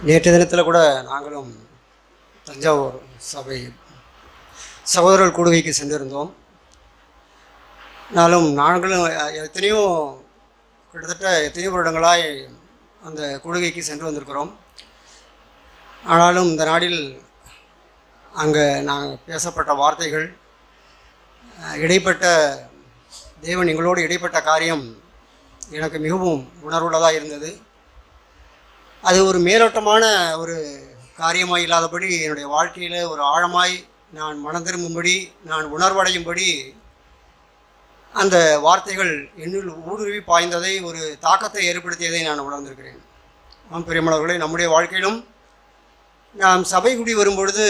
நேற்று தினத்தில் கூட நாங்களும் தஞ்சாவூர் சபை சகோதரர்கள் கூடுகைக்கு சென்றிருந்தோம். நாங்களும் எத்தனையோ கிட்டத்தட்ட எத்தனையோ வருடங்களாய் அந்த கூடுகைக்கு சென்று வந்திருக்கிறோம். ஆனாலும் இந்த நாளில் அங்கே நாங்கள் பேசப்பட்ட வார்த்தைகள், இடைப்பட்ட தேவன் எங்களோடு இடைப்பட்ட காரியம் எனக்கு மிகவும் உணர்வுள்ளதாக இருந்தது. அது ஒரு மேலோட்டமான ஒரு காரியமாக இல்லாதபடி என்னுடைய வாழ்க்கையில் ஒரு ஆழமாய் நான் மனம் திரும்பும்படி, நான் உணர்வடையும்படி அந்த வார்த்தைகள் என்னில் ஊடுருவி பாய்ந்ததை, ஒரு தாக்கத்தை ஏற்படுத்தியதை நான் உணர்ந்திருக்கிறேன். பிரியமானவர்களே, நம்முடைய வாழ்க்கையிலும் நாம் சபை கூடி வரும்பொழுது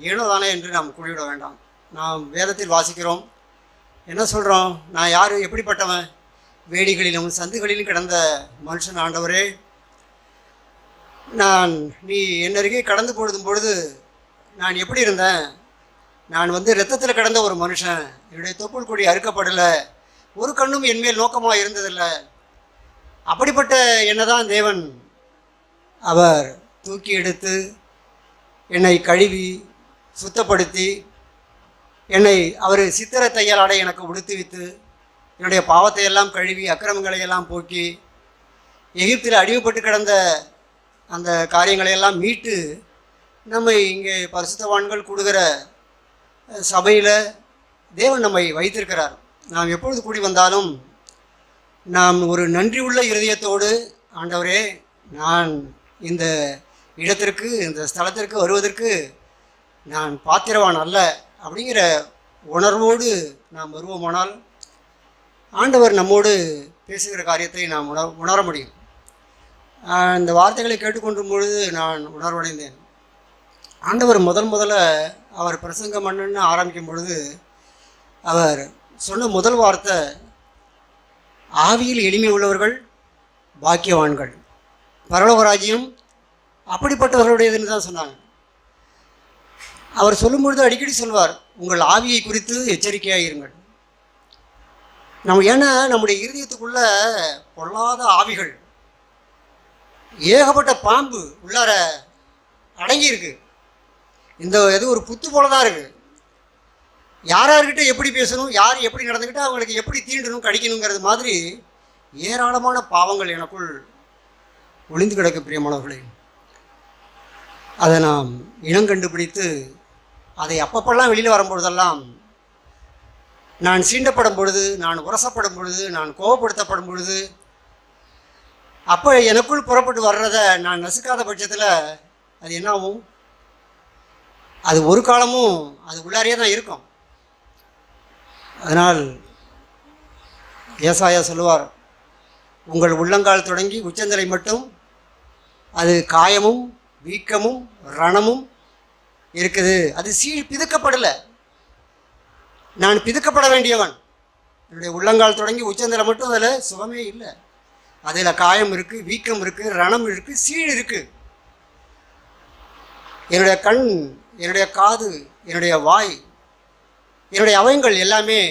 ஏனோதானே என்று நாம் கூடிவிட வேண்டாம். நாம் வேதத்தில் வாசிக்கிறோம், என்ன சொல்கிறோம்? நான் யார், எப்படிப்பட்டவன்? வேடிகளிலும் சந்துகளிலும் கிடந்த மனுஷன் ஆண்டவரே, நீ என் அருகே கடந்து பொழுது நான் எப்படி இருந்தேன்? நான் இரத்தத்தில் கிடந்த ஒரு மனுஷன், என்னுடைய தொப்புள் கொடி அறுக்கப்படலை, ஒரு கண்ணும் என்மேல் நோக்கமாக இருந்ததில்லை. அப்படிப்பட்ட என்னதான் தேவன் அவர் தூக்கி எடுத்து என்னை கழுவி சுத்தப்படுத்தி என்னை அவர் சித்திர தையலாடை எனக்கு உடுத்துவித்து என்னுடைய பாவத்தை எல்லாம் கழுவி அக்கிரமங்களை எல்லாம் போக்கி எகிப்தில் அடிமைப்பட்டு கிடந்த அந்த காரியங்களையெல்லாம் மீட்டு நம்மை இங்கே பரிசுத்தவான்கள் கூடுகிற சபையில் தேவன் நம்மை வைத்திருக்கிறார். நாம் எப்பொழுது கூடி வந்தாலும் நாம் ஒரு நன்றி உள்ள இருதயத்தோடு, ஆண்டவரே, நான் இந்த இடத்திற்கு, இந்த ஸ்தலத்திற்கு வருவதற்கு நான் பாத்திரவான் அல்ல அப்படிங்கிற உணர்வோடு நாம் வருவோமானால் ஆண்டவர் நம்மோடு பேசுகிற காரியத்தை நாம் உணர முடியும். இந்த வார்த்தைகளை கேட்டுக்கொண்டும் பொழுது நான் உணர்வடைந்தேன். ஆண்டவர் முதல்ல அவர் பிரசங்கம் பண்ணணுன்னு ஆரம்பிக்கும் பொழுது அவர் சொன்ன முதல் வார்த்தை, ஆவியில் எளிமை உள்ளவர்கள் பாக்கியவான்கள், பரலோக ராஜ்யம் அப்படிப்பட்டவர்களுடையதுன்னு தான் சொன்னாங்க. அவர் சொல்லும் பொழுது அடிக்கடி சொல்வார், உங்கள் ஆவியை குறித்து எச்சரிக்கையாக இருங்கள். ஏன்னா நம்முடைய இருதயத்துக்குள்ள பொல்லாத ஆவிகள், ஏகப்பட்ட பாம்பு உள்ளார அடங்கி இருக்கு. எது ஒரு புத்து போல தான் இருக்கு. யார்கிட்ட எப்படி பேசணும், யார் எப்படி நடந்துக்கிட்டால் அவங்களுக்கு எப்படி தீண்டணும், கடிக்கணுங்கிறது மாதிரி ஏராளமான பாவங்கள் எனக்குள் ஒளிந்து கிடக்க. பிரியமானவர்களே, அதை நாம் இனம் கண்டுபிடித்து அதை அப்பப்பெல்லாம் வெளியில் வரும்பொழுதெல்லாம், நான் சீண்டப்படும் பொழுது, நான் உரசப்படும் பொழுது, நான் கோபப்படுத்தப்படும் பொழுது, அப்போ எனக்குள் புறப்பட்டு வர்றதை நான் நசுக்காத பட்சத்தில் அது என்ன ஆகும்? அது ஒரு காலமும் அது உள்ளாரியே தான் இருக்கும். அதனால் ஏசாயா சொல்லுவார், உங்கள் உள்ளங்கால் தொடங்கி உச்சந்தலை மட்டும் அது காயமும் வீக்கமும் ரணமும் இருக்குது. அது பிதுக்கப்படலை. நான் பிதுக்கப்பட வேண்டியவன். என்னுடைய உள்ளங்கால் தொடங்கி உச்சந்தலை மட்டும் அதில் சுகமே இல்லை. அதில் காயம் இருக்குது, வீக்கம் இருக்குது, ரணம் இருக்குது, சீழ் இருக்குது. என்னுடைய கண், என்னுடைய காது, என்னுடைய வாய், என்னுடைய அவயங்கள் எல்லாமே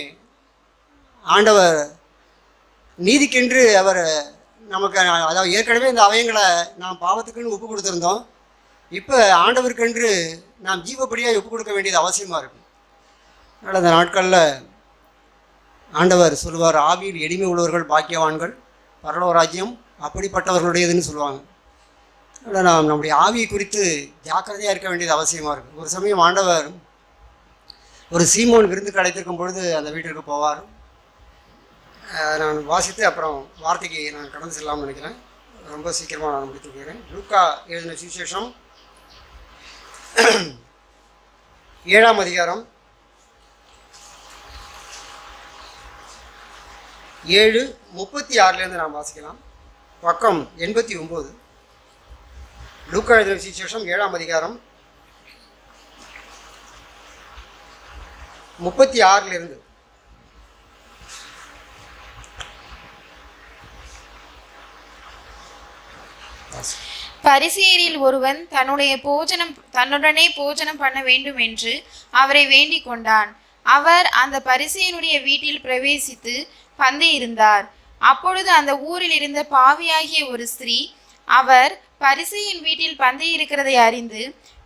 ஆண்டவர் நீதிக்கென்று அவர் நமக்கு, அதாவது ஏற்கனவே இந்த அவயங்களை நாம் பாவத்துக்குன்னு ஒப்பு கொடுத்துருந்தோம். இப்போ ஆண்டவருக்கென்று நாம் ஜீவப்படியாக ஒப்பு கொடுக்க வேண்டியது அவசியமாக இருக்கும். அதனால் அந்த நாட்களில் ஆண்டவர் சொல்லுவார், ஆவியில் எளிமை உள்ளவர்கள் பாக்கியவான்கள், பரலோக ராஜ்யம் அப்படிப்பட்டவர்களுடையதுன்னு சொல்லுவாங்க. அதனால் நாம் நம்முடைய ஆவியை குறித்து ஜாக்கிரதையாக இருக்க வேண்டியது அவசியமாக இருக்குது. ஒரு சமயம் ஆண்டவர் ஒரு சீமோன் விருந்துக்கு அழைத்திருக்கும் பொழுது அந்த வீட்டிற்கு போவார். நான் வாசித்து அப்புறம் வார்த்தைக்கு நான் கடந்து செல்லாமல் நினைக்கிறேன். ரொம்ப சீக்கிரமாக நான் முடித்து போகிறேன். லூக்கா எழுதின சுவிசேஷம் 7ஆம் அதிகாரம் 7:36 நாம் வாசிக்கலாம். பக்கம் 89. லூக்கா எழுதின சுவிசேஷம் 7ஆம் அதிகாரம் 36 பரிசேயரில் ஒருவன் தன்னுடனே போஜனம் பண்ண வேண்டும் என்று அவரை வேண்டிக் கொண்டான். அவர் அந்த பரிசேயனுடைய வீட்டில் பிரவேசித்து பந்தி இருந்தார். அப்பொழுது அந்த ஊரில் இருந்த பாவியாகிய ஒரு ஸ்திரீ அவர் பரிசேயின் வீட்டில் பந்தி இருக்கிறதை அறிந்து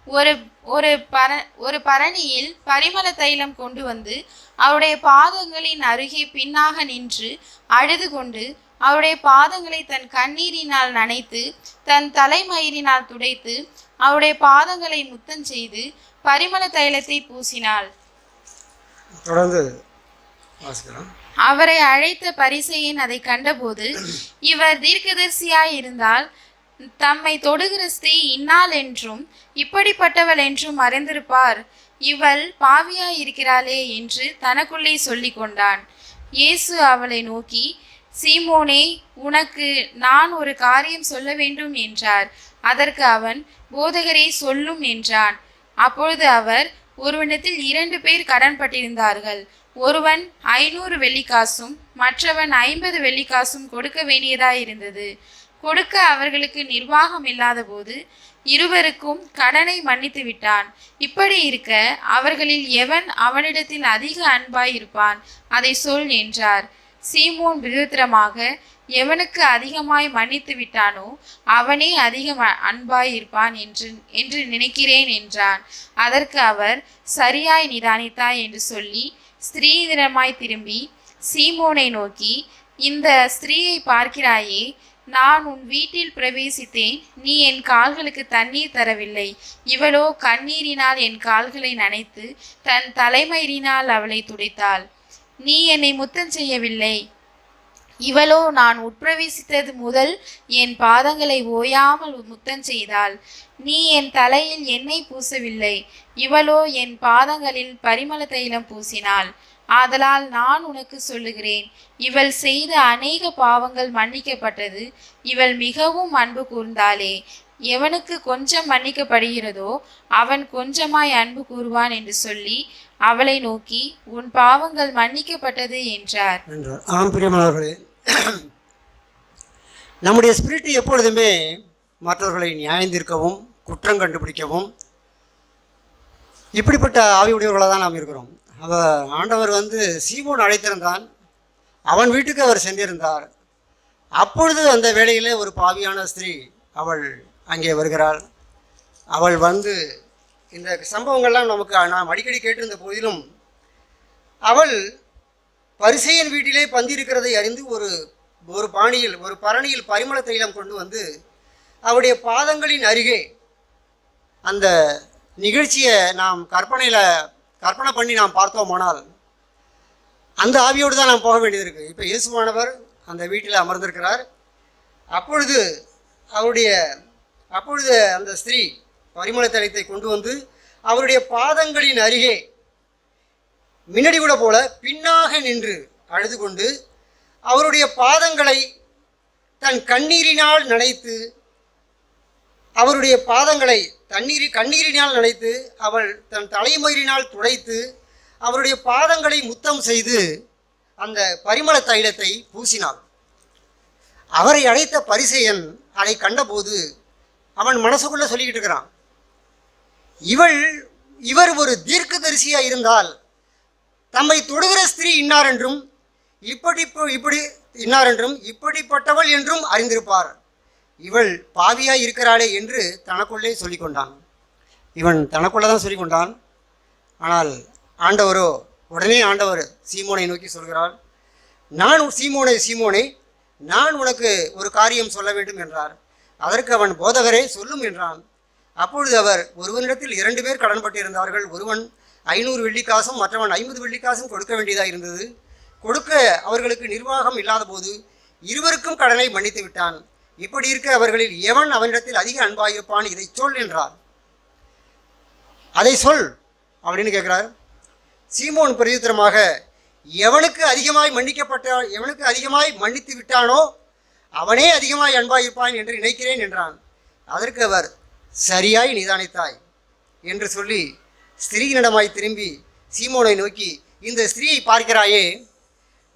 ஒரு ஒரு பர ஒரு பரணியில் பரிமள தைலம் கொண்டு வந்து அவருடைய பாதங்களின் அருகே பின்னாக நின்று அழுது கொண்டு அவருடைய பாதங்களை தன் கண்ணீரினால் நனைத்து தன் தலைமயிரினால் துடைத்து அவருடைய பாதங்களை முத்தம் செய்து பரிமள தைலத்தை பூசினாள். தொடர்ந்து வாசிக்கலாம். அவரை அழைத்த பரிசேயன் அதை கண்டபோது, இவர் தீர்க்கதரிசியாய் இருந்தால் தம்மை தொடுகிற ஸ்திரீ இன்னாள் என்றும் இப்படிப்பட்டவள் என்றும் அறிந்திருப்பார். இவள் பாவியாய் இருக்கிறாளே என்று தனக்குள்ளே சொல்லி கொண்டான். இயேசு அவளை நோக்கி, சீமோனே, உனக்கு நான் ஒரு காரியம் சொல்ல வேண்டும் என்றார். அதற்கு அவன், போதகரே, சொல்லும் என்றான். அப்பொழுது அவர், ஒருவனிடத்தில் 2 பேர் கடன்பட்டிருந்தார்கள். ஒருவன் 500 வெள்ளிக்காசும் மற்றவன் 50 வெள்ளிக்காசும் கொடுக்க வேண்டியதாயிருந்தது. கொடுக்க அவர்களுக்கு நிர்வாகம் இல்லாத போது இருவருக்கும் கடனை மன்னித்து விட்டான். இப்படி இருக்க அவர்களில் எவன் அவனிடத்தில் அதிக அன்பாய் இருப்பான், அதை சொல் என்றார். சீமோன் பிரதித்திரமாக, எவனுக்கு அதிகமாய் மன்னித்து விட்டானோ அவனே அதிக அன்பாய் இருப்பான் என்று நினைக்கிறேன் என்றான். அதற்கு அவர், சரியாய் நிதானித்தாய் என்று சொல்லி ஸ்திரீயிடமாய் திரும்பி சீமோனை நோக்கி, இந்த ஸ்திரீயை பார்க்கிறாயே, நான் உன் வீட்டில் பிரவேசித்தேன். நீ என் கால்களுக்கு தண்ணீர் தரவில்லை. இவளோ கண்ணீரினால் என் கால்களை நனைத்து தன் தலைமயிரினால் அவளை துடைத்தாள். நீ என்னை முத்தம் செய்யவில்லை. இவளோ நான் உட்பிரவேசித்தது முதல் என் பாதங்களை ஓயாமல் முத்தம் செய்தாள். நீ என் தலையில் எண்ணெய் பூசவில்லை. இவளோ என் பாதங்களில் பரிமள தைலம் பூசினாள். ஆதலால் நான் உனக்கு சொல்லுகிறேன், இவள் செய்த அநேக பாவங்கள் மன்னிக்கப்பட்டது. இவள் மிகவும் அன்பு கூர்ந்தாளே. எவனுக்கு கொஞ்சம் மன்னிக்கப்படுகிறதோ அவன் கொஞ்சமாய் அன்பு கூறுவான் என்று சொல்லி அவளை நோக்கி, உன் பாவங்கள் மன்னிக்கப்பட்டது என்றார். ஆம் பிரியமானவர்களே, நம்முடைய ஸ்பிரிட் எப்பொழுதுமே மற்றவர்களை நியாயந்தீர்க்கவும் குற்றம் கண்டுபிடிக்கவும் இப்படிப்பட்ட ஆவியுடையவர்களாக தான் நாம் இருக்கிறோம். ஆண்டவர் சீமோன் அழைத்திருந்தான். அவன் வீட்டுக்கு அவர் சென்றிருந்தார். அப்பொழுது அந்த வேளையிலே ஒரு பாவியான ஸ்திரீ அவள் அங்கே வருகிறாள். அவள் இந்த சம்பவங்கள்லாம் நாம் அடிக்கடி கேட்டிருந்த போதிலும் அவள் பரிசேயன் வீட்டிலே பந்திருக்கிறதை அறிந்து ஒரு பரணியில் பரிமள தைலம் கொண்டு வந்து அவருடைய பாதங்களின் அருகே, அந்த நிகழ்ச்சியை நாம் கற்பனை பண்ணி நாம் பார்த்தோமானால் அந்த ஆவியோடு தான் நாம் போக வேண்டியது இருக்குது. இப்போ இயேசுவானவர் அந்த வீட்டில் அமர்ந்திருக்கிறார். அப்பொழுது அந்த ஸ்திரீ பரிமள தைலத்தை கொண்டு வந்து அவருடைய பாதங்களின் அருகே முன்னாடி கூட போல பின்னாக நின்று அழுது கொண்டு அவருடைய பாதங்களை தன் கண்ணீரினால் நனைத்து அவருடைய பாதங்களை கண்ணீரினால் நனைத்து அவள் தன் தலைமயிரினால் துடைத்து அவருடைய பாதங்களை முத்தம் செய்து அந்த பரிமள தைலத்தை பூசினாள். அவரை அழைத்த பரிசேயன் அதை கண்டபோது அவன் மனசுக்குள்ள சொல்லிக்கிட்டு இருக்கிறான், இவர் ஒரு தீர்க்கதரிசியாக இருந்தால் தம்மை தொடுகிற ஸ்திரீ இன்னார் என்றும் இப்படிப்பட்டவள் என்றும் அறிந்திருப்பார். இவள் பாவியாய் இருக்கிறாளே என்று தனக்குள்ளே சொல்லிக்கொண்டான். இவன் தனக்குள்ளே தான் சொல்லிக்கொண்டான். ஆனால் ஆண்டவரோ, உடனே ஆண்டவர் சீமோனை நோக்கி சொல்கிறார், சீமோனே, நான் உனக்கு ஒரு காரியம் சொல்ல வேண்டும் என்றார். அதற்கு அவன், போதகரே, சொல்லும் என்றான். அப்பொழுது அவர், ஒருவனிடத்தில் 2 பேர் கடன்பட்டிருந்தார்கள். ஒருவன் 500 வெள்ளிக்காசும் மற்றவன் 50 வெள்ளிக்காசும் கொடுக்க வேண்டியதாக இருந்தது. கொடுக்க அவர்களுக்கு நிர்வாகம் இல்லாத போது இருவருக்கும் கடனை மன்னித்து விட்டான். இப்படி இருக்க அவர்களில் எவன் அவனிடத்தில் அதிக அன்பாயிருப்பான், இதை சொல் என்றார். அதை சொல் அப்படின்னு கேட்கிறார். சீமோன் பிரதித்திரமாக, எவனுக்கு அதிகமாய் மன்னித்து விட்டானோ அவனே அதிகமாய் அன்பாயிருப்பான் என்று நினைக்கிறேன் என்றான். அதற்கு அவர், சரியாய் நிதானித்தாய் என்று சொல்லி ஸ்திரீயினிடமாய் திரும்பி சீமோனை நோக்கி, இந்த ஸ்திரீயை பார்க்கிறாயே,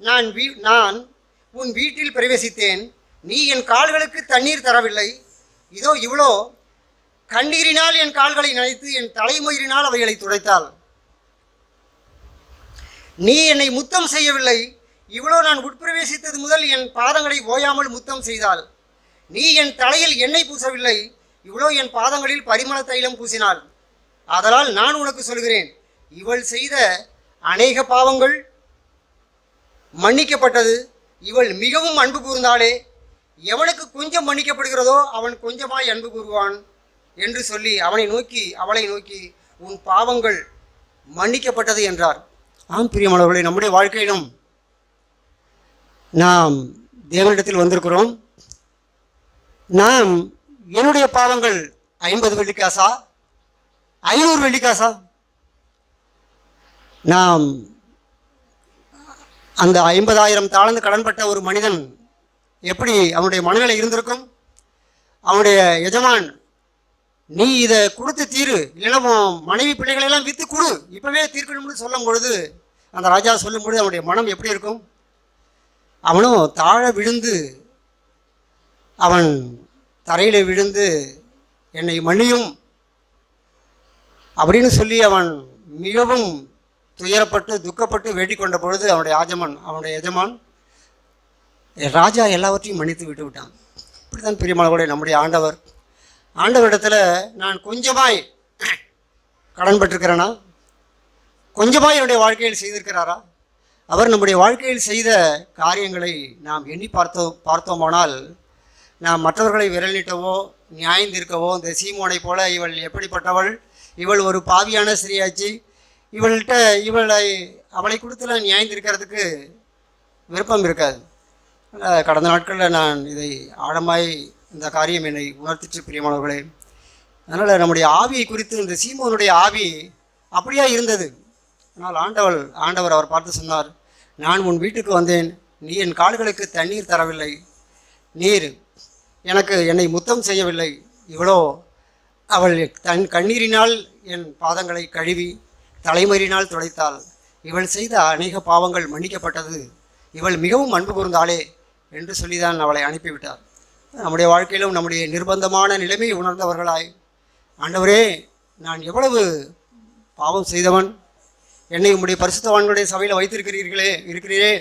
நான் உன் வீட்டில் பிரவேசித்தேன். நீ என் கால்களுக்கு தண்ணீர் தரவில்லை. இதோ இவ்வளோ கண்ணீரினால் என் கால்களை நனைத்து என் தலைமயிரினால் அவைகளை துடைத்தாள். நீ என்னை முத்தம் செய்யவில்லை. இவ்வளோ நான் உட்பிரவேசித்தது முதல் என் பாதங்களை ஓயாமல் முத்தம் செய்தாள். நீ என் தலையில் எண்ணெய் பூசவில்லை, இவளோ என் பாதங்களில் பரிமள தைலம் பூசினாள். ஆதலால் நான் உனக்கு சொல்கிறேன், இவள் செய்த அநேக பாவங்கள் மன்னிக்கப்பட்டது, இவள் மிகவும் அன்பு கூர்ந்தாளே, எவனுக்கு கொஞ்சம் மன்னிக்கப்படுகிறதோ அவன் கொஞ்சமாய் அன்பு கூறுவான் என்று சொல்லி அவளை நோக்கி உன் பாவங்கள் மன்னிக்கப்பட்டது என்றார். ஆம் பிரியமானவர்களே, நம்முடைய வாழ்க்கையிலும் நாம் தேவனிடத்தில் வந்திருக்கிறோம். நாம் என்னுடைய பாவங்கள் 50 வெள்ளிக்காசா, 500 வெள்ளிக்காசா? நாம் அந்த 50,000 தாளந்து கடன்பட்ட ஒரு மனிதன் எப்படி அவனுடைய மனநிலை இருந்திருக்கும்? அவனுடைய எஜமான், நீ இதை கொடுத்து தீரு, இல்லைன்னா மனைவி பிள்ளைகளெல்லாம் விற்று கொடு, இப்போவே தீர்க்கணும்னு சொல்லும் பொழுது, அந்த ராஜா சொல்லும் பொழுது அவனுடைய மனம் எப்படி இருக்கும்? அவனும் தாழ விழுந்து, அவன் தரையில் விழுந்து என்னை மன்னியும் அப்படின்னு சொல்லி அவன் மிகவும் துயரப்பட்டு துக்கப்பட்டு வேண்டிக் கொண்ட பொழுது அவனுடைய எஜமான் ராஜா எல்லாவற்றையும் மன்னித்து விட்டு விட்டான். இப்படித்தான் பிரியமானவர்களே, நம்முடைய ஆண்டவரிடத்தில் நான் கொஞ்சமாய் கடன் பட்டிருக்கிறேனா? கொஞ்சமாய் என்னுடைய வாழ்க்கையில் செய்திருக்கிறாரா? அவர் நம்முடைய வாழ்க்கையில் செய்த காரியங்களை நாம் எண்ணி பார்த்தோமானால் நாம் மற்றவர்களை விரல் நீட்டவோ நியாயம் தீர்க்கவோ, இந்த சீமோனை போல இவள் எப்படிப்பட்டவள், இவள் ஒரு பாவியான ஸ்திரீயாச்சு, அவளை கொடுத்துலாம் நியாயம் தீர்க்கிறதுக்கு விருப்பம் இருக்காது. கடந்த நாட்களில் நான் இதை ஆழமாய் இந்த காரியம் என்னை உணர்த்திச்சு பிரியமானவர்களே. அதனால் நம்முடைய ஆவியை குறித்து இந்த சீமோனுடைய ஆவி அப்படியா இருந்தது. ஆனால் ஆண்டவர் அவர் பார்த்து சொன்னார், நான் உன் வீட்டுக்கு வந்தேன், நீ என் கால்களுக்கு தண்ணீர் தரவில்லை, நீர் என்னை முத்தம் செய்யவில்லை, இவளோ அவள் தன் கண்ணீரினால் என் பாதங்களை கழுவி தலைமறினால் துடைத்தாள், இவள் செய்த அநேக பாவங்கள் மன்னிக்கப்பட்டது, இவள் மிகவும் அன்பு கூர்ந்தாளே என்று சொல்லிதான் அவளை அனுப்பிவிட்டார். நம்முடைய வாழ்க்கையிலும் நம்முடைய நிர்பந்தமான நிலைமையை உணர்ந்தவர்களாய், ஆண்டவரே நான் எவ்வளவு பாவம் செய்தவன், என்னை உம்முடைய பரிசுத்தவான்களுடைய சபையில் இருக்கிறீரே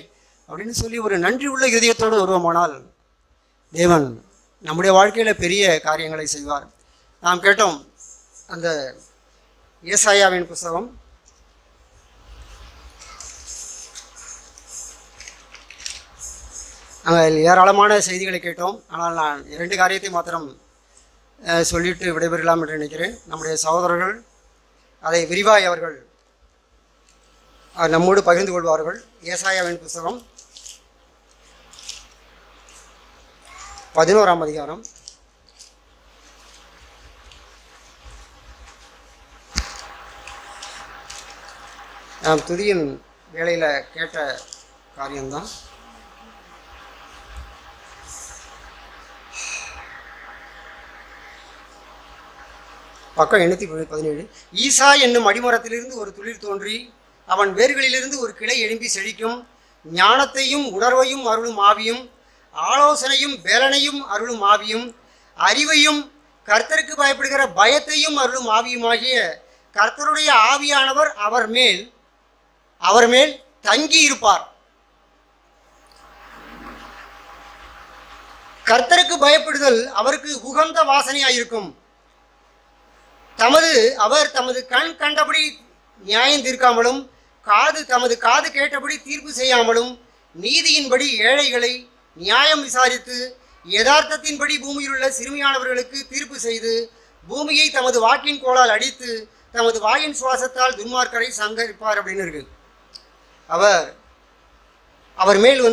அப்படின்னு சொல்லி ஒரு நன்றி உள்ள இதயத்தோடு வருவோமானால் தேவன் நம்முடைய வாழ்க்கையில் பெரிய காரியங்களை செய்வார். நாம் கேட்டோம் அந்த ஏசாயாவின் புஸ்தகம் ஏராளமான செய்திகளை கேட்டோம். ஆனால் நான் 2 காரியத்தை மாத்திரம் சொல்லிட்டு விடைபெறலாம் என்று நினைக்கிறேன். நம்முடைய சகோதரர்கள் அதை விரிவாய் அவர்கள் நம்மோடு பகிர்ந்து கொள்வார்கள். ஏசாயாவின் புஸ்தகம் 11ஆம் அதிகாரம் நாம் துதியின் வேளையில் கேட்ட காரியம்தான். பக்கம் 817. ஈசா என்னும் அடிமரத்திலிருந்து ஒரு துளிர் தோன்றி அவன் வேர்களிலிருந்து ஒரு கிளை எழும்பி செழிக்கும், ஞானத்தையும் உணர்வையும் அருளும் ஆவியும், ஆலோசனையும் பேலனையும் அருளும் ஆவியும், அறிவையும் கர்த்தருக்கு பயப்படுகிற பயத்தையும் அருளும் ஆவியுமாகிய கர்த்தருடைய ஆவியானவர் அவர் மேல் தங்கி இருப்பார். கர்த்தருக்கு பயப்படுதல் அவருக்கு உகந்த வாசனையாயிருக்கும். அவர் தமது கண் கண்டபடி நியாயம் தீர்க்காமலும் தமது காது கேட்டபடி தீர்ப்பு செய்யாமலும் நீதியின்படி ஏழைகளை நியாயம் விசாரித்து யதார்த்தத்தின்படி பூமியில் உள்ள சிறுமியானவர்களுக்கு தீர்ப்பு செய்து பூமியை தமது வாக்கின் கோளால் அடித்து தமது வாயின் சுவாசத்தால் துன்மார்க்கரை சங்கரிப்பார் அப்படின்னு இருக்கு. அவர் மேல்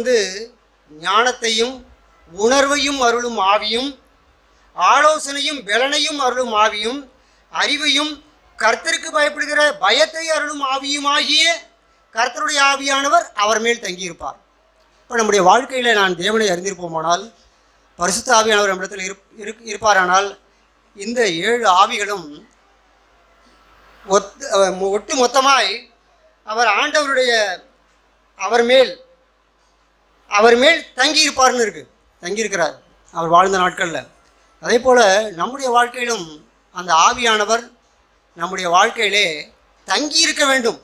ஞானத்தையும் உணர்வையும் அருளும் ஆவியும், ஆலோசனையும் பெலனையும் அருளும் ஆவியும், அறிவையும் கர்த்தருக்கு பயப்படுகிற பயத்தை அருளும் ஆவியுமாகிய கர்த்தருடைய ஆவியானவர் அவர் மேல் தங்கியிருப்பார். இப்போ நம்முடைய வாழ்க்கையில் நான் தேவனை அறிந்திருப்போமானால், பரிசுத்த ஆவியானவர் நம்மிடத்தில் இருப்பாரானால், இந்த 7 ஆவிகளும் ஒட்டு மொத்தமாய் அவர் மேல் தங்கியிருப்பார்னு தங்கியிருக்கிறார் அவர் வாழ்ந்த நாட்களில். அதே போல் நம்முடைய வாழ்க்கையிலும் அந்த ஆவியானவர் நம்முடைய வாழ்க்கையிலே தங்கியிருக்கணும்.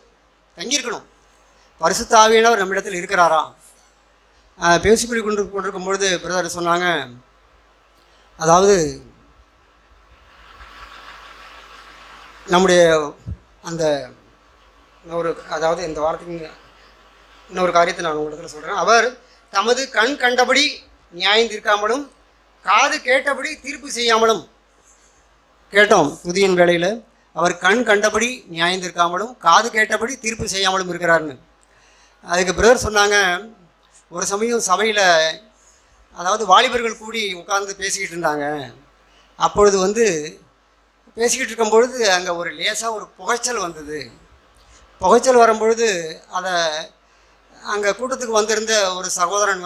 பரிசுத்த ஆவியானவர் நம்மிடத்தில் இருக்கிறாரா? பேசிக்கொண்டு கொண்டிருக்கும் பொழுது பிரதர் சொன்னாங்க, அதாவது நம்முடைய அந்த அதாவது இந்த வாரத்துக்கு இன்னொரு காரியத்தை நான் உங்களுக்கு சொல்கிறேன். அவர் தமது கண் கண்டபடி நியாயம் தீர்க்காமலும் காது கேட்டபடி தீர்ப்பு செய்யாமலும், கேட்டோம் துதியின் வேளையில், அவர் கண் கண்டபடி நியாயம் தீர்க்காமலும் காது கேட்டபடி தீர்ப்பு செய்யாமலும் இருக்கிறாருன்னு. அதுக்கு பிரதர் சொன்னாங்க, ஒரு சமயம் சபையில் அதாவது வாலிபர்கள் கூடி உட்கார்ந்து பேசிக்கிட்டு இருந்தாங்க. அப்பொழுது பேசிக்கிட்டு இருக்கும்பொழுது அங்கே ஒரு லேசாக ஒரு புகைச்சல் வந்தது. புகைச்சல் வரும்பொழுது அதை அங்கே கூட்டத்துக்கு வந்திருந்த ஒரு சகோதரன்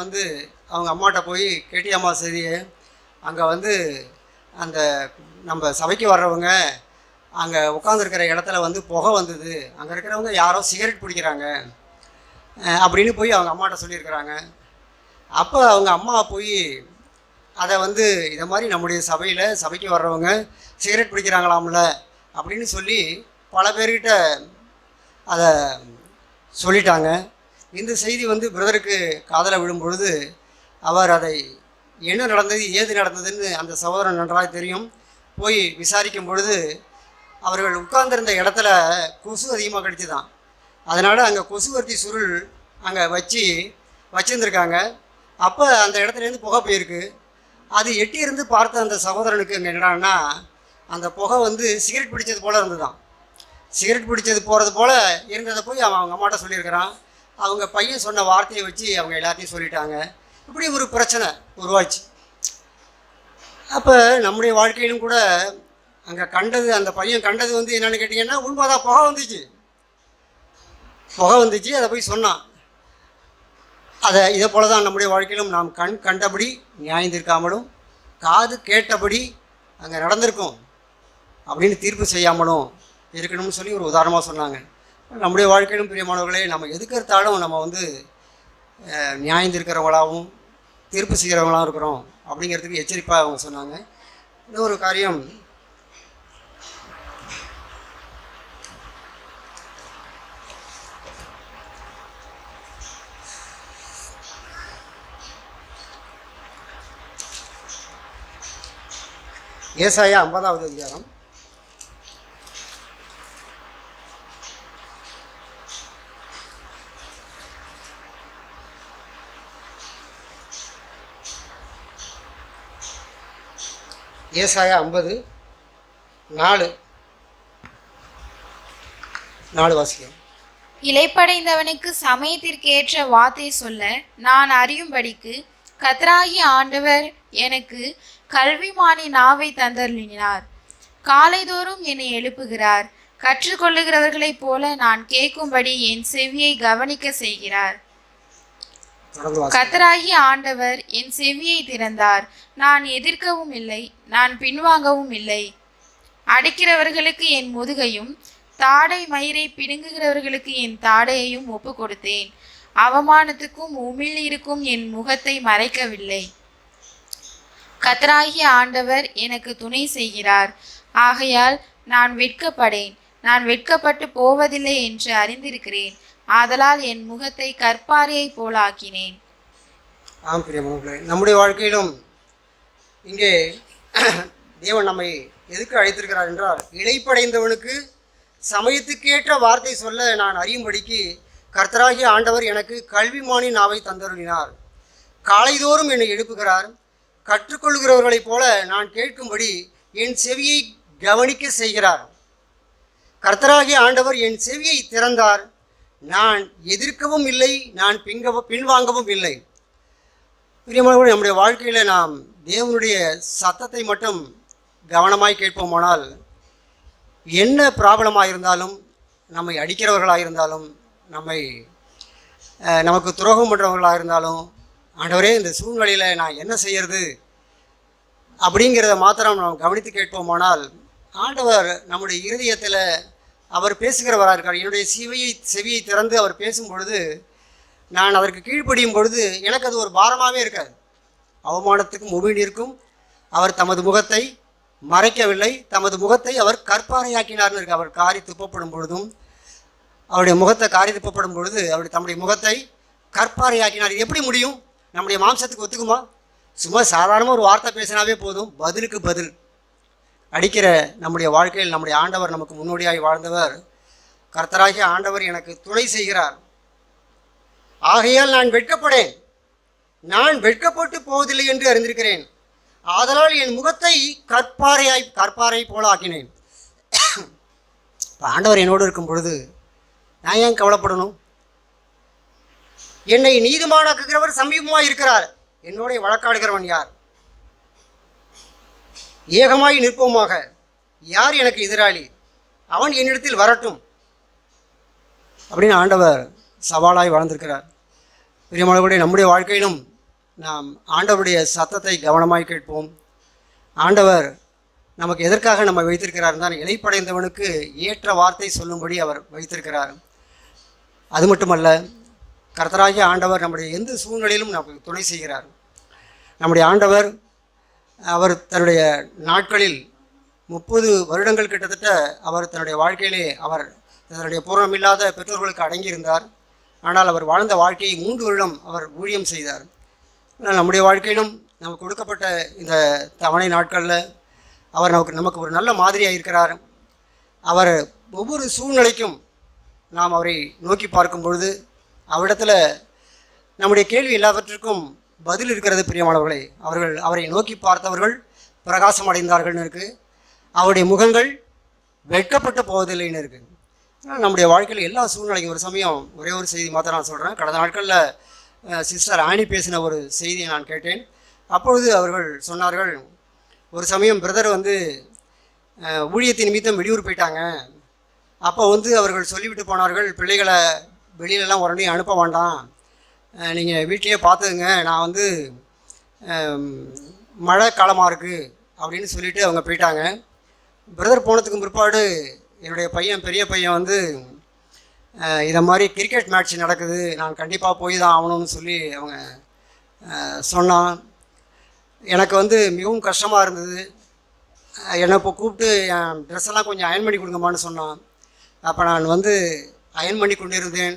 அவங்க அம்மாட்ட போய், கேட்டியம்மா சரியே, அங்கே அந்த நம்ம சபைக்கு வர்றவங்க அங்கே உட்காந்துருக்கிற இடத்துல புகை வந்தது, அங்கே இருக்கிறவங்க யாரோ சிகரெட் பிடிக்கிறாங்க அப்படின்னு போய் அவங்க அம்மாட்ட சொல்லியிருக்கிறாங்க. அப்போ அவங்க அம்மா போய் அதை இதை மாதிரி நம்முடைய சபைக்கு வர்றவங்க சிகரெட் பிடிக்கிறாங்களாம்ல அப்படின்னு சொல்லி பல பேர்கிட்ட அதை சொல்லிட்டாங்க. இந்த செய்தி பிரதருக்கு காதில் விழும்பொழுது அவர் அதை என்ன நடந்தது ஏது நடந்ததுன்னு அந்த சகோதரன் நன்றாக தெரியும். போய் விசாரிக்கும் பொழுது அவர்கள் உட்கார்ந்திருந்த இடத்துல கொசு அதிகமாக கடிச்சுதான். அதனால் அங்கே கொசுவர்த்தி சுருள் அங்கே வச்சுருந்துருக்காங்க. அப்போ அந்த இடத்துலேருந்து புகை போயிருக்கு. அது எட்டியிருந்து பார்த்த அந்த சகோதரனுக்கு அங்கே என்னடான்னா, அந்த புகை சிகரெட் பிடிச்சது போல் இருந்துதான். சிகரெட் பிடிச்சது போகிறது போல் இருந்ததை போய் அவங்க அம்மாட்ட சொல்லியிருக்கிறான். அவங்க பையன் சொன்ன வார்த்தையை வச்சு அவங்க எல்லாத்தையும் சொல்லிட்டாங்க. இப்படி ஒரு பிரச்சனை உருவாச்சு. அப்போ நம்முடைய வாழ்க்கையிலும் கூட அங்கே அந்த பையன் கண்டது என்னென்னு கேட்டிங்கன்னா, உண்மைதான், புகை வந்துச்சு. அதை போய் சொன்னான். இதை போல தான் நம்முடைய வாழ்க்கையிலும் நாம் கண் கண்டபடி நியாயம் தீர்க்காமலும் காது கேட்டபடி அங்கே நடந்திருக்கும் அப்படின்னு தீர்ப்பு செய்யாமலும் இருக்கணும்னு சொல்லி ஒரு உதாரணமாக சொன்னாங்க. நம்முடைய வாழ்க்கையிலும் பிரியமானவர்களே, நம்ம எதுக்கெடுத்தாலும் நம்ம நியாயம் தீர்க்கிறவங்களாகவும் தீர்ப்பு செய்கிறவங்களாகவும் இருக்கிறோம் அப்படிங்கிறதுக்கு எச்சரிப்பாக அவங்க சொன்னாங்க. இன்னொரு காரியம், ஏசாயா 50வது அதிகாரம் 50:4 வாசிக்கிறோம். இளைப்படைந்தவனுக்கு சமயத்திற்கு ஏற்ற வார்த்தை சொல்ல நான் அறியும்படிக்கு கர்த்தராகிய ஆண்டவர் எனக்கு கல்விமானி நாவை தந்தருளினார். காலைதோறும் என்னை எழுப்புகிறார். கற்றுக்கொள்ளுகிறவர்களைப் போல நான் கேட்கும்படி என் செவியை கவனிக்க செய்கிறார். கர்த்தராகிய ஆண்டவர் என் செவியை திறந்தார். நான் எதிர்க்கவும் இல்லை, நான் பின்வாங்கவும் இல்லை. அடிக்கிறவர்களுக்கு என் முதுகையும் தாடை மயிரை பிடுங்குகிறவர்களுக்கு என் தாடையையும் ஒப்பு கொடுத்தேன். அவமானத்துக்கும் உமிழ்நீருக்கும் என் முகத்தை மறைக்கவில்லை. கர்த்தராகிய ஆண்டவர் எனக்கு துணை செய்கிறார். ஆகையால் நான் வெட்கப்படேன். நான் வெட்கப்பட்டு போவதில்லை என்று அறிந்திருக்கிறேன். ஆதலால் என் முகத்தை கற்பாரியை போல ஆக்கினேன். ஆம் பிரியமானவர்களே, நம்முடைய வாழ்க்கையிலும் இங்கே தேவன் நம்மை எதுக்கு அழைத்திருக்கிறார் என்றால், இளைப்படைந்தவனுக்கு சமயத்துக்கேற்ற வார்த்தை சொல்ல நான் அறியும்படிக்கு கர்த்தராகிய ஆண்டவர் எனக்கு கல்விமானி நாவை தந்தருளினார். காலைதோறும் என்னை எழுப்புகிறார். கற்றுக்கொள்கிறவர்களைப் போல நான் கேட்கும்படி என் செவியை கவனிக்க செய்கிறார். கர்த்தராகிய ஆண்டவர் என் செவியை திறந்தார். நான் எதிர்க்கவும் இல்லை, நான் பின்வாங்கவும் இல்லை. பிரியமானவர்களே, நம்முடைய வாழ்க்கையில் நாம் தேவனுடைய சத்தத்தை மட்டும் கவனமாய் கேட்போமானால், என்ன ப்ராப்ளமாக இருந்தாலும், நம்மை அடிக்கிறவர்களாக இருந்தாலும், நமக்கு துரோகம் பண்ணுறவர்களாக இருந்தாலும், ஆண்டவரே இந்த சூழ்நிலையில் நான் என்ன செய்யறது அப்படிங்கிறத மாத்திரம் நாம் கவனித்து கேட்போமானால், ஆண்டவர் நம்முடைய இருதயத்தில் அவர் பேசுகிறவராக இருக்கார். என்னுடைய செவியை திறந்து அவர் பேசும் பொழுது, நான் அதற்கு கீழ்ப்படியும் பொழுது எனக்கு அது ஒரு பாரமாகவே இருக்காது. அவமானத்துக்கும் உமிழ்நீருக்கும் அவர் தமது முகத்தை மறைக்கவில்லை, தமது முகத்தை அவர் கற்பாரையாக்கினார்னு இருக்கு. அவர் காரி துப்பப்படும் பொழுதும், அவருடைய முகத்தை காரி துப்பப்படும் பொழுது அவர் தம்முடைய முகத்தை கற்பாரையாக்கினார். எப்படி முடியும்? நம்முடைய மாம்சத்துக்கு ஒத்துக்குமா? சும்மா சாதாரணமாக ஒரு வார்த்தை பேசினாவே போதும், பதிலுக்கு பதில் அடிக்கிற நம்முடைய வாழ்க்கையில் நம்முடைய ஆண்டவர் நமக்கு முன்னோடியாய் வாழ்ந்தவர். கர்த்தராகிய ஆண்டவர் எனக்கு துணை செய்கிறார், ஆகையால் நான் வெட்கப்படேன், நான் வெட்கப்பட்டு போவதில்லை என்று அறிந்திருக்கிறேன். ஆதலால் என் முகத்தை கற்பாறை போல ஆக்கினேன். இப்போ ஆண்டவர் என்னோடு இருக்கும் பொழுது நான் ஏன் கவலைப்படணும்? என்னை நீதிமானாக்குகிறவர் சமீபமாக இருக்கிறார். என்னோட வழக்காடுகிறவன் யார்? ஏகமாய் நிற்போமாக, யார் எனக்கு எதிராளி? அவன் என்னிடத்தில் வரட்டும் அப்படின்னு ஆண்டவர் சவாலாய் வாழ்ந்திருக்கிறார். பிரியமானவர்களே, நம்முடைய வாழ்க்கையிலும் நாம் ஆண்டவருடைய சத்தத்தை கவனமாய் கேட்போம். ஆண்டவர் நமக்கு எதற்காக நம்ம வைத்திருக்கிறார் தான், இளைப்படைந்தவனுக்கு ஏற்ற வார்த்தை சொல்லும்படி அவர் வைத்திருக்கிறார். அது மட்டுமல்ல, கர்த்தராகிய ஆண்டவர் நம்முடைய எந்த சூழ்நிலையிலும் நமக்கு துணை செய்கிறார். நம்முடைய ஆண்டவர் அவர் தன்னுடைய நாட்களில் 30 வருடங்கள் கிட்டத்தட்ட அவர் தன்னுடைய வாழ்க்கையிலே அவர் தன்னுடைய பூரணமில்லாத பெற்றோர்களுக்கு அடங்கியிருந்தார். ஆனால் அவர் வாழ்ந்த வாழ்க்கையை 3 வருடம் அவர் ஊழியம் செய்தார். ஆனால் நம்முடைய வாழ்க்கையிலும் நமக்கு கொடுக்கப்பட்ட இந்த தவணை நாட்களில் அவர் நமக்கு ஒரு நல்ல மாதிரியாக இருக்கிறார். அவர் ஒவ்வொரு சூழ்நிலைக்கும் நாம் அவரை நோக்கி பார்க்கும் பொழுது அவரிடத்தில் நம்முடைய கேள்வி எல்லாவற்றிற்கும் பதில் இருக்கிறது. பிரியமானவர்களே, அவரை நோக்கி பார்த்தவர்கள் பிரகாசம் அடைந்தார்கள்னு இருக்குது, அவருடைய முகங்கள் வெட்கப்பட்டு போவதில்லைன்னு இருக்குது. நம்முடைய வாழ்க்கையில் எல்லா சூழ்நிலைக்கும் ஒரு சமயம் ஒரே ஒரு செய்தி மாத்திரம் நான் சொல்கிறேன். கடந்த நாட்களில் சிஸ்டர் ஆனி பேசின ஒரு செய்தியை நான் கேட்டேன். அப்பொழுது அவர்கள் சொன்னார்கள், ஒரு சமயம் பிரதர் ஊழியத்தின் நிமித்தம் வெளியூர் போயிட்டாங்க. அப்போ அவர்கள் சொல்லிவிட்டு போனார்கள், பிள்ளைகளை வெளியிலலாம் உடனே அனுப்ப வேண்டாம், நீங்கள் வீட்டிலேயே பார்த்துக்குங்க, நான் மழை காலமாக இருக்குது அப்படின்னு சொல்லிவிட்டு அவங்க போயிட்டாங்க. பிரதர் போனதுக்கு பிற்பாடு என்னுடைய பெரிய பையன் இதை மாதிரி கிரிக்கெட் மேட்ச் நடக்குது, நான் கண்டிப்பாக போய் தான் ஆகணும்னு சொல்லி அவங்க சொன்னான். எனக்கு மிகவும் கஷ்டமாக இருந்தது. என்னை இப்போ கூப்பிட்டு என் ட்ரெஸ்ஸெல்லாம் கொஞ்சம் அயன் பண்ணி கொடுங்கம்மான்னு சொன்னான். அப்போ நான் அயன் பண்ணி கொண்டிருந்தேன்.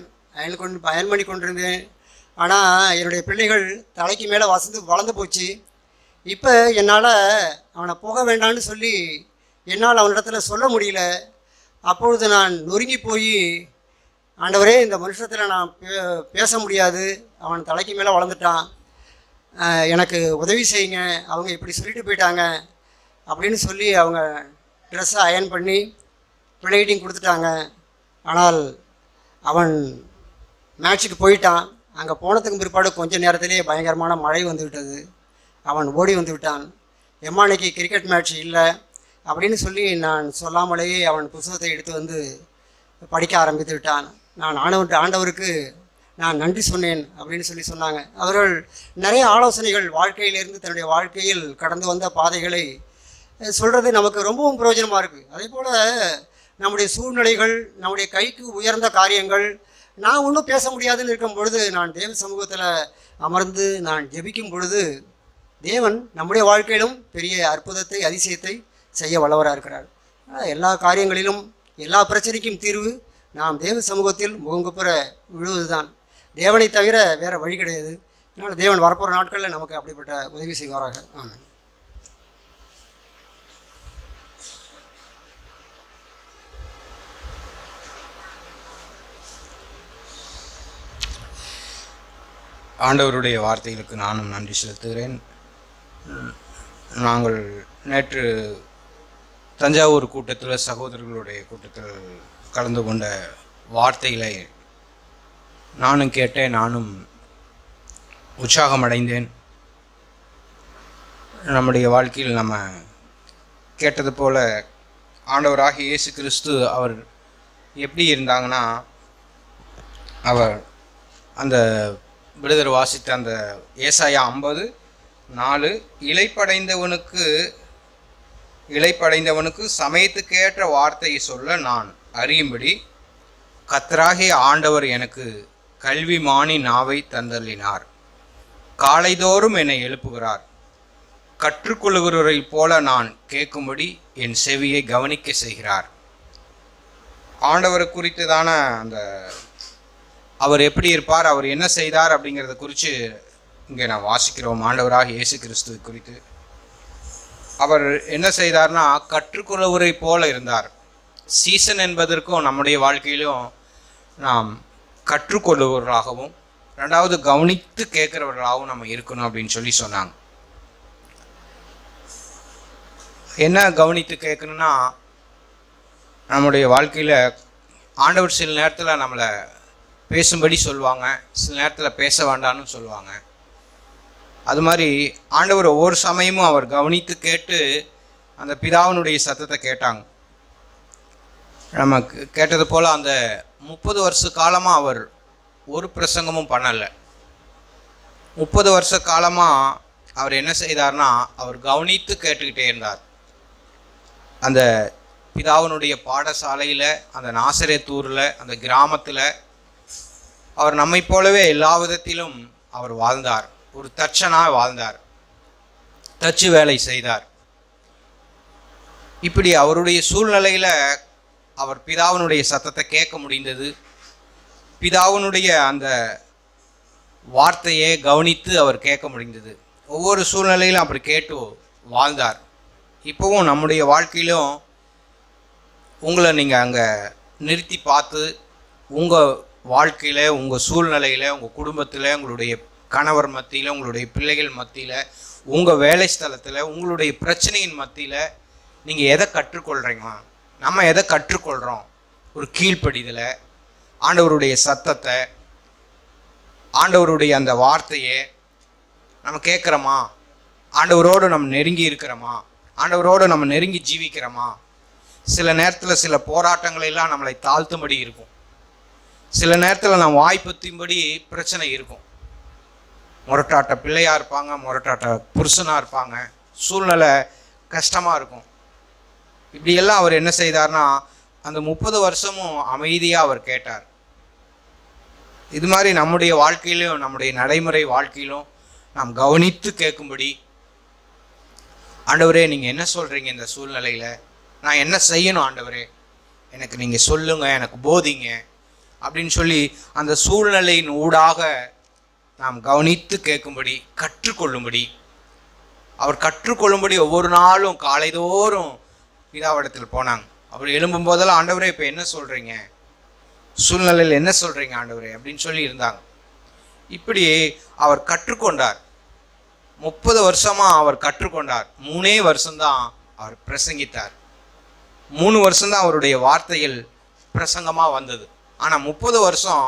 ஆனால் என்னுடைய பிள்ளைகள் தலைக்கு மேலே வளர்ந்து போச்சு. இப்போ என்னால் அவனை போக வேண்டான்னு சொல்லி என்னால் அவனிடத்தில் சொல்ல முடியல. அப்பொழுது நான் நொறுங்கி போய், ஆண்டவரே, இந்த மனுஷத்தில் நான் பேச முடியாது, அவன் தலைக்கு மேலே வளர்ந்துட்டான், எனக்கு உதவி செய்யுங்க, அவங்க இப்படி சொல்லிட்டு போயிட்டாங்க அப்படின்னு சொல்லி அவங்க ட்ரெஸ்ஸை அயன் பண்ணி பிள்ளைகிட்டையும் கொடுத்துட்டாங்க. ஆனால் அவன் மேட்ச்சுக்கு போயிட்டான். அங்கே போனதுக்கு பிற்பாடு கொஞ்சம் நேரத்திலேயே பயங்கரமான மழை வந்துவிட்டது. அவன் ஓடி வந்து விட்டான். எம்மா, அன்னைக்கு கிரிக்கெட் மேட்ச் இல்லை அப்படின்னு சொல்லி நான் சொல்லாமலேயே அவன் புத்தகத்தை எடுத்து படிக்க ஆரம்பித்து விட்டான். நான் ஆண்டவருக்கு நான் நன்றி சொன்னேன் அப்படின்னு சொன்னாங்க. அவர்கள் நிறைய ஆலோசனைகள் வாழ்க்கையிலிருந்து தன்னுடைய வாழ்க்கையில் கடந்து வந்த பாதைகளை சொல்கிறது நமக்கு ரொம்பவும் பிரயோஜனமாக இருக்குது. அதே போல் நம்முடைய சூழ்நிலைகள், நம்முடைய கைக்கு உயர்ந்த காரியங்கள், நான் ஒன்றும் பேச முடியாதுன்னு இருக்கும் பொழுது நான் தேவ சமூகத்தில் அமர்ந்து நான் ஜெபிக்கும் பொழுது தேவன் நம்முடைய வாழ்க்கையிலும் பெரிய அற்புதத்தை, அதிசயத்தை செய்ய வல்லவராக இருக்கிறார். எல்லா காரியங்களிலும் எல்லா பிரச்சனைக்கும் தீர்வு நாம் தேவ சமூகத்தில் முகங்குப்புற விழுவது தான். தேவனை தவிர வேறு வழி கிடையாது. அதனால் தேவன் வரப்போகிற நாட்களில் நமக்கு அப்படிப்பட்ட உதவி செய்வாராக. ஆமாம். ஆண்டவருடைய வார்த்தைகளுக்கு நானும் நன்றி செலுத்துகிறேன். நாங்கள் நேற்று தஞ்சாவூர் கூட்டத்தில், சகோதரர்களுடைய கூட்டத்தில் கலந்து கொண்ட வார்த்தைகளை நானும் கேட்டேன், நானும் உற்சாகமடைந்தேன். நம்முடைய வாழ்க்கையில் நம்ம கேட்டது போல் ஆண்டவராகிய இயேசு கிறிஸ்து அவர் எப்படி இருந்தாங்கன்னா, அவர் அந்த விடுதலை வாசித்த அந்த ஏசாயா 50:4, இளைப்படைந்தவனுக்கு சமயத்துக்கேற்ற வார்த்தையை சொல்ல நான் அறியும்படி கர்த்தராகிய ஆண்டவர் எனக்கு கல்விமானி நாவை தந்தள்ளினார். காலைதோறும் என்னை எழுப்புகிறார். கற்றுக்கொள்ளுகிறவரை போல நான் கேட்கும்படி என் செவியை கவனிக்க செய்கிறார். ஆண்டவரை குறித்துதான அந்த அவர் எப்படி இருப்பார், அவர் என்ன செய்தார் அப்படிங்கிறத குறித்து இங்கே நான் வாசிக்கிறோம் ஆண்டவராக இயேசு கிறிஸ்துவை குறித்து. அவர் என்ன செய்தார்னா, கற்றுக்கொள்வரை போல இருந்தார். சீசன் என்பதற்கும் நம்முடைய வாழ்க்கையிலும் நாம் கற்றுக்கொள்ளுவவர்களாகவும் ரெண்டாவது கவனித்து கேட்குறவர்களாகவும் நம்ம இருக்கணும் அப்படின்னு சொல்லி சொன்னாங்க. என்ன கவனித்து கேட்கணும்னா, நம்முடைய வாழ்க்கையில் ஆண்டவர் சில நேரத்தில் நம்மளை பேசும்படி சொல்லுவாங்க, சில நேரத்தில் பேச வேண்டாம்னு சொல்லுவாங்க. அது மாதிரி ஆண்டவர் ஒவ்வொரு சமயமும் அவர் கவனித்து கேட்டு அந்த பிதாவினுடைய சத்தத்தை கேட்டாங்க. நம்ம கேட்டது போல் அந்த 30 வருஷ காலமாக அவர் ஒரு பிரசங்கமும் பண்ணலை. 30 வருஷ காலமாக அவர் என்ன செய்தார்னா, அவர் கவனித்து கேட்டுக்கிட்டே இருந்தார். அந்த பிதாவினுடைய பாடசாலையில், அந்த நாசரேத்தூரில், அந்த கிராமத்தில் அவர் நம்மை போலவே எல்லா விதத்திலும் அவர் வாழ்ந்தார். ஒரு தச்சனாக வாழ்ந்தார், தச்சு வேலை செய்தார். இப்படி அவருடைய சூழ்நிலையில் அவர் பிதாவினுடைய சத்தத்தை கேட்க முடிந்தது. பிதாவினுடைய அந்த வார்த்தையை கவனித்து அவர் கேட்க முடிந்தது. ஒவ்வொரு சூழ்நிலையிலும் அப்படி கேட்டு வாழ்ந்தார். இப்போவும் நம்முடைய வாழ்க்கையிலும் உங்களை நீங்கள் அங்கே நிறுத்தி பார்த்து உங்கள் வாழ்க்கையில், உங்கள் சூழ்நிலையில், உங்கள் குடும்பத்தில், உங்களுடைய கணவர் மத்தியில், உங்களுடைய பிள்ளைகள் மத்தியில், உங்கள் வேலை ஸ்தலத்தில், உங்களுடைய பிரச்சனையின் மத்தியில் நீங்கள் எதை கற்றுக்கொள்கிறீங்க? நம்ம எதை கற்றுக்கொள்கிறோம்? ஒரு கீழ்ப்படிதலை, ஆண்டவருடைய சத்தத்தை, ஆண்டவருடைய அந்த வார்த்தையை நம்ம கேட்குறோமா? ஆண்டவரோடு நம்ம நெருங்கி இருக்கிறோமா? ஆண்டவரோடு நம்ம நெருங்கி ஜீவிக்கிறோமா? சில நேரத்தில் சில போராட்டங்களெல்லாம் நம்மளை தாழ்த்தும்படி இருக்கும். சில நேரத்தில் நம்ம வாய்ப்பத்தின்படி பிரச்சனை இருக்கும். முரட்டாட்ட பிள்ளையாக இருப்பாங்க, முரட்டாட்ட புருஷனாக இருப்பாங்க, சூழ்நிலை கஷ்டமாக இருக்கும். இப்படியெல்லாம் அவர் என்ன செய்தார்னா, அந்த 30 வருஷமும் அமைதியாக அவர் கேட்டார். இது மாதிரி நம்முடைய வாழ்க்கையிலும், நம்முடைய நடைமுறை வாழ்க்கையிலும் நாம் கவனித்து கேட்கும்படி, ஆண்டவரே நீங்கள் என்ன சொல்கிறீங்க இந்த சூழ்நிலையில்? நான் என்ன செய்யணும் ஆண்டவரே? எனக்கு நீங்கள் சொல்லுங்கள், எனக்கு போதிங்க அப்படின்னு சொல்லி அந்த சூழ்நிலையின் ஊடாக நாம் கவனித்து கேட்கும்படி, கற்றுக்கொள்ளும்படி, அவர் கற்றுக்கொள்ளும்படி ஒவ்வொரு நாளும் காலைதோறும் பிதாவிடத்தில் போனாங்க. அவர் எழும்பும் போதெல்லாம், ஆண்டவரே இப்போ என்ன சொல்கிறீங்க, சூழ்நிலையில் என்ன சொல்கிறீங்க ஆண்டவரே அப்படின்னு சொல்லி இருந்தாங்க. இப்படி அவர் கற்றுக்கொண்டார். 30 வருஷமாக அவர் கற்றுக்கொண்டார். 3 வருஷம்தான் அவர் பிரசங்கித்தார். 3 வருஷம்தான் அவருடைய வார்த்தைகள் பிரசங்கமாக வந்தது. ஆனால் 30 வருஷம்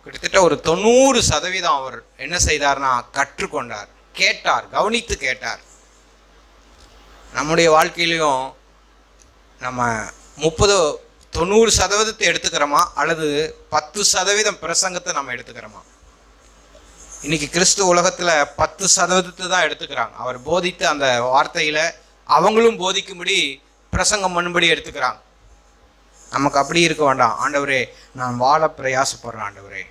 கிட்டத்தட்ட ஒரு 90% அவர் என்ன செய்தார்னா கற்றுக்கொண்டார், கேட்டார், கவனித்து கேட்டார். நம்முடைய வாழ்க்கையிலையும் நம்ம 90% எடுத்துக்கிறோமா அல்லது 10% பிரசங்கத்தை நம்ம எடுத்துக்கிறோமா? இன்னைக்கு கிறிஸ்துவ உலகத்தில் 10% தான் எடுத்துக்கிறாங்க. அவர் போதித்த அந்த வார்த்தையில் அவங்களும் போதிக்கும்படி பிரசங்கம் பண்ணும்படி எடுத்துக்கிறாங்க. நமக்கு அப்படி இருக்க வேண்டாம். ஆண்டவரே நான் வாழ பிரயாசப்படுறேன் ஆண்டவரே,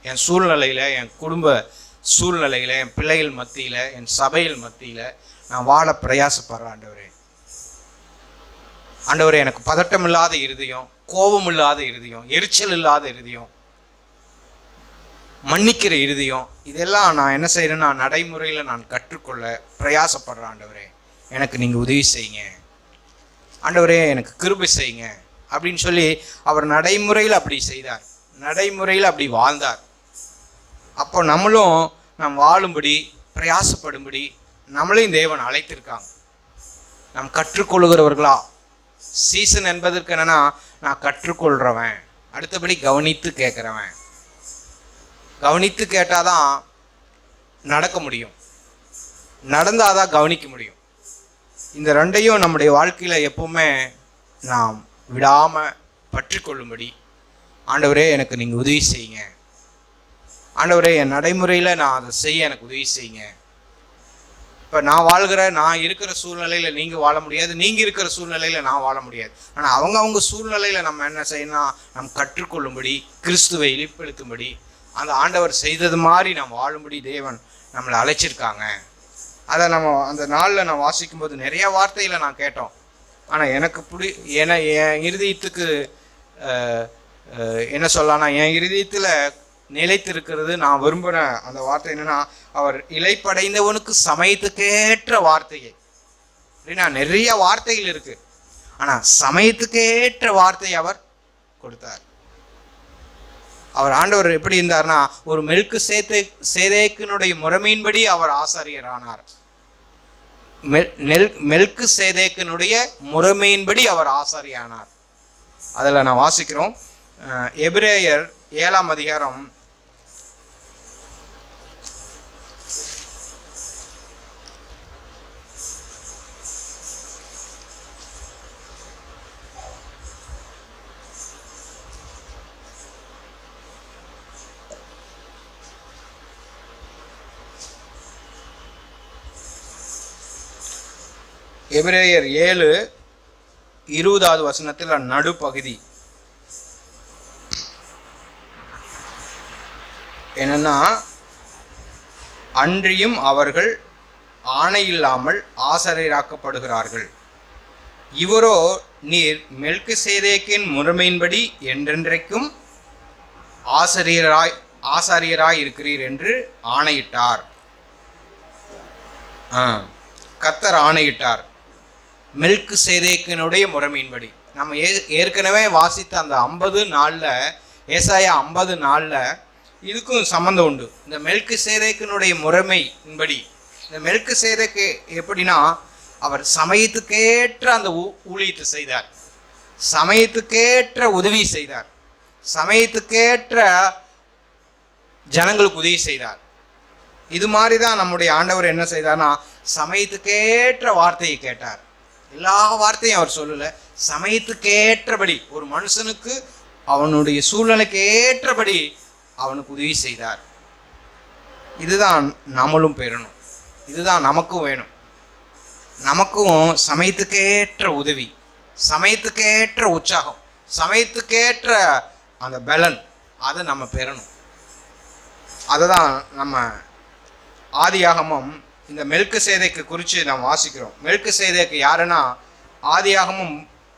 என் சூழ்நிலையில், என் குடும்ப சூழ்நிலையில், என் பிள்ளைகள் மத்தியில், என் சபைகள் மத்தியில் நான் வாழ பிரயாசப்படுறேன் ஆண்டவரே. ஆண்டவரே எனக்கு பதட்டம் இல்லாத இருதயம், கோபம் இல்லாத இருதயம், எரிச்சல் இல்லாத இருதயம், மன்னிக்கிற இருதயம், இதெல்லாம் நான் என்ன செய்கிறேன்னா நடைமுறையில் நான் கற்றுக்கொள்ள பிரயாசப்படுறேன் ஆண்டவரே. எனக்கு நீங்கள் உதவி செய்யுங்க ஆண்டவரே, எனக்கு கிருபை செய்யுங்க அப்படின்னு சொல்லி அவர் நடைமுறையில் அப்படி செய்தார், நடைமுறையில் அப்படி வாழ்ந்தார். அப்போ நம்மளும் நாம் வாழும்படி, பிரயாசப்படும்படி நம்மளையும் தேவன் அழைத்திருக்காங்க. நாம் கற்றுக்கொள்கிறவர்களா? சீசன் என்பதற்கு என்னன்னா, நான் கற்றுக்கொள்கிறவன், அடுத்தபடி கவனித்து கேட்குறவன். கவனித்து கேட்டாதான் நடக்க முடியும், நடந்தாதான் கவனிக்க முடியும். இந்த ரெண்டையும் நம்முடைய வாழ்க்கையில் எப்பவுமே நாம் விடாமல் பற்றி கொள்ளும்படி, ஆண்டவரே எனக்கு நீங்கள் உதவி செய்யுங்க ஆண்டவரே, என் நடைமுறையில் நான் அதை செய்ய எனக்கு உதவி செய்யுங்க. இப்போ நான் இருக்கிற சூழ்நிலையில் நீங்கள் வாழ முடியாது, நீங்கள் இருக்கிற சூழ்நிலையில் நான் வாழ முடியாது. ஆனால் அவங்க சூழ்நிலையில் நம்ம என்ன செய்யணும்னா, நம்ம கற்றுக்கொள்ளும்படி, கிறிஸ்துவை இழிப்படுத்தும்படி, அந்த ஆண்டவர் செய்தது மாதிரி நாம் வாழும்படி தேவன் நம்மளை அழைச்சிருக்காங்க. அதை நம்ம அந்த நாளில் நான் வாசிக்கும்போது நிறைய வார்த்தையில் நான் கேட்டோம். ஆனால் எனக்கு என் இருதயத்துக்கு என்ன சொல்லலாம்னா, என் இருதயத்தில் நிலைத்திருக்கிறது. நான் விரும்புகிற அந்த வார்த்தை என்னன்னா, அவர் இலைப்படைந்தவனுக்கு சமயத்துக்கேற்ற வார்த்தையை. அப்படின்னா நிறைய வார்த்தைகள் இருக்கு, ஆனால் சமயத்துக்கேற்ற வார்த்தையை அவர் கொடுத்தார். அவர் ஆண்டவர் எப்படி இருந்தார்னா, ஒரு மெல்கு முறைமையின்படி அவர் ஆசாரியரானார். மெல்கு சேதேக்கினுடைய முறைமையின்படி அவர் ஆசாரியானார். அதில் நான் வாசிக்கிறோம், எபிரேயர் 7ஆம் அதிகாரம் 7:20 நடுப்பகுதி என்னன்னா, அன்றியும் அவர்கள் ஆணையில்லாமல் ஆசாரியராக்கப்படுகிறார்கள். இவரோ நீர் மெல்கிசேதேக்கின் முறைமையின்படி என்றென்றைக்கும் ஆசாரியராய் இருக்கிறீர் என்று ஆணையிட்டார். கர்த்தர் ஆணையிட்டார் மெல்கிசேதேக்கினுடைய முறைமையின்படி. நம்ம ஏற்கனவே வாசித்த அந்த 50 நாளில், ஏசாயா 50 நாளில் இதுக்கும் சம்மந்தம் உண்டு. இந்த மெல்கிசேதேக்கினுடைய முறைமையின்படி, இந்த மெல்கிசேதேக்கு எப்படின்னா, அவர் சமயத்துக்கேற்ற அந்த ஊழியத்தை செய்தார், சமயத்துக்கேற்ற உதவி செய்தார், சமயத்துக்கேற்ற ஜனங்களுக்கு உதவி செய்தார். இது மாதிரி தான் நம்முடைய ஆண்டவர் என்ன செய்தார்னா, சமயத்துக்கேற்ற வார்த்தையை கேட்டார். எல்லா வார்த்தையும் அவர் சொல்லலை, சமயத்துக்கேற்றபடி ஒரு மனுஷனுக்கு அவனுடைய சூழ்நிலைக்கு ஏற்றபடி அவனுக்கு உதவி செய்தார். இதுதான் நம்மளும் பெறணும், இதுதான் நமக்கும் வேணும். நமக்கும் சமயத்துக்கேற்ற உதவி, சமயத்துக்கேற்ற உற்சாகம், சமயத்துக்கேற்ற அந்த பலன், அதை நம்ம பெறணும். அதை தான் நம்ம ஆதியாகமம் இந்த மெல்கிசேதேக்கு குறித்து நாம் வாசிக்கிறோம். மெல்கிசேதேக்கு யாருன்னா, ஆதியாகமம்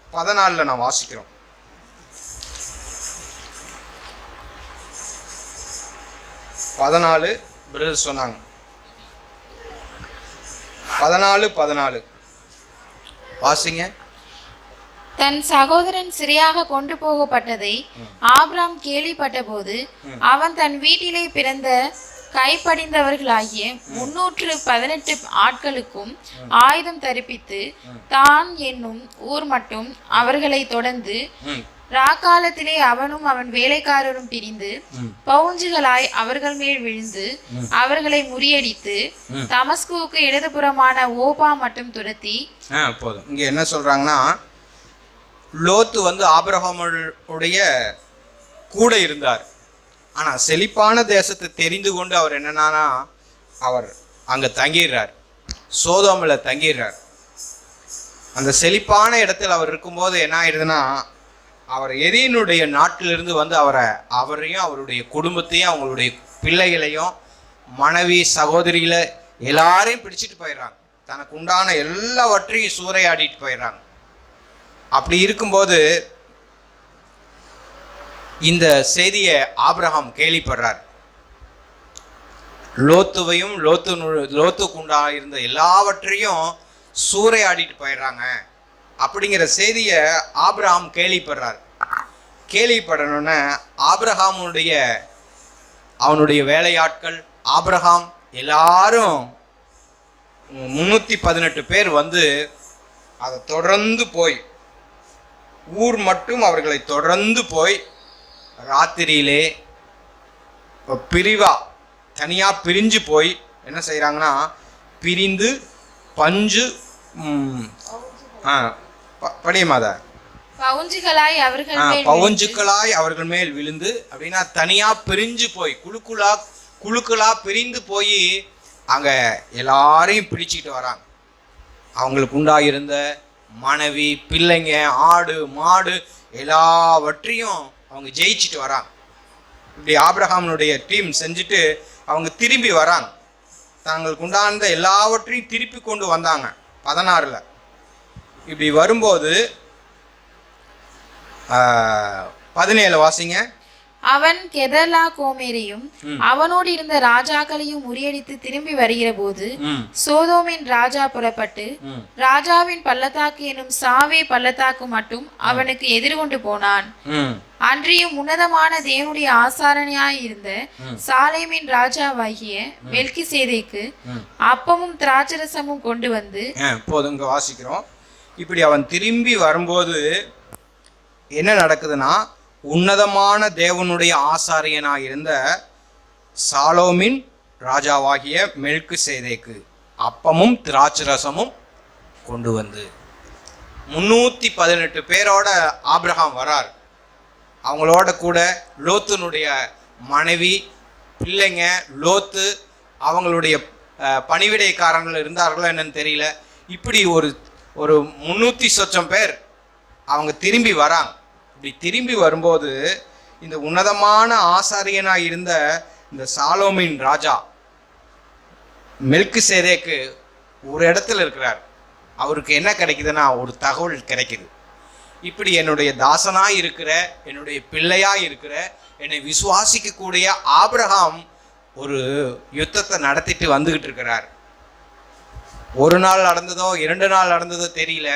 14 நான் வாசிக்கிறோம். 14 பிரதர் சொன்னாங்க. 14 வாசிங்க. தன் சகோதரன் சிறையாக கொண்டு போகப்பட்டதை ஆபிராம் கேள்விப்பட்ட போது, அவன் தன் வீட்டிலே பிறந்த கைப்படிந்தவர்களாகிய 318 ஆட்களுக்கும் ஆயுதம் தரிப்பித்து தான் என்னும் ஊர் மட்டும் அவர்களை தொடர்ந்து, ராக்காலத்திலே அவனும் அவன் வேலைக்காரரும் பிரிந்து பவுஞ்சுகளாய் அவர்கள் மேல் விழுந்து அவர்களை முறியடித்து தமஸ்குவுக்கு இடதுபுறமான ஓபா மட்டும் துரத்தி. போதும். இங்க என்ன சொல்றாங்கன்னா, லோத்து ஆபிரகாமுடைய கூட இருந்தார். ஆனால் செழிப்பான தேசத்தை தெரிந்து கொண்டு அவர் என்னன்னா, அவர் அங்கே தங்கிடுறார், சோதோமில் தங்கிடுறார். அந்த செழிப்பான இடத்தில் அவர் இருக்கும்போது என்ன ஆயிடுதுன்னா, அவர் எதிரினுடைய நாட்டிலிருந்து அவரையும் அவருடைய குடும்பத்தையும் அவங்களுடைய பிள்ளைகளையும் மனைவி சகோதரிகளை எல்லாரையும் பிடிச்சிட்டு போயிடுறாங்க. தனக்கு உண்டான எல்லாவற்றையும் சூறையாடிட்டு போயிடுறாங்க. அப்படி இருக்கும்போது இந்த செய்தியை ஆபிரகாம் கேள்விப்படுறார். லோத்துவையும் லோத்துக்கு உண்டாக இருந்த எல்லாவற்றையும் சூறையாடிட்டு போயிடுறாங்க அப்படிங்கிற செய்தியை ஆபிரகாம் கேள்விப்படுறார். கேள்விப்படணுன்னு அவனுடைய வேலையாட்கள் ஆபிரகாம் எல்லாரும் 318 பேர் அதை தொடர்ந்து போய், ஊர் மட்டும் அவர்களை தொடர்ந்து போய், ராத்திரியிலே தனியாக பிரிஞ்சு போய் என்ன செய்கிறாங்கன்னா, பிரிந்து பஞ்சு படியமாதா பவுஞ்சுகளாய் அவர்கள் மேல் விழுந்து, அப்படின்னா தனியாக பிரிஞ்சு போய் குழுக்களா பிரிந்து போய் அங்கே எல்லாரையும் பிடிச்சிட்டு வராங்க. அவங்களுக்கு உண்டாகிருந்த மனைவி பிள்ளைங்க ஆடு மாடு எல்லாவற்றையும் அவங்க ஜெயிச்சுட்டு வராங்க. இப்படி ஆபிரகாமுடைய டீம் செஞ்சுட்டு அவங்க திரும்பி வராங்க. தங்களுக்கு உண்டான எல்லாவற்றையும் திருப்பி கொண்டு வந்தாங்க. 16 இப்படி வரும்போது 17 வாசிங்க. அவன் கெதர்லா கோமேரையும் அவனோடு இருந்த ராஜாக்களையும் முறியடித்து திரும்பி வருகிற போது சோதோமின் ராஜா புறப்பட்டு ராஜாவின் பள்ளத்தாக்கு எனும் சாவே பள்ளத்தாக்கு மட்டும் அவனுக்கு எதிர்கொண்டு போனான். அன்றியும் உன்னதமான தேவனுடைய ஆசாரணையாய் இருந்த சாலேமின் ராஜாவாகிய மெல்கிசேதேக்கு அப்பமும் திராட்சரசமும் கொண்டு வந்து போதுங்க வாசிக்கிறோம். இப்படி அவன் திரும்பி வரும்போது என்ன நடக்குதுன்னா, உன்னதமான தேவனுடைய ஆசாரியனாக இருந்த சாலோமின் ராஜாவாகிய மெல்கிசேதேக்கு அப்பமும் திராட்சரசமும் கொண்டு வந்து 318 பேரோட ஆபிரகாம் வரார். அவங்களோட கூட லோத்துனுடைய மனைவி, பிள்ளைங்க, லோத்து, அவங்களுடைய பணிவிடைக்காரங்கள் இருந்தார்களோ என்னன்னு தெரியல. இப்படி ஒரு 300 பேர் அவங்க திரும்பி வராங்க. இப்படி திரும்பி வரும்போது இந்த உன்னதமான ஆசாரியனாக இருந்த இந்த சாலோமின் ராஜா மெல்கிசேதேக்கு ஒரு இடத்துல இருக்கிறார். அவருக்கு என்ன கிடைக்குதுன்னா, ஒரு தகவல் கிடைக்குது. இப்படி என்னுடைய தாசனாய் இருக்கிற, என்னுடைய பிள்ளையாய் இருக்கிற, என்னை விசுவாசிக்கக்கூடிய ஆபிரகாம் ஒரு யுத்தத்தை நடத்திட்டு வந்துகிட்டு இருக்கிறார். ஒரு நாள் நடந்ததோ 2 நாள் நடந்ததோ தெரியல.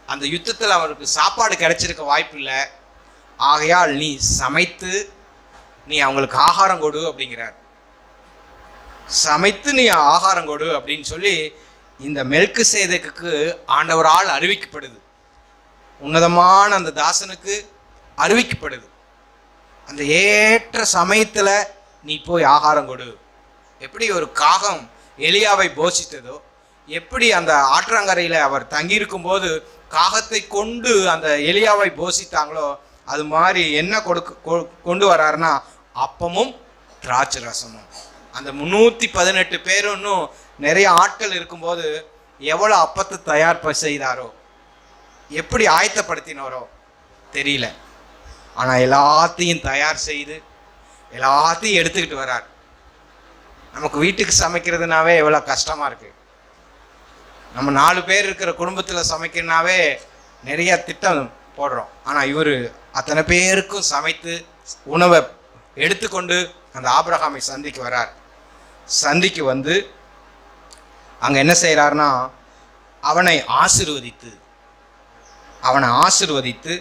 அந்த யுத்தத்தில் அவருக்கு சாப்பாடு கிடைச்சிருக்க வாய்ப்பு இல்லை. ஆகையால் நீ சமைத்து நீ அவங்களுக்கு ஆகாரம் கொடு அப்படிங்கிறார். சமைத்து நீ ஆகாரம் கொடு அப்படின்னு சொல்லி இந்த மெல்கிசேதேக்குக்கு ஆண்டவரால் அறிவிக்கப்படுது. உன்னதமான அந்த தாசனுக்கு அறிவிக்கப்படுது, அந்த ஏற்ற சமயத்தில் நீ போய் ஆகாரம் கொடு. எப்படி ஒரு காகம் எலியாவை போஷித்ததோ, எப்படி அந்த ஆற்றங்கரையில் அவர் தங்கியிருக்கும் போது காகத்தை கொண்டு அந்த எலியாவை போஷித்தாங்களோ, அது மாதிரி என்ன கொண்டு வர்றாருன்னா அப்பமும் திராட்சை ரசமும். அந்த 318 பேரும் இன்னும் நிறைய ஆட்கள் இருக்கும்போது எவ்வளோ அப்பத்தை தயார் செய்தாரோ, எப்படி ஆயத்தப்படுத்தினாரோ தெரியல. ஆனால் எல்லாத்தையும் தயார் செய்து எல்லாத்தையும் எடுத்துக்கிட்டு வரார். நமக்கு வீட்டுக்கு சமைக்கிறதுனாவே எவ்வளோ கஷ்டமாக இருக்குது. நம்ம 4 பேர் இருக்கிற குடும்பத்தில் சமைக்கிறனாவே நிறைய திட்டம் போடுறோம். ஆனால் இவர் அத்தனை பேருக்கும் சமைத்து உணவை எடுத்துக்கொண்டு அந்த ஆபிரகாமை சந்திக்கு வரார். சந்திக்கு வந்து அங்கே என்ன செய்கிறாருன்னா, அவனை ஆசீர்வதித்து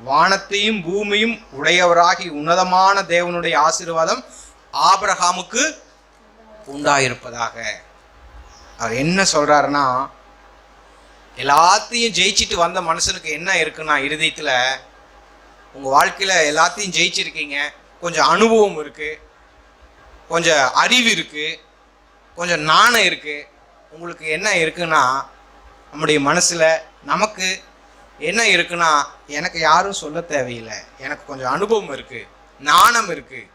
வானத்தையும் பூமியும் உடையவராகி உன்னதமான தேவனுடைய ஆசீர்வாதம் ஆபிரகாமுக்கு உண்டாயிருப்பதாக. அவர் என்ன சொல்றாருன்னா, எல்லாத்தையும் ஜெயிச்சுட்டு வந்த மனுஷனுக்கு என்ன இருக்குன்னா, இருதயத்தில் உங்கள் வாழ்க்கையில் எல்லாத்தையும் ஜெயிச்சிருக்கீங்க, கொஞ்சம் அனுபவம் இருக்குது, கொஞ்சம் அறிவு இருக்குது, கொஞ்சம் நாணம் இருக்குது. உங்களுக்கு என்ன இருக்குன்னா, நம்முடைய மனசில் நமக்கு என்ன இருக்குன்னா, எனக்கு யாரும் சொல்ல தேவையில்லை, எனக்கு கொஞ்சம் அனுபவம் இருக்குது, நாணம் இருக்குது,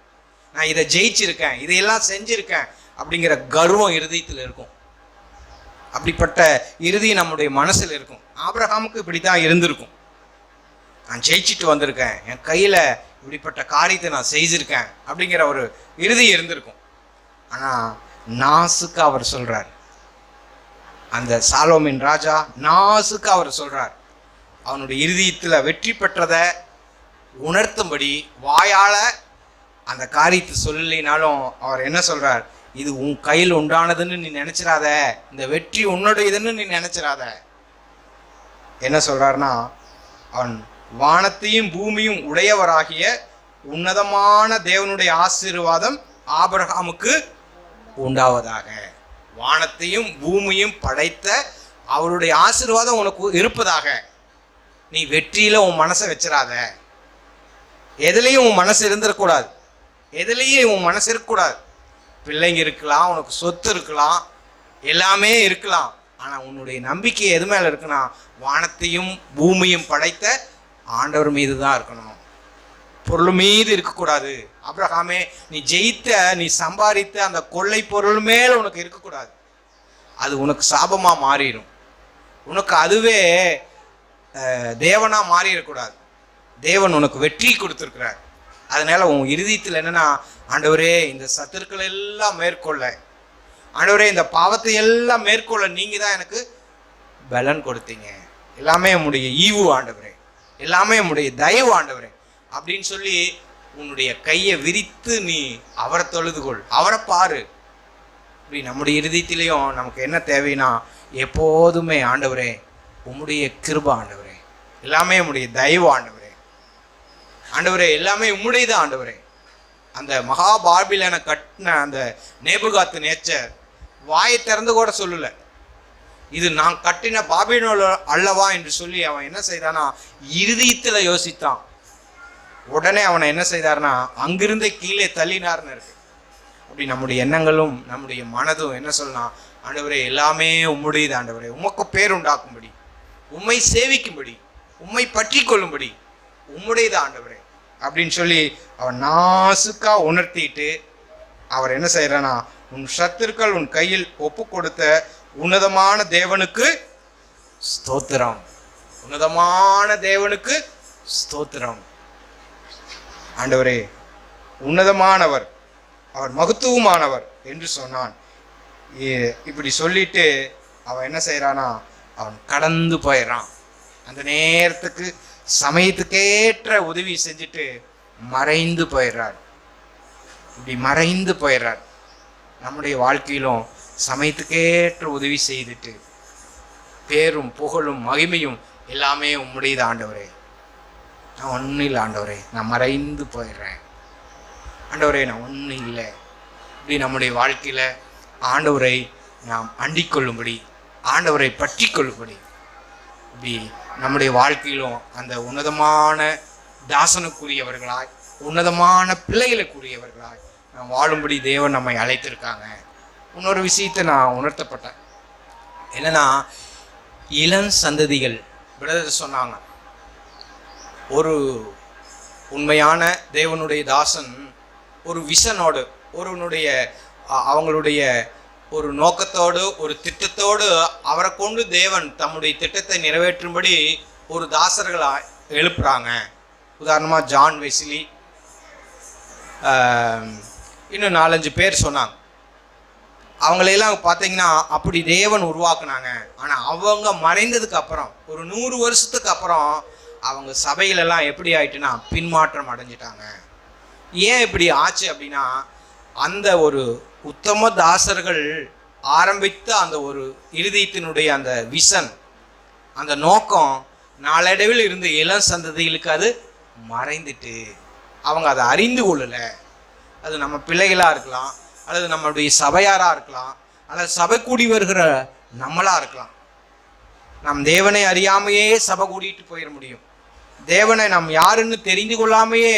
நான் இதை ஜெயிச்சிருக்கேன், இதையெல்லாம் செஞ்சுருக்கேன் அப்படிங்கிற கர்வம் இருதயத்தில் இருக்கும். அப்படிப்பட்ட இறுதி நம்முடைய மனசில் இருக்கும். ஆபிரகாமுக்கு இப்படி தான் இருந்திருக்கும். நான் ஜெயிச்சுட்டு வந்திருக்கேன், என் கையில் இப்படிப்பட்ட காரியத்தை நான் செய்திருக்கேன் அப்படிங்கிற ஒரு இறுதி இருந்திருக்கும். ஆனால் நாசுக்கு அவர் சொல்கிறார், அந்த சாலோமின் ராஜா நாசுக்கு அவர் சொல்கிறார், அவனுடைய இருதயத்தில் வெற்றி பெற்றதை உணர்த்தும்படி வாயால் அந்த காரியத்தை சொல்லலைனாலும் அவர் என்ன சொல்கிறார், இது உன் கையில் உண்டானதுன்னு நீ நினைச்சிடாத, இந்த வெற்றி உன்னுடையதுன்னு நீ நினைச்சிடாத. என்ன சொல்றாருன்னா, அவன் வானத்தையும் பூமியும் உடையவராகிய உன்னதமான தேவனுடைய ஆசீர்வாதம் ஆபிரகாமுக்கு உண்டாவதாக. வானத்தையும் பூமியும் படைத்த அவருடைய ஆசீர்வாதம் உனக்கு இருப்பதாக. நீ வெற்றியில உன் மனசை வச்சிடாத. எதுலையும் உன் மனசு இருந்துடக்கூடாது, எதுலையும் உன் மனசு இருக்கக்கூடாது. பிள்ளைங்க இருக்கலாம், உனக்கு சொத்து இருக்கலாம், எல்லாமே இருக்கலாம். ஆனால் உன்னுடைய நம்பிக்கை எது மேலே இருக்குன்னா, வானத்தையும் பூமியும் படைத்த ஆண்டவர் மீது தான் இருக்கணும். பொருள் மீது இருக்கக்கூடாது. ஆபிரகாமே, நீ ஜெயித்த, நீ சம்பாதித்த அந்த கொள்ளை பொருள் மேலே உனக்கு இருக்கக்கூடாது. அது உனக்கு சாபமாக மாறிடும். உனக்கு அதுவே தேவனாக மாறிடக்கூடாது. தேவன் உனக்கு வெற்றி கொடுத்துருக்கிறார். அதனால உன் இருதயத்தில் என்னன்னா, ஆண்டவரே இந்த சத்துருக்கள் எல்லாம் மேற்கொள்ள, ஆண்டவரே இந்த பாவத்தை எல்லாம் மேற்கொள்ள நீங்கள் தான் எனக்கு பலன் கொடுத்தீங்க, எல்லாமே உம்முடைய ஈவு ஆண்டவரே, எல்லாமே உம்முடைய தயவு ஆண்டவரே அப்படின்னு சொல்லி உன்னுடைய கையை விரித்து நீ அவரை தொழுதுகொள், அவரை பாரு. இப்படி நம்முடைய இருதயத்திலையும் நமக்கு என்ன தேவைன்னா, எப்போதுமே ஆண்டவரே உம்முடைய கிருபை ஆண்டவரே, எல்லாமே உம்முடைய தயவு ஆண்டவரே, ஆண்டவரே எல்லாமே உம்முடையது ஆண்டவரே. அந்த மகா பாபிலோனை கட்டின அந்த நேபுகாத்து நேச்சர் வாயை திறந்து கூட சொல்லலை, இது நான் கட்டின பாபிலோன் அல்லவா என்று சொல்லி அவன் என்ன செய்தானா, இருதயத்தில் யோசித்தான். உடனே அவனை என்ன செய்தார்னா அங்கிருந்த கீழே தள்ளினார்னு இருக்கு. அப்படி நம்முடைய எண்ணங்களும் நம்முடைய மனதும் என்ன சொல்லலாம், ஆண்டவரே எல்லாமே உம்முடையது ஆண்டவரே, உமக்கு பேர் உண்டாக்கும்படி, உம்மை சேவிக்கும்படி, உம்மை பற்றி கொள்ளும்படி உம்முடையது ஆண்டவரே அப்படின்னு சொல்லி அவன் நாசுக்கா உணர்த்திட்டு அவர் என்ன செய்யறானா, உன் சத்துருக்கள் உன் கையில் ஒப்பு கொடுத்த உன்னதமான தேவனுக்கு ஸ்தோத்திரம், உன்னதமான தேவனுக்கு ஸ்தோத்திரம். ஆண்டவரே உன்னதமானவர், அவர் மகத்துவமானவர் என்று சொன்னான். இப்படி சொல்லிட்டு அவன் என்ன செய்யறானா, அவன் கடந்து போயிடறான். அந்த நேரத்துக்கு சமயத்துக்கேற்ற உதவி செஞ்சுட்டு மறைந்து போயிடுறார். இப்படி மறைந்து போயிடுறார். நம்முடைய வாழ்க்கையிலும் சமயத்துக்கேற்ற உதவி செய்துட்டு பேரும் புகழும் மகிமையும் எல்லாமே உம்முடையது ஆண்டவரே, நான் ஒன்றும் இல்லை ஆண்டவரே, நான் மறைந்து போயிடுறேன் ஆண்டவரே, நான் ஒன்றும் இல்லை. இப்படி நம்முடைய வாழ்க்கையில் ஆண்டவரை நாம் அண்டிக்கொள்ளும்படி, ஆண்டவரை பற்றி கொள்ளும்படி, இப்படி நம்முடைய வாழ்க்கையிலும் அந்த உன்னதமான தாசனுக்குரியவர்களாய், உன்னதமான பிள்ளைகளுக்குரியவர்களாய் நாம் வாழும்படி தேவன் நம்மை அழைத்திருக்காங்க. இன்னொரு விஷயத்தை நான் உணர்த்தப்பட்டேன். என்னன்னா, இளம் சந்ததிகள் பிரதர் சொன்னாங்க, ஒரு உண்மையான தேவனுடைய தாசன் ஒரு விஷனோடு, அவங்களுடைய ஒரு நோக்கத்தோடு, ஒரு திட்டத்தோடு அவரை கொண்டு தேவன் தம்முடைய திட்டத்தை நிறைவேற்றும்படி ஒரு தாசர்களை எழுப்புறாங்க. உதாரணமாக ஜான் வெஸ்லி, இன்னும் 4-5 பேர் சொன்னாங்க. அவங்களையெல்லாம் பார்த்தீங்கன்னா அப்படி தேவன் உருவாக்குனாங்க. ஆனால் அவங்க மறைந்ததுக்கு அப்புறம் ஒரு 100 வருஷத்துக்கு அப்புறம் அவங்க சபைகளெல்லாம் எப்படி ஆயிட்டுன்னா பின்மாற்றம் அடைஞ்சிட்டாங்க. ஏன் இப்படி ஆச்சு அப்படின்னா, அந்த ஒரு உத்தம தாசர்கள் ஆரம்பித்த அந்த ஒரு இருதயத்தினுடைய அந்த விஷன், அந்த நோக்கம் நாளடைவில் இருந்த இளம் சந்ததிகளுக்கு அது மறைந்துட்டு அவங்க அதை அறிந்து கொள்ளலை. அது நம்ம பிள்ளைகளாக இருக்கலாம், அல்லது நம்மளுடைய சபையாராக இருக்கலாம், அல்லது சபை கூடி வருகிற நம்மளாக இருக்கலாம். நம் தேவனை அறியாமையே சபை கூட்டிகிட்டு போயிட முடியும். தேவனை நாம் யாருன்னு தெரிந்து கொள்ளாமையே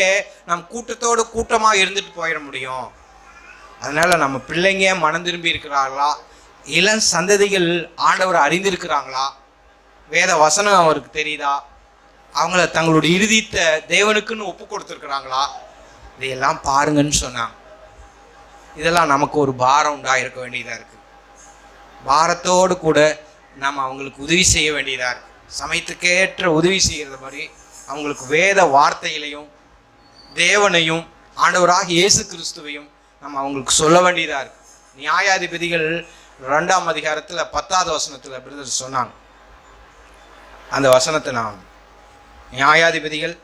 நம் கூட்டத்தோடு கூட்டமாக இருந்துட்டு போயிட முடியும். அதனால் நம்ம பிள்ளைங்க மனம் திரும்பி இருக்கிறார்களா, இளம் சந்ததிகள் ஆண்டவரை அறிந்திருக்கிறாங்களா, வேத வசனம் அவருக்கு தெரியுதா, அவங்கள தங்களுடைய இருதயத்தை தேவனுக்குன்னு ஒப்பு கொடுத்துருக்குறாங்களா, இதையெல்லாம் பாருங்கன்னு சொன்னாங்க. இதெல்லாம் நமக்கு ஒரு பாரம் உண்டாயிருக்க வேண்டியதாக இருக்குது. பாரத்தோடு கூட நம்ம அவங்களுக்கு உதவி செய்ய வேண்டியதாக இருக்குது. சமயத்துக்கேற்ற உதவி செய்கிறது மாதிரி அவங்களுக்கு வேத வார்த்தைகளையும் தேவனையும் ஆண்டவராக இயேசு கிறிஸ்துவையும் நம்ம அவங்களுக்கு சொல்ல வேண்டியதாக இருக்குது. நியாயாதிபதிகள் 2ஆம் அதிகாரத்தில் 10வது வசனத்தில் பிரதர் சொன்னாங்க. அந்த வசனத்தை நாம் நியாயாதிபதிகள்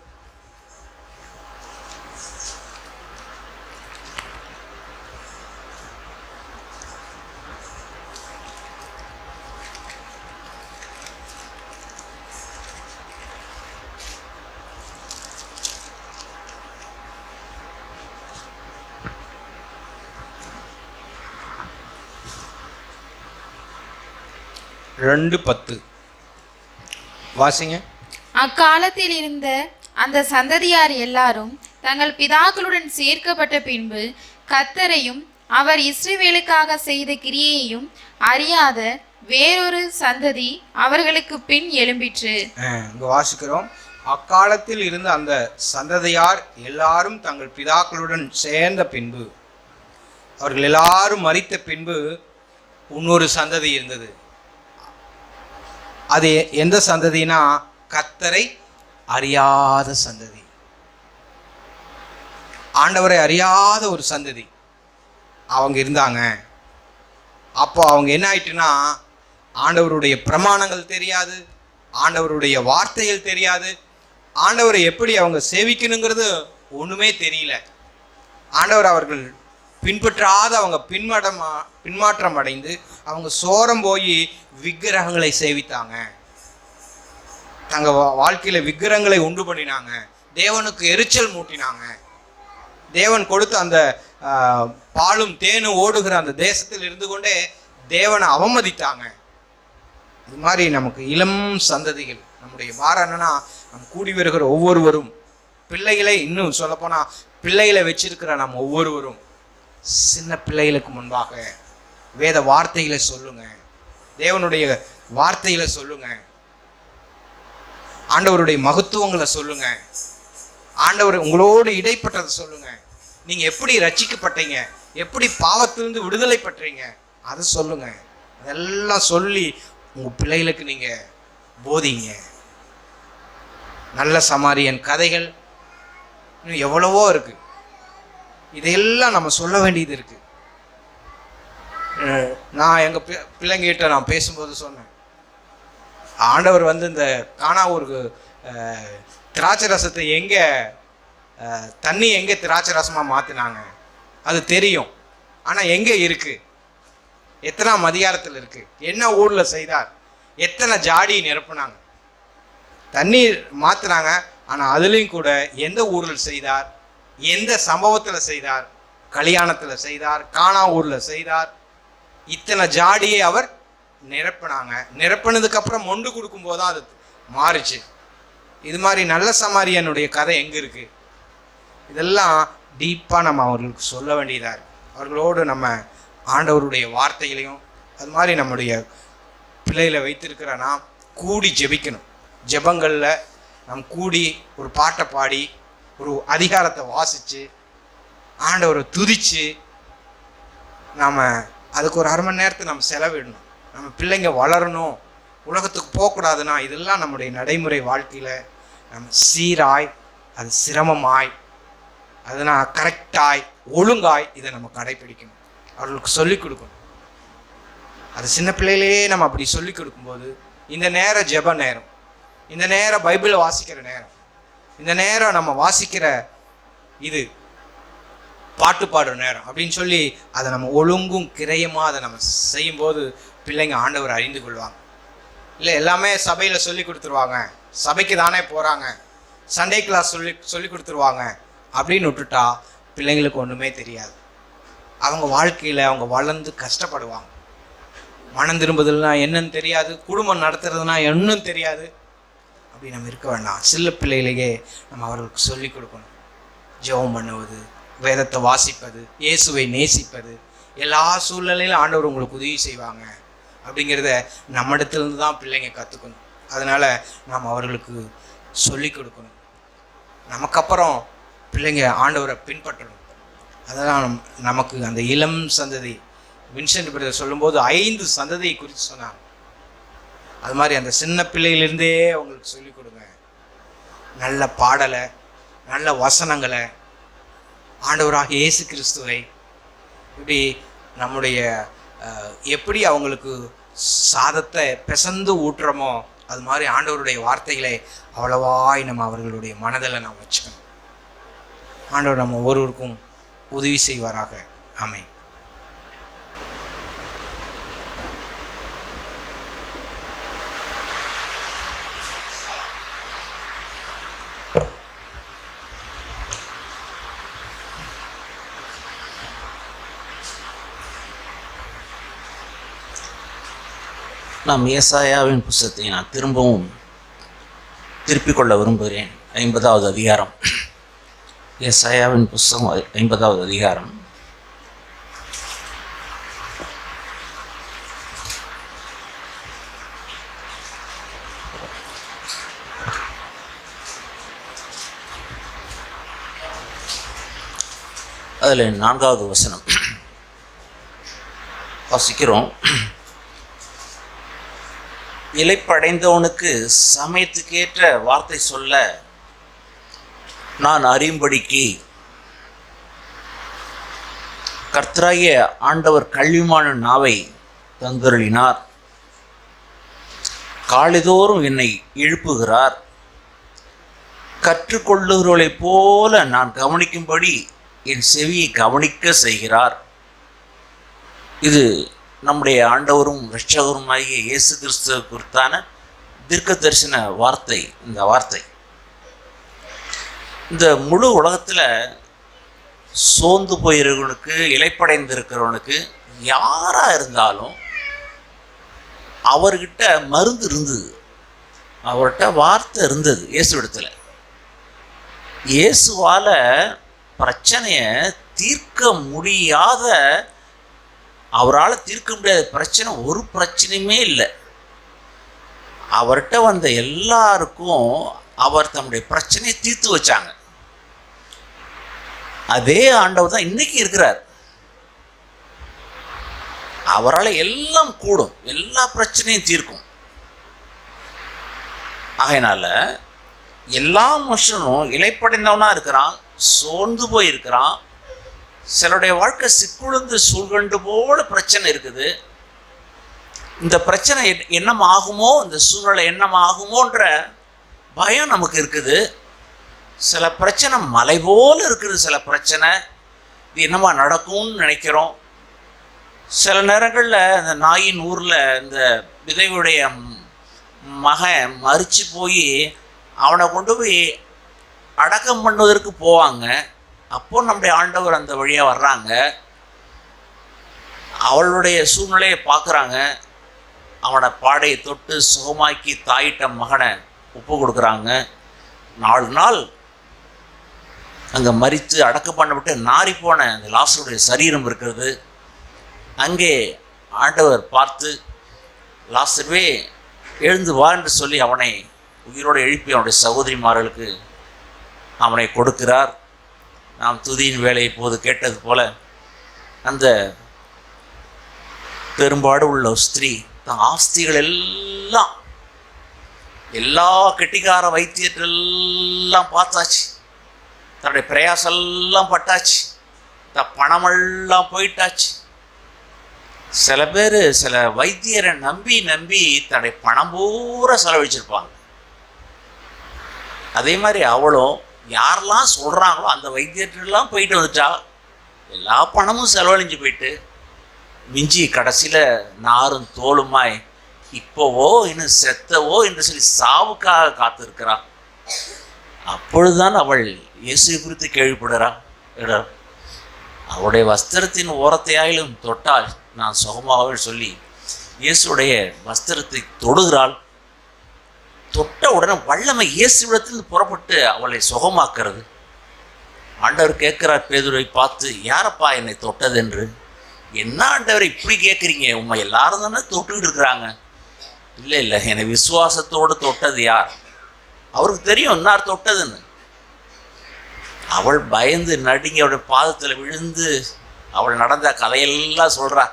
2:10 வாசிங்க. அக்காலத்தில் இருந்த அந்த சந்ததியார் எல்லாரும் தங்கள் பிதாக்களுடன் சேர்க்கப்பட்ட பின்பு கர்த்தரையும் அவர் இஸ்ரவேலுக்காக செய்த கிரியையையும் அறியாத வேறொரு சந்ததி அவர்களுக்கு பின் எழும்பிற்று. இங்க வாசிக்கிறோம், அக்காலத்தில் இருந்த அந்த சந்ததியார் எல்லாரும் தங்கள் பிதாக்களுடன் சேர்ந்த பின்பு, அவர்கள் எல்லாரும் மரித்த பின்பு இன்னொரு சந்ததி இருந்தது. அது எந்த சந்ததினா, கர்த்தரை அறியாத சந்ததி, ஆண்டவரை அறியாத ஒரு சந்ததி அவங்க இருந்தாங்க. அப்போ அவங்க என்ன ஆயிட்டுன்னா, ஆண்டவருடைய பிரமாணங்கள் தெரியாது, ஆண்டவருடைய வார்த்தைகள் தெரியாது, ஆண்டவரை எப்படி அவங்க சேவிக்கணுங்கிறது ஒன்றுமே தெரியல. ஆண்டவர் அவர்கள் பின்பற்றாத அவங்க பின்மாற்றம் அடைந்து அவங்க சோரம் போய் விக்கிரகங்களை சேவித்தாங்க. தங்கள் வாழ்க்கையில் விக்கிரகங்களை உண்டு பண்ணினாங்க. தேவனுக்கு எரிச்சல் மூட்டினாங்க. தேவன் கொடுத்த அந்த பாலும் தேனும் ஓடுகிற அந்த தேசத்தில் இருந்து கொண்டே தேவனை அவமதித்தாங்க. இது மாதிரி நமக்கு இளம் சந்ததிகள், நம்முடைய பாரம் என்னன்னா, நம்ம கூடி வருகிற ஒவ்வொருவரும் பிள்ளைகளை, இன்னும் சொல்லப்போனால் பிள்ளைகளை வச்சிருக்கிற நம்ம ஒவ்வொருவரும் சின்ன பிள்ளைகளுக்கு முன்பாக வேத வார்த்தைகளை சொல்லுங்க, தேவனுடைய வார்த்தைகளை சொல்லுங்க, ஆண்டவருடைய மகத்துவங்களை சொல்லுங்க, ஆண்டவர் உங்களோடு இடைப்பட்டதை சொல்லுங்க. நீங்க எப்படி ரட்சிக்கப்பட்டீங்க, எப்படி பாவத்திலிருந்து விடுதலை பெற்றீங்க, அதை சொல்லுங்க. அதெல்லாம் சொல்லி உங்க பிள்ளைகளுக்கு நீங்க போதிங்க. நல்ல சமாரியன் கதைகள் இன்னும் எவ்வளவோ இருக்கு. இதையெல்லாம் நம்ம சொல்ல வேண்டியது இருக்கு. நான் எங்க பிள்ளைங்கிட்ட நான் பேசும்போது சொன்னேன், ஆண்டவர் இந்த கானாவூருக்கு திராட்சை ரசத்தை தண்ணி எங்கே திராட்சை ரசமாக மாற்றினாங்க அது தெரியும். ஆனால் எங்கே இருக்கு, எத்தனாம் அதிகாரத்தில் இருக்கு, என்ன ஊரில் செய்தார், எத்தனை ஜாடி நிரப்புனாங்க, தண்ணீர் மாற்றினாங்க. ஆனால் அதுலேயும் கூட எந்த ஊரில் செய்தார், எந்த சம்பவத்தில் செய்தார், கல்யாணத்தில் செய்தார், கானா ஊரில் செய்தார், இத்தனை ஜாடியை அவர் நிரப்பினாங்க. நிரப்பினதுக்கு அப்புறம் மொண்டு கொடுக்கும்போது தான் அது மாறிச்சு. இது மாதிரி நல்ல சமாரியனுடைய கதை எங்கே இருக்கு, இதெல்லாம் டீப்பாக நம்ம அவர்களுக்கு சொல்ல வேண்டியதாக இருக்கு. அவர்களோடு நம்ம ஆண்டவருடைய வார்த்தைகளையும் அது மாதிரி நம்முடைய பிள்ளைகளை வைத்திருக்கிற நாம் கூடி ஜெபிக்கணும். ஜெபங்களில் நாம் கூடி ஒரு பாட்டை பாடி ஒரு அதிகாரத்தை வாசித்து ஆண்டவரை துதித்து நாம் அதுக்கு ஒரு 1/2 மணி நேரத்தை நம்ம செலவிடணும். நம்ம பிள்ளைங்க வளரணும், உலகத்துக்கு போகக்கூடாதுன்னா இதெல்லாம் நம்முடைய நடைமுறை வாழ்க்கையில் நம்ம சீராய், அது சிரமமாய், அது நான் கரெக்டாய் ஒழுங்காய் இதை நம்ம கடைப்பிடிக்கணும், அவர்களுக்கு சொல்லிக் கொடுக்கணும். அது சின்ன பிள்ளையிலேயே நம்ம அப்படி சொல்லிக் கொடுக்கும்போது இந்த நேரம் ஜெப நேரம், இந்த நேரம் பைபிளை வாசிக்கிற நேரம், இந்த நேரம் நம்ம வாசிக்கிற இது பாட்டு பாடுற நேரம் அப்படின்னு சொல்லி அதை நம்ம ஒழுங்கும் கிரயமாக அதை நம்ம செய்யும்போது பிள்ளைங்க ஆண்டவர் அறிந்து கொள்வாங்க. இல்லை எல்லாமே சபையில் சொல்லி கொடுத்துருவாங்க, சபைக்கு தானே போகிறாங்க, சண்டே கிளாஸ் சொல்லி கொடுத்துருவாங்க அப்படின்னு விட்டுட்டா பிள்ளைங்களுக்கு ஒன்றுமே தெரியாது. அவங்க வாழ்க்கையில் அவங்க வளர்ந்து கஷ்டப்படுவாங்க. மனம் திரும்புதல்னா என்னன்னு தெரியாது, குடும்பம் நடத்துறதுனா என்னன்னு தெரியாது. அப்படி நம்ம இருக்க வேண்டாம். சில பிள்ளைகளையே நம்ம அவர்களுக்கு சொல்லிக் கொடுக்கணும். ஜெபம் பண்ணுவது, வேதத்தை வாசிப்பது, இயேசுவை நேசிப்பது, எல்லா சூழ்நிலையிலும் ஆண்டவர் உங்களுக்கு உதவி செய்வாங்க அப்படிங்கிறத நம்மிடத்துலேருந்து தான் பிள்ளைங்க கற்றுக்கணும். அதனால் நாம் அவர்களுக்கு சொல்லிக் கொடுக்கணும். நமக்கப்புறம் பிள்ளைங்க ஆண்டவரை பின்பற்றணும். அதெல்லாம் நமக்கு அந்த இளம் சந்ததி வின்சென்ட் பிரதர் சொல்லும்போது 5 சந்ததியை குறித்து சொன்னாங்க. அது மாதிரி அந்த சின்ன பிள்ளையிலிருந்தே அவங்களுக்கு சொல்லிக் கொடுங்க. நல்ல பாடலை, நல்ல வசனங்களை, ஆண்டவராக இயேசு கிறிஸ்துவை இப்படி நம்முடைய எப்படி அவங்களுக்கு சாதத்தை பிசைந்து ஊட்டுறோமோ அது மாதிரி ஆண்டவருடைய வார்த்தைகளை அவ்வளவாய் நம்ம அவர்களுடைய மனதில் நாம் வச்சுக்கணும். ஆண்டவர் நம்ம ஒவ்வொருவருக்கும் உதவி செய்வாராக. ஆமென். நாம் ஏசாயாவின் புத்தகத்தை நான் திரும்பவும் திருப்பிக் கொள்ள விரும்புகிறேன். 50வது அதிகாரம், ஏசாயாவின் புத்தகம் 50வது அதிகாரம். அதில் 4வது வசனம் வாசிக்கிறோம். இளைப்படைந்தவனுக்கு சமயத்துக்கேற்ற வார்த்தை சொல்ல நான் அறியும்படிக்கு கர்த்தராகிய ஆண்டவர் கல்விமான நாவை தந்தருளினார். காலைதோறும் என்னை எழுப்புகிறார், கற்றுக்கொள்ளுகிறவளைப் போல நான் கவனிக்கும்படி என் செவியை கவனிக்க செய்கிறார். இது நம்முடைய ஆண்டவரும் இரட்சகருமாகிய இயேசு கிறிஸ்துவ குறித்தான தீர்க்க தரிசன வார்த்தை. இந்த வார்த்தை இந்த முழு உலகத்தில் சோர்ந்து போயிருக்கிறவனுக்கு, இளைப்படைந்திருக்கிறவனுக்கு, யாராக இருந்தாலும் அவர்கிட்ட மருந்து இருந்தது, அவர்கிட்ட வார்த்தை இருந்தது. இயேசுவிடத்தில் இயேசுவால் பிரச்சனையை தீர்க்க முடியாத, அவரால் தீர்க்க முடியாத பிரச்சனை ஒரு பிரச்சனையுமே இல்லை. அவர்கிட்ட வந்த எல்லாருக்கும் அவர் தம்முடைய பிரச்சனையை தீர்த்து வச்சாங்க. அதே ஆண்டவர் தான் இன்னைக்கு இருக்கிறார். அவரால் எல்லாம் கூடும், எல்லா பிரச்சனையும் தீர்க்கும். ஆகையினால எல்லா மனுஷனும் இளைப்படைந்தவனா இருக்கிறான், சோர்ந்து போய் இருக்கிறான். சிலருடைய வாழ்க்கை சிக்குழுந்து சூழ்கண்டு போல பிரச்சனை இருக்குது. இந்த பிரச்சனை என்னமாகுமோ, இந்த சூழ்நிலை என்னமாகுமோன்ற பயம் நமக்கு இருக்குது. சில பிரச்சனை மலை போல் இருக்குது. சில பிரச்சனை இது என்னமா நடக்கும்னு நினைக்கிறோம். சில நேரங்களில் இந்த நாயின் ஊரில் இந்த விதைவுடைய மகன் மறித்து போய் அவனை கொண்டு போய் அடக்கம் பண்ணுவதற்கு போவாங்க. அப்போ நம்முடைய ஆண்டவர் அந்த வழியாக வர்றாங்க. அவளுடைய சூழ்நிலையை பார்க்குறாங்க. அவனை பாடையை தொட்டு சுகமாக்கி தாயிட்ட மகனை ஒப்பு கொடுக்குறாங்க. 4 நாள் அங்கே மறித்து அடக்கம் பண்ணப்பட்டு நாரி போன அந்த லாசருடைய சரீரம் இருக்கிறது. அங்கே ஆண்டவர் பார்த்து, லாசருவே எழுந்து வா என்று சொல்லி அவனை உயிரோடு எழுப்பி அவனுடைய சகோதரிமார்களுக்கு அவனை கொடுக்கிறார். நாம் துதியின் வேலை இப்போது கேட்டது போல அந்த பெரும்பாடு உள்ள ஸ்திரீ தன் ஆஸ்திகள் எல்லாம், எல்லா கெட்டிக்கார வைத்தியர்களெல்லாம் பார்த்தாச்சு, தன்னுடைய பிரயாசெல்லாம் பட்டாச்சு, பணமெல்லாம் போயிட்டாச்சு. சில பேர் சில வைத்தியரை நம்பி நம்பி தன்னுடைய பணம் பூரா செலவழிச்சிருப்பாங்க. அதே மாதிரி அவளும் யாரெல்லாம் சொல்கிறாங்களோ அந்த வைத்தியர்களெலாம் போயிட்டு வந்துட்டா, எல்லா பணமும் செலவழிஞ்சு போயிட்டு மிஞ்சி கடைசியில் நாரும் தோளுமாய் இப்போவோ இன்னும் செத்தவோ என்று சொல்லி சாவுக்காக காத்திருக்கிறாள். அப்பொழுதுதான் அவள் இயேசு குறித்து கேள்விப்படுறாள். அவருடைய வஸ்திரத்தின் ஓரத்தையாயிலும் தொட்டால் நான் சுகமாக சொல்லி இயேசுடைய வஸ்திரத்தை தொடுகிறாள். தொட்ட உடனே வல்லமை இயேசுவிடத்தில் புறப்பட்டு அவளை சுகமாக்குறது. ஆண்டவர் கேட்கிறார் பேதுருவை பார்த்து, யாரப்பா என்னை தொட்டது என்று. என்ன ஆண்டவர் இப்படி கேட்குறீங்க, உண்மை எல்லாரும் தானே தொட்டுக்கிட்டு இருக்கிறாங்க. இல்லை இல்லை, என்னை விசுவாசத்தோடு தொட்டது யார்? அவருக்கு தெரியும் இன்னார் தொட்டதுன்னு. அவள் பயந்து நடுங்கி அவருடைய பாதத்தில் விழுந்து அவள் நடந்த கதையெல்லாம் சொல்றா.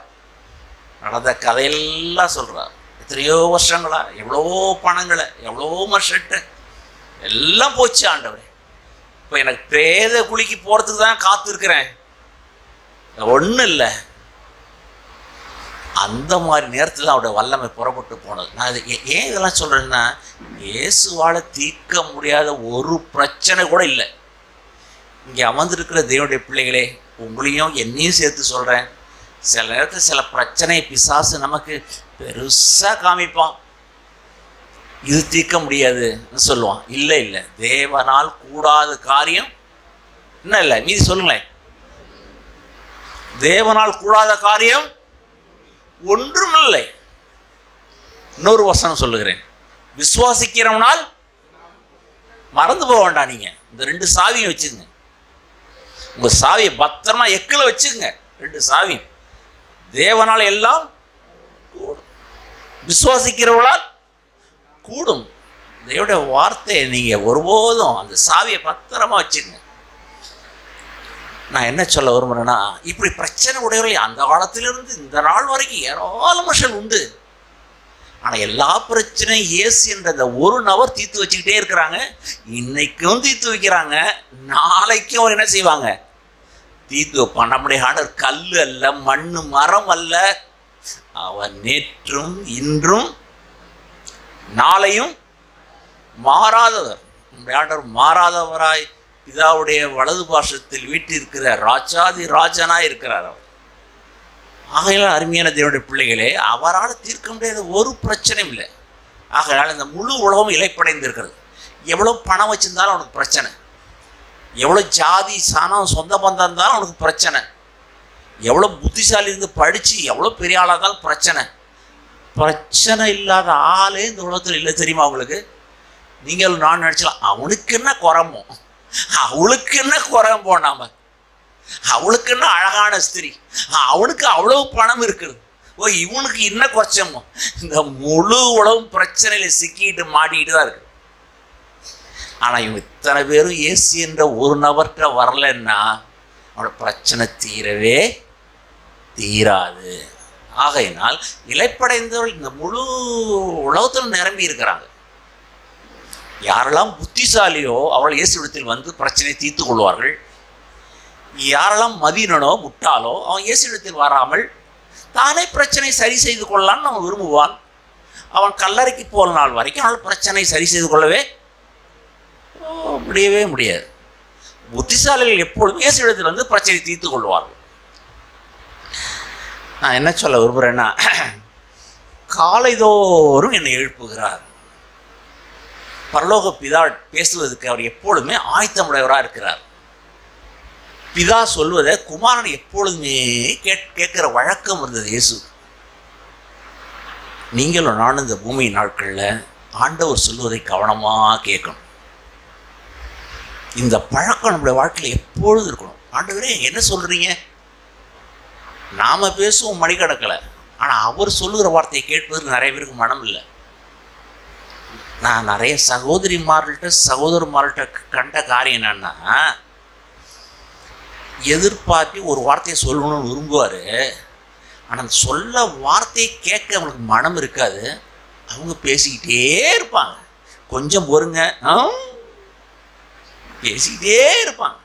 எத்தனையோ வருஷங்களா, எவ்வளோ பணங்களை, எவ்வளோ மஷட்டை எல்லாம் போச்சு ஆண்டவரே. இப்போ எனக்கு பிரேத குழிக்கு போகிறதுக்கு தான் காத்திருக்கிறேன், ஒன்றும் இல்லை. அந்த மாதிரி நேரத்தில் அவருடைய வல்லமை புறப்பட்டு போனது. நான் இது ஏன் இதெல்லாம் சொல்கிறேன்னா, இயேசுவால் தீர்க்க முடியாத ஒரு பிரச்சனை கூட இல்லை. இங்கே அமர்ந்திருக்கிற தேவனுடைய பிள்ளைகளே, உங்களையும் என்னையும் சேர்த்து சொல்கிறேன். சில நேரத்தில் சில பிரச்சனை பிசாசு நமக்கு பெருசாக காமிப்பான். இது தீர்க்க முடியாதுன்னு சொல்லுவான். இல்லை இல்லை, தேவனால் கூடாத காரியம் என்ன இல்லை. மீதி சொல்லுங்களேன். தேவனால் கூடாத காரியம் ஒன்றுமில்லை. இன்னொரு வசனம் சொல்லுகிறேன், விசுவாசிக்கிறவனால் மறந்து போக வேண்டாம். நீங்கள் இந்த 2 சாவியும் வச்சுங்க. உங்கள் சாவியை பத்திரமா எக்கில் வச்சுங்க. 2 சாவியும். தேவனால் எல்லாம் கூடும், விசுவாசிக்கிறவர்களால் கூடும். தேவனுடைய வார்த்தையை நீங்கள் ஒருபோதும் அந்த சாவியை பத்திரமா வச்சுங்க. நான் என்ன சொல்ல விரும்புகிறேன்னா, இப்படி பிரச்சனை உடையவர்கள் அந்த காலத்திலிருந்து இந்த நாள் வரைக்கும் ஏராளம் மக்கள் உண்டு. ஆனால் எல்லா பிரச்சனையும் இயேசு என்ற அந்த ஒரு நபர் தீர்த்து வச்சுக்கிட்டே இருக்கிறாங்க. இன்னைக்கும் தீர்த்து வைக்கிறாங்க, நாளைக்கும் அவர் என்ன செய்வாங்க, தீர்த்து வைப்பான். நம்முடைய ஆண்டவர் கல் அல்ல, மண், மரம் அல்ல. அவர் நேற்றும் இன்றும் நாளையும் மாறாதவர். நம்முடைய ஆண்டவர் மாறாதவராய் பிதாவுடைய வலது பாசத்தில் வீட்டிருக்கிற ராஜாதி ராஜனாய் இருக்கிறார் அவர். ஆகையால் அருமையான தேவனுடைய பிள்ளைகளே, அவரால் தீர்க்க முடியாத ஒரு பிரச்சனையும் இல்லை. ஆகையால் இந்த முழு உலகம் இலைப்படைந்து இருக்கிறது. எவ்வளோ பணம் வச்சிருந்தாலும் அவனுக்கு பிரச்சனை, எவ்வளோ ஜாதி சாணம் சொந்த பந்தம் இருந்தாலும் அவனுக்கு பிரச்சனை, எவ்வளோ புத்திசாலி இருந்து படித்து எவ்வளோ பெரிய ஆளாக இருந்தாலும் பிரச்சனை. பிரச்சனை இல்லாத ஆளே இந்த உலகத்தில் இல்லை தெரியுமா உங்களுக்கு? நீங்கள் நான் நினச்சலாம் அவனுக்கு என்ன குறமோ, அவளுக்கு என்ன குறம்போ, நாம் அவளுக்கு என்ன அழகான ஸ்திரீ, அவனுக்கு அவ்வளவு பணம் இருக்குது, ஓ இவனுக்கு என்ன குறைச்சமோ. இந்த முழு உலகம் பிரச்சனையில் சிக்கிட்டு மாட்டிக்கிட்டு தான் இருக்கு. ஆனால் இவங்க இத்தனை பேரும் இயேசு என்ற ஒரு நபர்கிட்ட வரலன்னா அவனோட பிரச்சனை தீரவே தீராது. ஆகையினால் இலைப்படைந்தவர்கள் இந்த முழு உலகத்தில் நிரம்பி இருக்கிறாங்க. யாரெல்லாம் புத்திசாலியோ அவள் இயேசுவிடத்தில் வந்து பிரச்சனையை தீர்த்து கொள்வார்கள். யாரெல்லாம் மதியனோ முட்டாளோ அவன் இயேசுவிடத்தில் வராமல் தானே பிரச்சனை சரி செய்து கொள்ளலான்னு அவன் விரும்புவான். அவன் கல்லறைக்கு போகிற நாள் வரைக்கும் அவள் பிரச்சனை சரி செய்து கொள்ளவே முடியவே முடியாது. புத்திசாலிகள் எப்பொழுதும் இயேசுவிடத்தில் வந்து பிரச்சனை தீர்த்து கொள்வார்கள். நான் என்ன சொல்ல விரும்புகிறேன்னா, காலைதோறும் என்னை எழுப்புகிறார். பரலோக பிதா பேசுவதற்கு அவர் எப்பொழுதுமே ஆயத்தமுடையவராக இருக்கிறார். பிதா சொல்வதை குமாரன் எப்பொழுதுமே கேட்கிற வழக்கம் இருந்தது இயேசு. நீங்களும் நானும் இந்த பூமி நாட்களில் ஆண்டவர் சொல்வதை கவனமாக கேட்கணும். இந்த பழக்கம் நம்முடைய வாழ்க்கையில் எப்பொழுதும் இருக்கணும். ஆண்டவரே என்ன சொல்கிறீங்க? நாம் பேசுவோம் மணிக்கணக்கில், ஆனால் அவர் சொல்லுகிற வார்த்தையை கேட்பதற்கு நிறைய பேருக்கு மனம் இல்லை. நான் நிறைய சகோதரமார்கள்ட்ட கண்ட காரியம் என்னன்னா, எதிர்பார்த்து ஒரு வார்த்தையை சொல்லணும்னு விரும்புவார், ஆனால் சொல்ல வார்த்தையை கேட்க அவங்களுக்கு மனம் இருக்காது. அவங்க பேசிக்கிட்டே இருப்பாங்க. கொஞ்சம் பொறுங்க, பேசிக்கிட்டே இருப்பாங்க.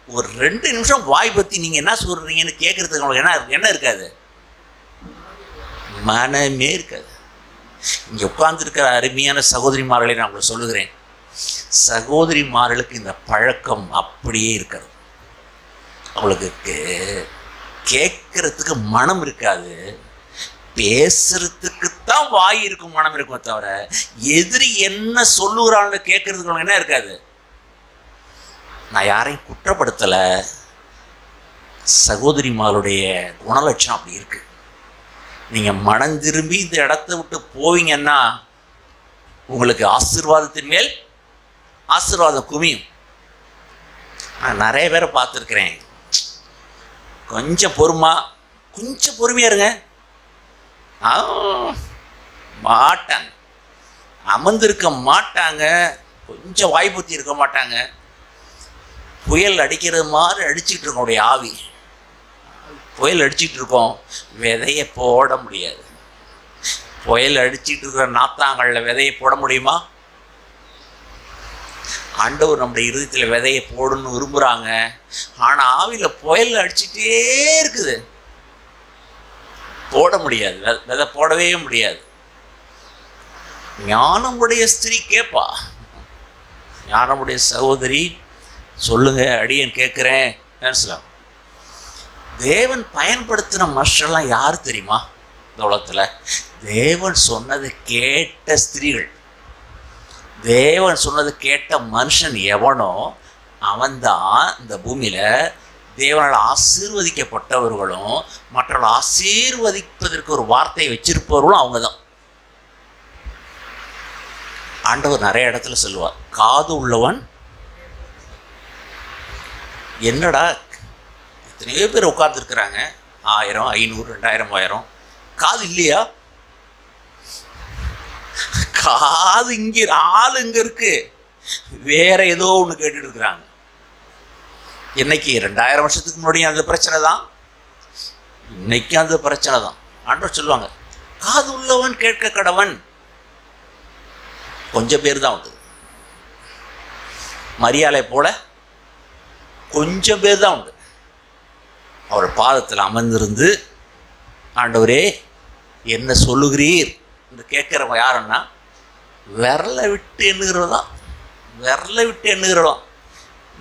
ஒரு 2 நிமிஷம் வாய் பற்றி நீங்கள் என்ன சொல்கிறீங்கன்னு கேட்குறதுக்கு அவங்களுக்கு என்ன இருக்காது, மனமே இருக்காது. இங்கே உட்கார்ந்துருக்கிற அருமையான சகோதரிமார்களை நான் உங்களுக்கு சொல்லுகிறேன், சகோதரிமார்களுக்கு இந்த பழக்கம் அப்படியே இருக்கிறது. அவளுக்கு கேட்கறதுக்கு மனம் இருக்காது, பேசுறதுக்குத்தான் வாய் இருக்கும், மனம் இருக்கும். தவிர எதிரி என்ன சொல்லுகிறான்னு கேட்கறதுக்கு அவங்களுக்கு என்ன இருக்காது. நான் யாரையும் குற்றப்படுத்தலை, சகோதரிமாருடைய குணலட்சணம் அப்படி இருக்கு. நீங்கள் மனம் திரும்பி இந்த இடத்த விட்டு போவீங்கன்னா உங்களுக்கு ஆசீர்வாதத்தின் மேல் ஆசீர்வாதம் குமியும். நான் நிறைய பேரை பார்த்துருக்கிறேன், கொஞ்சம் பொறுமையாக இருங்க மாட்டாங்க, அமர்ந்திருக்க மாட்டாங்க, கொஞ்சம் வாய்ப்புத்தி இருக்க மாட்டாங்க. புயல் அடிக்கிறது மாதிரி அடிச்சுட்டு இருக்கோடைய ஆவி, புயல் அடிச்சுட்டு இருக்கோம், விதையை போட முடியாது. புயல் அடிச்சுட்டு இருக்கிற நாத்தாங்களில் விதையை போட முடியுமா? ஆண்டவர் நம்முடைய இருதயத்தில் விதையை போடணும்னு விரும்புகிறாங்க. ஆனால் ஆவியில் புயல் அடிச்சுட்டே இருக்குது, போட முடியாது, விதை போடவே முடியாது. ஞானமுடைய ஸ்திரீ கேட்பா, ஞானமுடைய சகோதரி சொல்லுங்க அடியேன் கேட்குறேன் சொல்லலாம். தேவன் பயன்படுத்தின மனுஷெல்லாம் யார் தெரியுமா? இந்த உலகத்தில் தேவன் சொன்னதை கேட்ட ஸ்திரீகள், தேவன் சொன்னது கேட்ட மனுஷன் எவனோ அவன்தான் இந்த பூமியில் தேவனால் ஆசீர்வதிக்கப்பட்டவர்களும் மற்றவர்கள் ஆசீர்வதிப்பதற்கு ஒரு வார்த்தையை வச்சிருப்பவர்களும் அவங்க தான். ஆண்டவர் நிறைய இடத்துல சொல்லுவார், காது உள்ளவன். என்னடா எத்தனையோ பேர் உட்கார்ந்துருக்குறாங்க, 1000 500 2000 3000, காது இல்லையா? காது இங்கே, ஆள் இங்கே இருக்கு, வேற ஏதோ ஒன்று கேட்டுட்டு இருக்கிறாங்க. இன்னைக்கு 2000 வருஷத்துக்கு முன்னாடி அந்த பிரச்சனை தான், இன்னைக்கு அந்த பிரச்சனை தான். ஆண்டவர் சொல்லுவாங்க, காது உள்ளவன் கேட்க கடவன். கொஞ்சம் பேர் தான் உண்டு, மரியாதை போல கொஞ்சம் பேர் தான் உண்டு. அவர் பாதத்தில் அமர்ந்திருந்து ஆண்டவரே என்ன சொல்லுகிறீர் என்று கேட்குறவங்க யாருன்னா விரலை விட்டு எண்ணுகிறதான். விரலை விட்டு எண்ணுகிறோம்.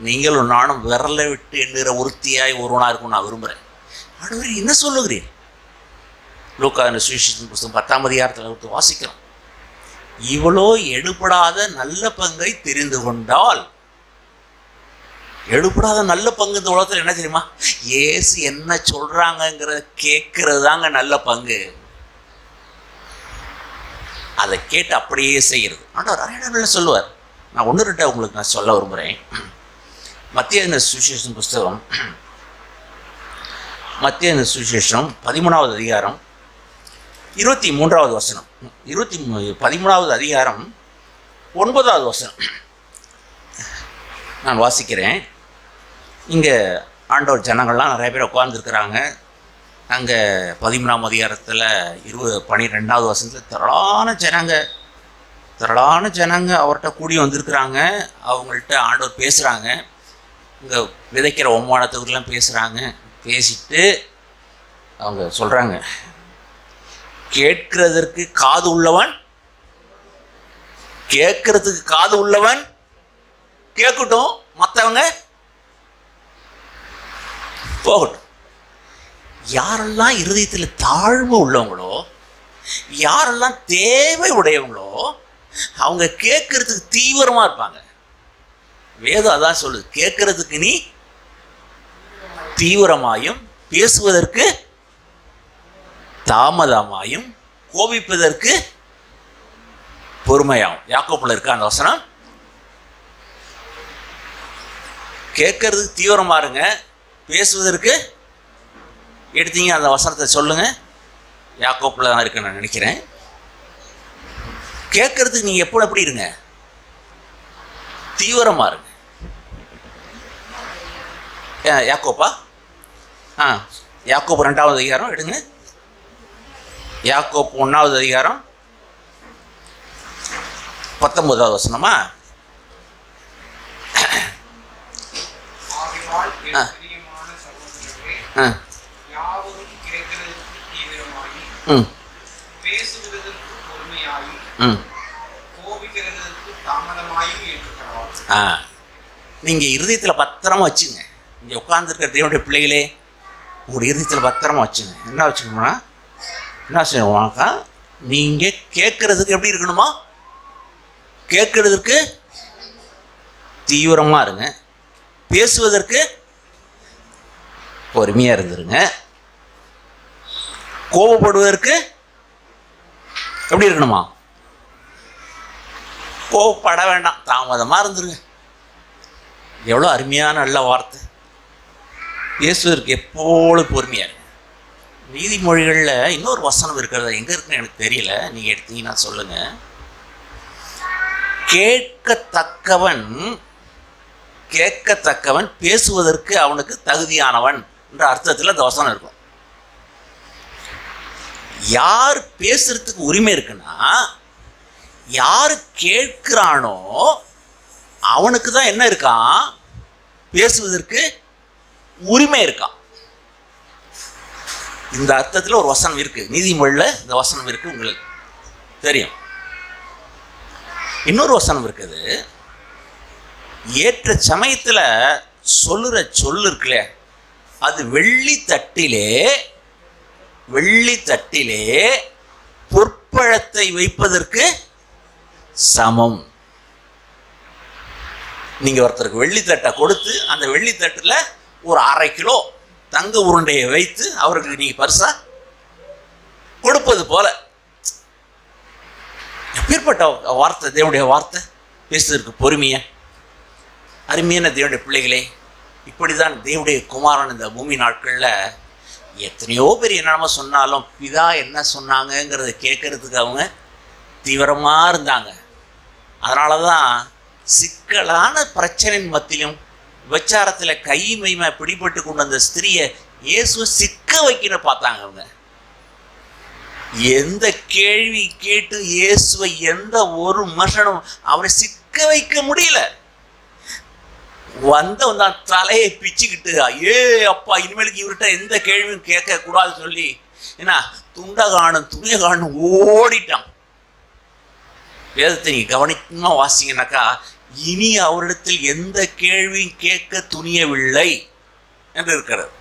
நீங்களும் நானும் விரலை விட்டு எண்ணுகிற ஒருத்தியாய் ஒருவனாக இருக்கும் நான் விரும்புகிறேன். ஆண்டவரே என்ன சொல்லுகிறீர்? லூக்கா சுவிசேஷத்தின் புத்தகம் 10ஆம் அதிகாரத்தில் வாசிக்கிறோம். இவ்வளோ எடுபடாத நல்ல பங்கை தெரிந்து கொண்டால், எடுபடாத நல்ல பங்கு இந்த உலகத்தில் என்ன தெரியுமா? இயேசு என்ன சொல்றாங்கங்கிறத கேட்கறது தாங்க நல்ல பங்கு. அதை கேட்டு அப்படியே செய்கிறது. ஆண்டவர் நிறைய இடங்களில் சொல்லுவார். நான் 1-2 உங்களுக்கு நான் சொல்ல விரும்புகிறேன். மத்திய சுவிசேஷம் புஸ்தகம், மத்திய சுவிசேஷம் 13ஆவது அதிகாரம் 23ஆவது வசனம், 13ஆவது அதிகாரம் 9ஆவது வசனம் நான் வாசிக்கிறேன். இங்கே ஆண்டவர் ஜனங்கள்லாம் நிறைய பேர் உட்கார்ந்துருக்கிறாங்க. அங்கே 13ஆம் அதிகாரத்தில் 12ஆவது வசனத்தில் திரளான ஜனங்க அவர்கிட்ட கூடி வந்திருக்கிறாங்க. அவங்கள்ட்ட ஆண்டவர் பேசுகிறாங்க. இங்கே விதைக்கிற ஒம்மானத்துக்குலாம் பேசுகிறாங்க. பேசிட்டு அவங்க சொல்கிறாங்க, கேட்கிறதுக்கு காது உள்ளவன் கேட்கட்டும், மற்றவங்க போகட்டும். யாரெல்லாம் இருதயத்தில் தாழ்வு உள்ளவங்களோ, யாரெல்லாம் தேவை உடையவங்களோ, அவங்க கேட்கறதுக்கு தீவிரமாக இருப்பாங்க. வேதம் அதான் சொல்லுது, கேட்கறதுக்கு நீ தீவிரமாயும், பேசுவதற்கு தாமதமாயும், கோபிப்பதற்கு பொறுமையாகும். யாக்கோப்புல இருக்க அந்த வசனம். கேட்கறதுக்கு தீவிரமா இருங்க, பேசுவதற்கு எடுத்தீங்க அந்த வசனத்தை சொல்லுங்க. யாக்கோப்புல தான் இருக்கு நான் நினைக்கிறேன். கேட்கறதுக்கு நீங்க எப்படி இருங்க? தீவிரமா இருங்க. யாக்கோப்பா யாக்கோப்பு 2ஆவது அதிகாரம் எடுங்க. யாக்கோப்பு 1ஆவது அதிகாரம் 19ஆவது வசனமா? நீங்க இருதயத்தில் பத்திரமா வச்சுங்க. இங்க உட்கார்ந்துருக்கிற தேவனுடைய பிள்ளைகளே, உங்களுடைய இருதயத்தில் பத்திரமா வச்சுங்க. என்ன வச்சுக்கணும்னா, என்ன செய்வாங்க, நீங்க கேட்கறதுக்கு எப்படி இருக்கணுமா? கேட்கறதுக்கு தீவிரமா இருங்க, பேசுவதற்கு பொறுமையா இருந்துருங்க, கோபப்படுவதற்கு எப்படி இருக்கணுமா? கோபப்பட வேண்டாம், தாமதமா இருந்துருங்க. எவ்வளோ அருமையான நல்ல வார்த்தை. பேசுவதற்கு எப்போதும் பொறுமையா இருக்கு. நீதிமொழிகளில் இன்னொரு வசனம் இருக்கிறது, எங்க இருக்குன்னு எனக்கு தெரியல, நீங்க எடுத்தீங்கன்னா சொல்லுங்க. கேட்கத்தக்கவன் பேசுவதற்கு அவனுக்கு தகுதியானவன் என்ற அர்த்தத்தில் அந்த வசனம் இருக்கும். யார் பேசுறதுக்கு உரிமை இருக்குன்னா, யாரு கேட்கிறானோ அவனுக்கு தான் என்ன இருக்கான்? பேசுவதற்கு உரிமை இருக்கான். இந்த அர்த்தத்தில் ஒரு வசனம் இருக்கு, நீதிமொழியில் இந்த வசனம் இருக்கு, உங்களுக்கு தெரியும். இன்னொரு வசனம் இருக்குது, ஏற்ற சமயத்தில் சொல்லுற சொல்லு இருக்குல்ல, அது வெள்ளி தட்டிலே பொற்பழத்தை வைப்பதற்கு சமம். நீங்க ஒருத்தருக்கு வெள்ளித்தட்டை கொடுத்து அந்த வெள்ளித்தட்டில் ஒரு 1/2 கிலோ தங்க உருண்டையை வைத்து அவருக்கு நீங்க பரிசா கொடுப்பது போல. எப்பேற்பட்ட வார்த்தை தேவனுடைய வார்த்தை! பேசுவதற்கு பொறுமையா. அருமையான தேவனுடைய பிள்ளைகளே, இப்படிதான் தேவனுடைய குமாரன் இந்த பூமி நாட்கள்ல எத்தனையோ பேர் என்னென்னமோ சொன்னாலும் பிதா என்ன சொன்னாங்கங்கிறத கேட்கறதுக்கு அவங்க தீவிரமா இருந்தாங்க. அதனாலதான் சிக்கலான பிரச்சனையின் மத்தியிலும் விபச்சாரத்தில் மைமை பிடிபட்டு கொண்டு அந்த ஸ்திரியை இயேசுவை சிக்க வைக்கணும் பார்த்தாங்க. அவங்க எந்த கேள்வி கேட்டு இயேசுவை எந்த ஒரு மனுஷனும் அவரை சிக்க வைக்க முடியல. வந்தவன் தலையை பிச்சுக்கிட்டு, அப்பா இனிமேலுக்கு இவர்கிட்ட எந்த கேள்வியும் கேட்க கூடாதுன்னு சொல்லி என்ன துண்டை காணும் ஓடிட்டான். வேதத்தை நீங்க கவனிக்கமா வாசிங்கனாக்கா இனி அவரிடத்தில் எந்த கேள்வியும் கேட்க துணியவில்லை என்று இருக்கிறது.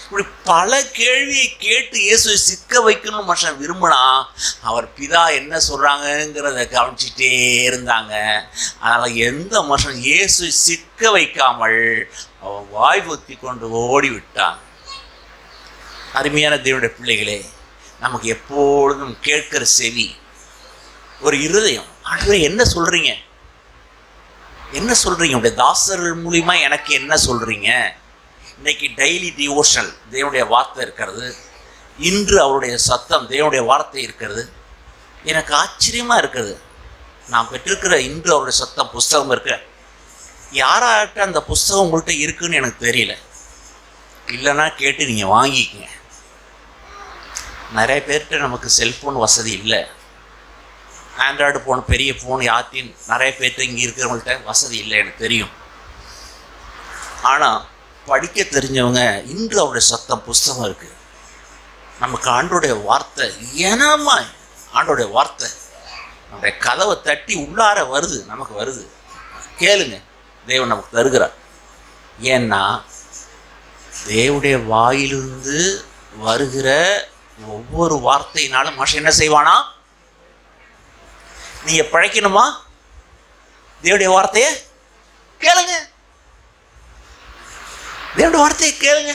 இப்படி பல கேள்வியை கேட்டு இயேசுவை சிக்க வைக்கணும்னு மனுஷன் விரும்பினா அவர் பிதா என்ன சொல்றாங்கிறத கவனிச்சுட்டே இருந்தாங்க. அதனால் எந்த மனுஷன் இயேசுவை சிக்க வைக்காமல் அவன் வாய் பொத்தி கொண்டு ஓடிவிட்டான். அருமையான தேவனுடைய பிள்ளைகளே, நமக்கு எப்பொழுதும் கேட்கிற செவி, ஒரு இருதயம். ஆண்டவரே என்ன சொல்றீங்க, என்ன சொல்றீங்க, உடைய தாசர்கள் மூலியமா எனக்கு என்ன சொல்றீங்க? இன்னைக்கு டெய்லி டிவோஷனல் தேவனுடைய வார்த்தை இருக்கிறது, இன்று அவருடைய சத்தம் தேவனுடைய வார்த்தை இருக்கிறது. எனக்கு ஆச்சரியமாக இருக்குது, நான் பெற்றிருக்கிற இன்று அவருடைய சத்தம் புஸ்தகம் இருக்க, யாராட்ட அந்த புஸ்தகம் உங்கள்கிட்ட இருக்குன்னு எனக்கு தெரியல. இல்லைன்னா கேட்டு நீங்கள் வாங்கிக்கங்க. நிறைய பேர்கிட்ட நமக்கு செல்ஃபோன் வசதி இல்லை. ஆண்ட்ராய்டு ஃபோன், பெரிய ஃபோன் யார்ட்டையும் நிறைய பேர்கிட்ட இங்கே இருக்கிறவங்கள்ட்ட வசதி இல்லை, எனக்கு தெரியும். ஆனால் படிக்க தெரிஞ்சவங்க இன்று அவருடைய சத்தம் புஸ்தகம் இருக்குது. நமக்கு ஆண்டோடைய வார்த்தை ஏனாமா, ஆண்டோடைய வார்த்தை நம்முடைய கதவை தட்டி உள்ளார வருது, நமக்கு வருது. கேளுங்க, தேவன் நமக்கு தருகிறார். ஏன்னா தேவனுடைய வாயிலிருந்து வருகிற ஒவ்வொரு வார்த்தையினாலும் மனுஷன் என்ன செய்வானா? நீங்க பிழைக்கணுமா? தேவனுடைய வார்த்தையை கேளுங்க, தேவனுடைய வார்த்தையை கேளுங்க.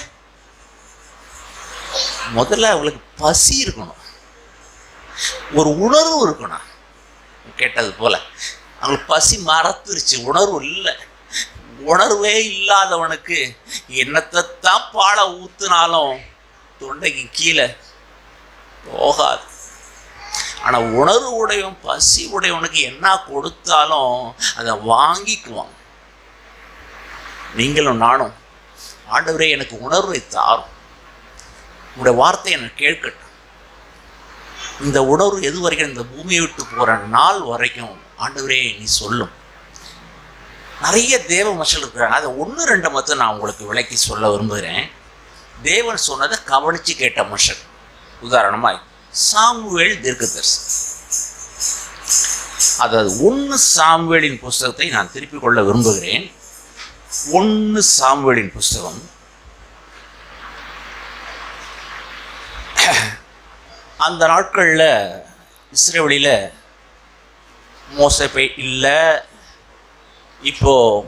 முதல்ல அவங்களுக்கு பசி இருக்கணும், ஒரு உணர்வு இருக்கணும். கேட்டது போல அவங்களுக்கு பசி மறந்துருச்சு, உணர்வு இல்லை. உணர்வே இல்லாதவனுக்கு என்னத்தான் பாலை ஊத்துனாலும் தொண்டைக்கு கீழே போகாது. ஆனால் உணர்வு உடையவன், பசி உடையவனுக்கு என்ன கொடுத்தாலும் அதை வாங்கிக்குவான். நீங்களும் நானும், ஆண்டவரே எனக்கு உணர்வை தாரும், உங்களுடைய வார்த்தை எனக்கு கேட்கட்டும். இந்த உணர்வு எது வரைக்கும், இந்த பூமியை விட்டு போகிற நாள் வரைக்கும் ஆண்டவரே நீ சொல்லும். நிறைய தேவ மனுஷர்கள் இருக்கிறாங்க. அதை 1-2 மட்டும் நான் உங்களுக்கு விளக்கி சொல்ல விரும்புகிறேன். தேவன் சொன்னதை கவனித்து கேட்ட மனுஷன். உதாரணமாய் சாமுவேல் தீர்க்கதரிசி, அதாவது 1 சாமுவேலின் புஸ்தகத்தை நான் திருப்பிக் கொள்ள விரும்புகிறேன். 1 சாமுவேலின் புஸ்தகம் அந்த நாட்களில் இஸ்ரவேலில் மோசே இல்லை. இப்போது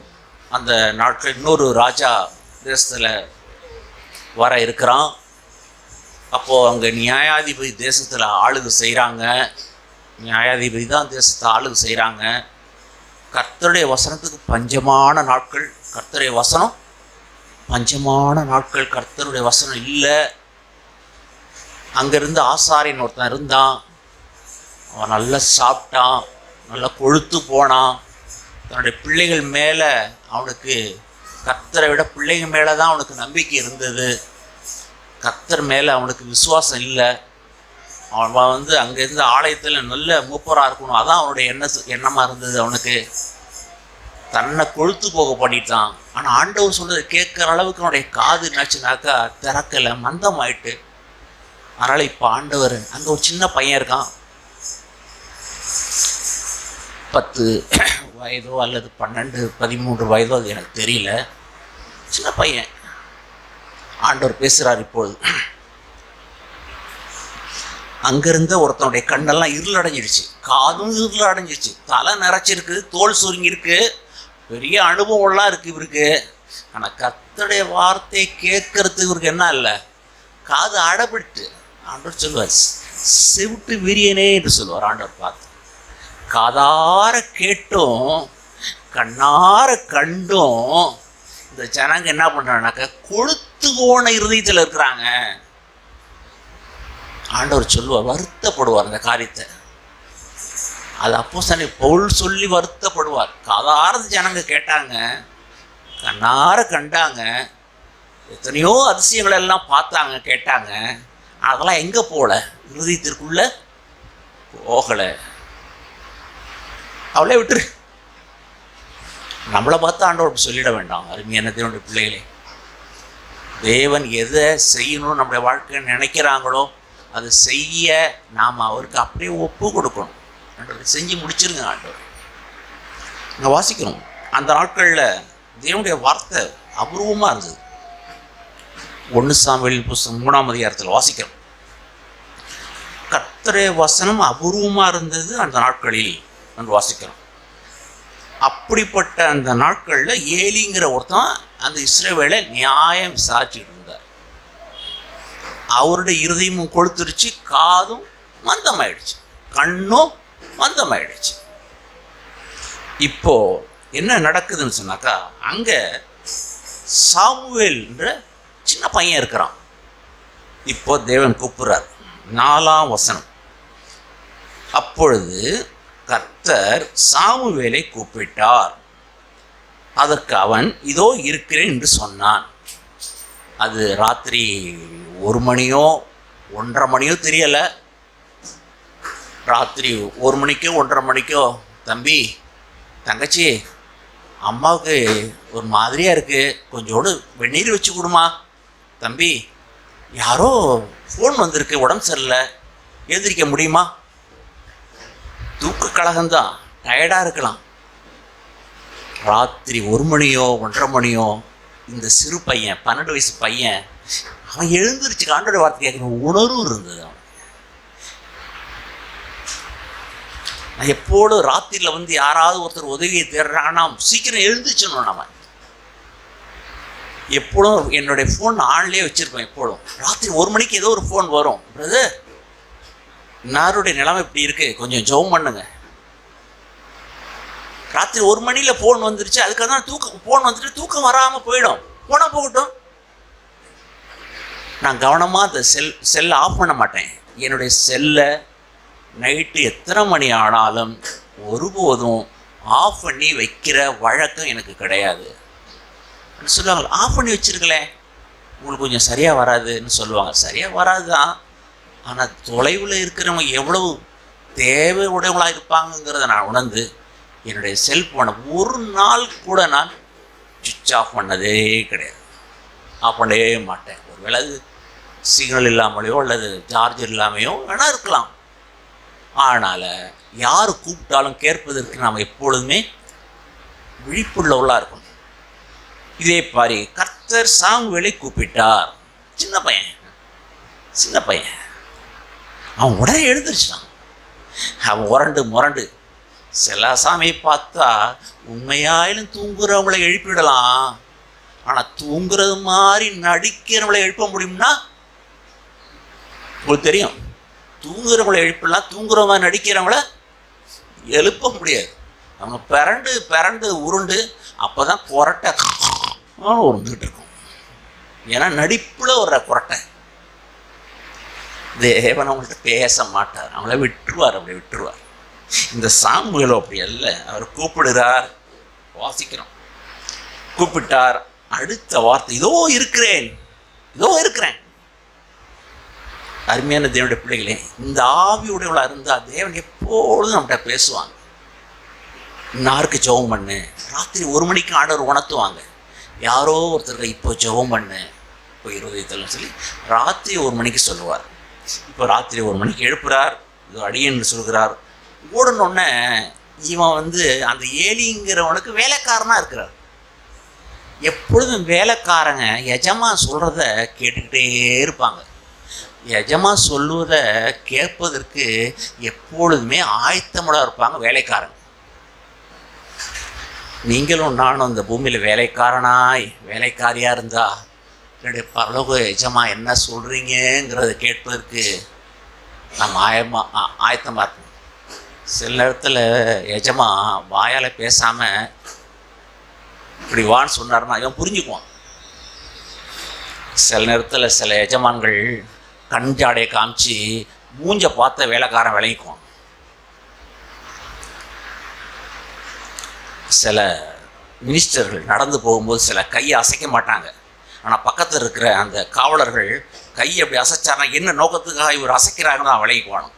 அந்த நாட்கள் இன்னொரு ராஜா தேசத்தில் வர இருக்கிறான். அப்போது அங்கே நியாயாதிபதி தேசத்தில் ஆளுகை செய்கிறாங்க. நியாயாதிபதி தான் தேசத்தை ஆளுகை செய்கிறாங்க. கர்த்தருடைய வசனத்துக்கு பஞ்சமான நாட்கள், கர்த்தருடைய வசனம் பஞ்சமான நாட்கள், கர்த்தருடைய வசனம் இல்லை. அங்கேருந்து ஆசாரியன் ஒருத்தன் இருந்தான். அவன் நல்லா சாப்பிட்டான், நல்லா கொழுத்து போனான். தன்னுடைய பிள்ளைகள் மேலே அவனுக்கு, கர்த்தரை விட பிள்ளைங்க மேலே தான் அவனுக்கு நம்பிக்கை இருந்தது. கர்த்தர் மேலே அவனுக்கு விசுவாசம் இல்லை. அவன் அங்கேருந்து ஆலயத்தில் நல்ல மூப்பராக இருக்கணும், அதான் அவனுடைய எண்ணமாக இருந்தது. அவனுக்கு தன்னை கொழுத்து போக பண்ணிட்டான். ஆனால் ஆண்டவர் சொல்றதை கேட்குற அளவுக்கு அவனுடைய காது என்னாச்சுனாக்கா திறக்கலை, மந்தமாயிட்டு. அதனால் இப்போ ஆண்டவர், அங்கே ஒரு சின்ன பையன் இருக்கான், 10 வயதோ அல்லது 12, 13 வயதோ, அது எனக்கு தெரியல, சின்ன பையன். ஆண்டவர் பேசுகிறார் இப்பொழுது. அங்கேருந்த ஒருத்தனுடைய கண்ணெல்லாம் இருள் அடைஞ்சிடுச்சு, காதும் இருள் அடைஞ்சிடுச்சு, தலை நிறைச்சிருக்கு, தோல் சுருங்கிருக்கு, பெரிய அனுபவம்லாம் இருக்குது இவருக்கு. ஆனால் கர்த்தருடைய வார்த்தையை கேட்கறதுக்கு இவருக்கு என்ன இல்லை, காது அடைபட்டு. ஆண்டவர் சொல்லுவார், செவிட்டு விரியனே என்று சொல்லுவார் ஆண்டவர் பார்த்து. காதார கேட்டும் கண்ணார கண்டும் இந்த ஜனங்க என்ன பண்ணுறாங்கனாக்கா கொழுத்து போன இருதயத்தில் இருக்கிறாங்க. ஆண்டவர் சொல்லுவார், வருத்தப்படுவார் அந்த காரியத்தை. அது அப்போஸ்தலன் பவுல் சொல்லி வருத்தப்படுவார். காதார ஜனங்க கேட்டாங்க, கண்ணார கண்டாங்க, எத்தனையோ அதிசயங்கள் எல்லாம் பார்த்தாங்க, கேட்டாங்க. அதெல்லாம் எங்கே போகல, இருதயத்திற்குள்ள போகலை. அவளே விட்டுரு. நம்மளை பார்த்து ஆண்டவர் சொல்லிட வேண்டாம். அருமையான தேவனுடைய பிள்ளைகளே, தேவன் எதை செய்யணும்னு நம்முடைய வாழ்க்கை நினைக்கிறாங்களோ அதை செய்ய நாம் அவருக்கு அப்படியே ஒப்பு கொடுக்கணும். ஆண்டவர் செஞ்சு முடிச்சிருங்க ஆண்டவர். இங்கே வாசிக்கிறோம், அந்த நாட்களில் தேவனுடைய வார்த்தை அபூர்வமாக இருந்தது. 1 சாமுவேல் புஸ்தகம் 3ஆம் அதிகாரத்தில் வாசிக்கிறோம், கர்த்தருடைய வசனம் அபூர்வமாக இருந்தது அந்த நாட்களில் என்று வாசிக்கிறோம். அப்படிப்பட்ட அந்த நாட்களில் ஏலிங்கிற ஒருத்தன் அந்த இஸ்ரவேலை நியாயம் விசாரிச்சுக்கிட்டு இருந்தார். அவருடைய இருதயமும் கொளுத்துருச்சு, காதும் மந்தமாயிடுச்சு, கண்ணும் மந்தமாயிடுச்சு. இப்போ என்ன நடக்குதுன்னு சொன்னாக்கா, அங்கே சாமுவேல்ன்ற சின்ன பையன் இருக்கிறான். இப்போ தேவன் கூப்பிடுறார். 4ஆம் வசனம், அப்பொழுது கர்த்தர் சாமுவேலை கூப்பிட்டார். அதற்கு அவன், இதோ இருக்கிறேன் என்று சொன்னான். அது ராத்திரி 1 மணியோ 1:30 மணியோ தெரியலை. ராத்திரி 1 மணிக்கோ 1:30 மணிக்கோ, தம்பி தங்கச்சி அம்மாவுக்கு ஒரு மாதிரியாக இருக்குது, கொஞ்சோடு வெந்நீர் வச்சு கொடுமா. தம்பி யாரோ ஃபோன் வந்திருக்கு, உடம்பு சரியில்லை, எழுந்திரிக்க முடியுமா? தூக்க கலகம்தான், டயர்டாக இருக்கலாம். ராத்திரி 1 மணியோ 1:30 மணியோ இந்த சிறு பையன், 12 வயசு பையன், அவன் எழுந்திருச்சு ஆண்டோட வார்த்தை கேட்குற உணர்வு இருந்தது. அவன் நான் எப்போதும் ராத்திரியில் வந்து யாராவது ஒருத்தர் உதவியை தேடுறாங்கன்னா சீக்கிரம் எழுந்துச்சணும். நம்ம எப்பொழுதும் என்னுடைய ஃபோன் ஆன்லேயே வச்சுருப்பேன். எப்போதும் ராத்திரி 1 மணிக்கு ஏதோ ஒரு ஃபோன் வரும், பிரதர் இன்னாருடைய நிலைமை இப்படி இருக்குது, கொஞ்சம் ஜெபம் பண்ணுங்க. ராத்திரி 1 மணியில் ஃபோன் வந்துருச்சு, அதுக்காக தான் ஃபோன் வந்துட்டு தூக்கம் வராமல் போயிடும். போனால் போகட்டும், நான் கவனமாக அந்த செல்லை ஆஃப் பண்ண மாட்டேன். என்னுடைய செல்லை நைட்டு எத்தனை மணி ஆனாலும் ஒருபோதும் ஆஃப் பண்ணி வைக்கிற வழக்கம் எனக்கு கிடையாது. சொல்லுவாங்க, ஆஃப் பண்ணி வச்சுருக்கலேன், உங்களுக்கு கொஞ்சம் சரியாக வராதுன்னு சொல்லுவாங்க. சரியாக வராது தான், ஆனால் தொலைவில் இருக்கிறவங்க எவ்வளவு தேவை உடையவங்களாக இருப்பாங்கங்கிறத நான் உணர்ந்து என்னுடைய செல்ஃபோனை ஒரு நாள் கூட நான் சுவிட்ச் ஆஃப் பண்ணதே கிடையாது. ஆஃப் பண்ணவே மாட்டேன். ஒருவேளை அது சிக்னல் இல்லாமலையோ அல்லது சார்ஜர் இல்லாமையோ வேணா இருக்கலாம். ஆனால் யார் கூப்பிட்டாலும் கேட்பதற்கு நாம் எப்பொழுதுமே விழிப்புள்ளவர்களாக இருக்கணும். இதே பாரி கர்த்தர் சாமுவேலை கூப்பிட்டார். சின்ன பையன் அவன் உடனே எழுந்திருச்சான். அவன் முரண்டு சில சாமியை பார்த்தா உண்மையாயிலும் தூங்குறவங்களை எழுப்பிடலாம், ஆனால் தூங்குறது மாதிரி நடிக்கிறவங்களை எழுப்ப முடியும்னா உங்களுக்கு தெரியும். தூங்குறவங்களை எழுப்பிடலாம், தூங்குற மாதிரி நடிக்கிறவங்கள எழுப்ப முடியாது. அவங்க பிறண்டு உருண்டு அப்போ தான் குரட்டை உருந்துக்கிட்டு இருக்கும். ஏன்னா நடிப்பில் ஒரு குரட்டை. தேவன் அவங்கள்ட்ட பேச மாட்டார், அவங்கள விட்டுருவார். அப்படி விட்டுருவார். இந்த சாமுவேலோ அப்படி அல்ல. அவர் கூப்பிடுறார், வாசிக்கிறோம், கூப்பிட்டார். அடுத்த வார்த்தை, இதோ இருக்கிறேன். அருமையான தேவனுடைய பிள்ளைகளே, இந்த ஆவியுடையவளாக இருந்தால் தேவன் எப்பொழுதும் நம்மகிட்ட பேசுவாங்க. இன்னாருக்கு ஜெபம் பண்ணு. ராத்திரி 1 மணிக்கு ஆண்டவர் உணர்த்துவாங்க. யாரோ ஒருத்தருக்கு இப்போ ஜெபம் பண்ணு, இப்போ 20 சொல்லி ராத்திரி 1 மணிக்கு சொல்லுவார். இப்போ ராத்திரி 1 மணிக்கு எழுப்புறார், இது அடியன்னு சொல்கிறார். ஓடனோடனே இவன் அந்த ஏலிங்கிறவனுக்கு வேலைக்காரனாக இருக்கிறார். எப்பொழுதும் வேலைக்காரங்க எஜமான் சொல்கிறத கேட்டுக்கிட்டே இருப்பாங்க. எஜமான் சொல்லுவதை கேட்பதற்கு எப்பொழுதுமே ஆயத்தமுடாக இருப்பாங்க வேலைக்காரங்க. நீங்களும் நானும் இந்த பூமியில் வேலைக்காரியாக இருந்தால் என்னுடைய பரலோக எஜமான் என்ன சொல்கிறீங்கிறத கேட்பதற்கு நம்ம ஆயத்தமாக இருக்கணும். சில நேரத்தில் எஜமான் வாயால் பேசாமல் இப்படி வான்னு சொன்னார்னா இவன் புரிஞ்சுக்குவான். சில நேரத்தில் சில எஜமான்கள் கண் ஜாடையை காமிச்சு மூஞ்ச பார்த்த வேலைக்காரன் விளங்கிக்குவான். சில மினிஸ்டர்கள் நடந்து போகும்போது சில கையை அசைக்க மாட்டாங்க. ஆனால் பக்கத்தில் இருக்கிற அந்த காவலர்கள் கையை அப்படி அசைச்சார்னா என்ன நோக்கத்துக்காக இவர் அசைக்கிறாருன்னு நான் விளங்கிக்குவானோ.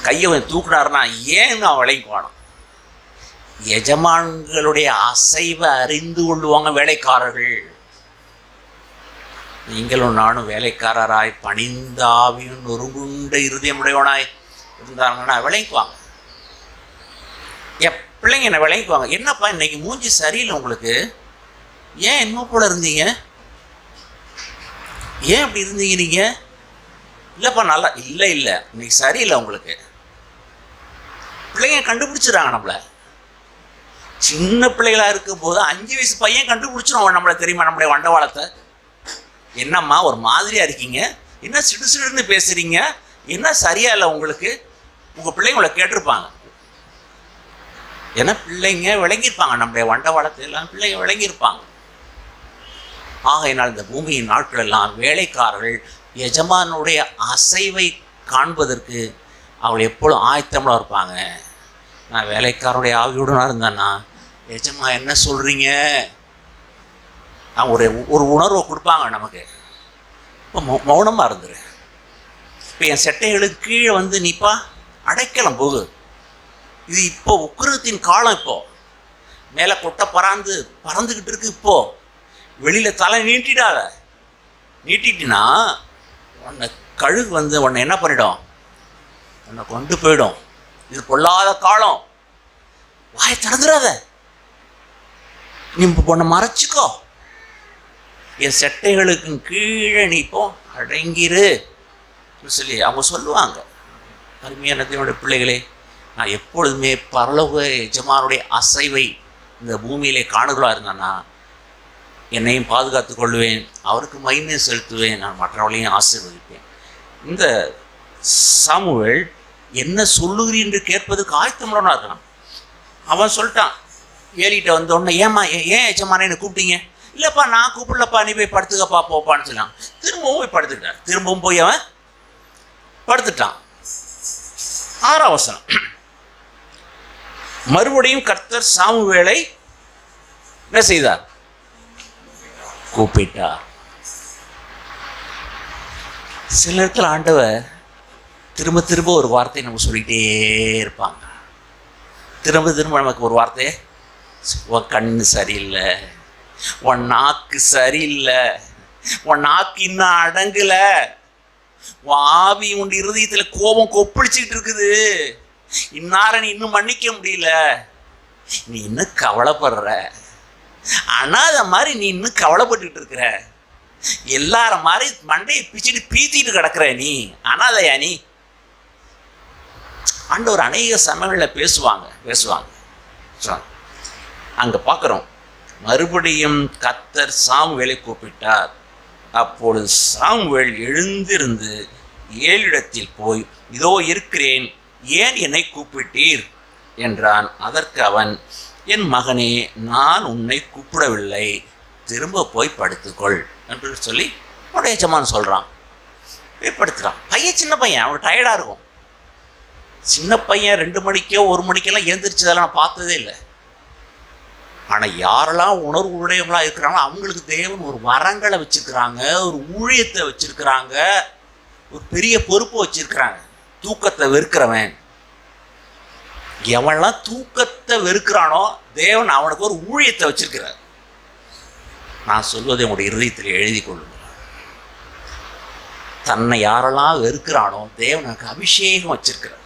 கையை தூக்குனாருன்னா ஏன் நான் விளங்கிக்குவானோ. எஜமான்களுடைய அசைவை அறிந்து கொள்ளுவாங்க வேலைக்காரர்கள். நீங்களும் நானும் வேலைக்காரராய் பணிந்த ஆவியும் நொறுங்குண்ட இருதயமுடையவனாய் இருந்தாங்கன்னா விளங்கிக்குவாங்க. எப்போ பிள்ளைங்க என்ன விளங்கிக்குவாங்க, என்னப்பா இன்னைக்கு மூஞ்சி சரியில்லை உங்களுக்கு, ஏன் என்ன போல இருந்தீங்க, ஏன் அப்படி இருந்தீங்க நீங்க, இல்லைப்பா நல்லா இல்லை இன்னைக்கு சரியில்லை உங்களுக்கு. பிள்ளைங்க கண்டுபிடிச்சிடறாங்க நம்மளை. சின்ன பிள்ளைகளா இருக்கும் போது 5 வயசு பையன் கண்டுபிடிச்சிடும் நம்மளை, தெரியுமா, நம்மளுடைய வண்டவாளத்தை. என்னம்மா ஒரு மாதிரியா இருக்கீங்க, என்ன சிடுசிடுன்னு பேசுறீங்க, என்ன சரியா இல்லை உங்களுக்கு, உங்க பிள்ளைங்களை கேட்டிருப்பாங்க. ஏன்னா பிள்ளைங்க விளங்கியிருப்பாங்க, நம்முடைய வண்டவாளத்தை எல்லாம் பிள்ளைங்க விளங்கியிருப்பாங்க. ஆகையினால் இந்த பூமியின் நாட்கள் எல்லாம் வேலைக்காரர்கள் எஜமானுடைய அசைவை காண்பதற்கு அவள் எப்பொழுதும் ஆயத்தமாக இருப்பாங்க. நான் வேலைக்காரனுடைய ஆவியுடனாக இருந்தேன்னா, எஜமா என்ன சொல்கிறீங்க, அவங்க ஒரு உணர்வை கொடுப்பாங்க நமக்கு. இப்போ மௌனமாக இருந்துரு. இப்போ என் செட்டைகளுக்கு கீழே வந்து நீப்பா அடைக்கலாம் போகு. இது இப்போ உக்கிரத்தின் காலம், இப்போ மேலே கொட்டை பறந்துக்கிட்டு இருக்கு. இப்போ வெளியில் தலை நீட்டிடாத, நீட்டிட்டினா உன்னை கழுகு வந்து உன்னை என்ன பண்ணிடும், உன்னை கொண்டு போயிடும். இது பொல்லாத காலம், வாயை திறந்துடாத, நீ உன்னை மறைச்சிக்கோ, என் செட்டைகளுக்கு கீழே நீ இப்போ அடங்கிரு சொல்லி அவங்க சொல்லுவாங்க. அருமையான தேவனுடைய பிள்ளைகளே, நான் எப்பொழுதுமே பரலோக எஜமானுடைய அசைவை இந்த பூமியிலே காணுகளாக இருந்தேன்னா என்னையும் பாதுகாத்து கொள்வேன், அவருக்கு மகிமை செலுத்துவேன், நான் மற்றவர்களையும் ஆசீர்வதிப்பேன். இந்த சாமுவேல் என்ன சொல்லுகிறீர் என்று கேட்பதற்கு ஆயத்தமுள்ளவனாக இருக்கான். அவன் சொல்லிட்டான், ஏலிகிட்ட வந்த உடனே, ஏன் எஜமானே என்னை கூப்பிட்டீங்க, இல்லைப்பா நான் கூப்பிடலப்பா, நீ போய் படுத்துக்கப்பா போப்பான்னு சொன்னான். திரும்பவும் போய் படுத்துக்கிட்டான். திரும்பவும் போய் அவன் படுத்துட்டான். 6ஆம் வசனம், மறுபடியும் கர்த்தர் சாமுவேலை என்ன செய்தார், கூப்பிட்டார். சில நேரத்தில் ஆண்டவர் திரும்ப திரும்ப ஒரு வார்த்தையை நம்ம சொல்லிகிட்டே இருப்பாங்க. திரும்ப நமக்கு ஒரு வார்த்தையை, உன் கண்ணு சரியில்லை, உன் நாக்கு சரியில்லை, உன் நாக்கு இன்னும் அடங்கலை, உன் ஆவி உன் இருதயத்தில் கோபம் கொப்பளிச்சுக்கிட்டு இருக்குது, இன்னார நீ இன்னும் மன்னிக்க முடியல, நீ இன்னும் கவலைப்படுற, அனாத மாதிரி நீ இன்னும் கவலைப்பட்டுக்கிட்டு இருக்கிற, எல்லார மாதிரி மண்டையை பிச்சுட்டு பீத்திட்டு கிடக்குற, நீ அனாதையா நீ. ஆண்டவர் அநேக சமயங்களில் பேசுவாங்க. அங்கே பார்க்குறோம், மறுபடியும் கர்த்தர் சாமுவேலை கூப்பிட்டார். அப்பொழுது சாமுவேல் எழுந்திருந்து ஏலிடத்தில் போய், இதோ இருக்கிறேன், ஏன் என்னை கூப்பிட்டீர் என்றான். அதற்கு அவன், என் மகனே, நான் உன்னை கூப்பிடவில்லை, திரும்ப போய் படுத்துக்கொள் என்று சொல்லி அவனுடைய எஜமான் சொல்கிறான். போய் படுத்துகிறான். பையன் சின்ன பையன், அவன் டயர்டாக இருக்கும். சின்ன பையன் 2 மணிக்கோ 1 மணிக்கெல்லாம் எழுந்திரிச்சதெல்லாம் நான் பார்த்ததே இல்லை. ஆனால் யாரெல்லாம் உணர்வு உடையவங்களாக இருக்கிறாங்களோ அவங்களுக்கு தேவன் ஒரு வரங்களை வச்சுருக்கிறாங்க, ஒரு ஊழியத்தை வச்சுருக்கிறாங்க, ஒரு பெரிய பொறுப்பை வச்சுருக்கிறாங்க. தூக்கத்தை வெறுக்கிறவன், எவன்லாம் தூக்கத்தை வெறுக்கிறானோ தேவன் அவனுக்கு ஒரு ஊழியத்தை வச்சிருக்கிறார். நான் சொல்வதை உங்களுடைய இருதயத்தில் எழுதி கொள்ளுங்கள். தன்னை யாரெல்லாம் வெறுக்கிறானோ தேவன் எனக்கு அபிஷேகம் வச்சிருக்கிறார்.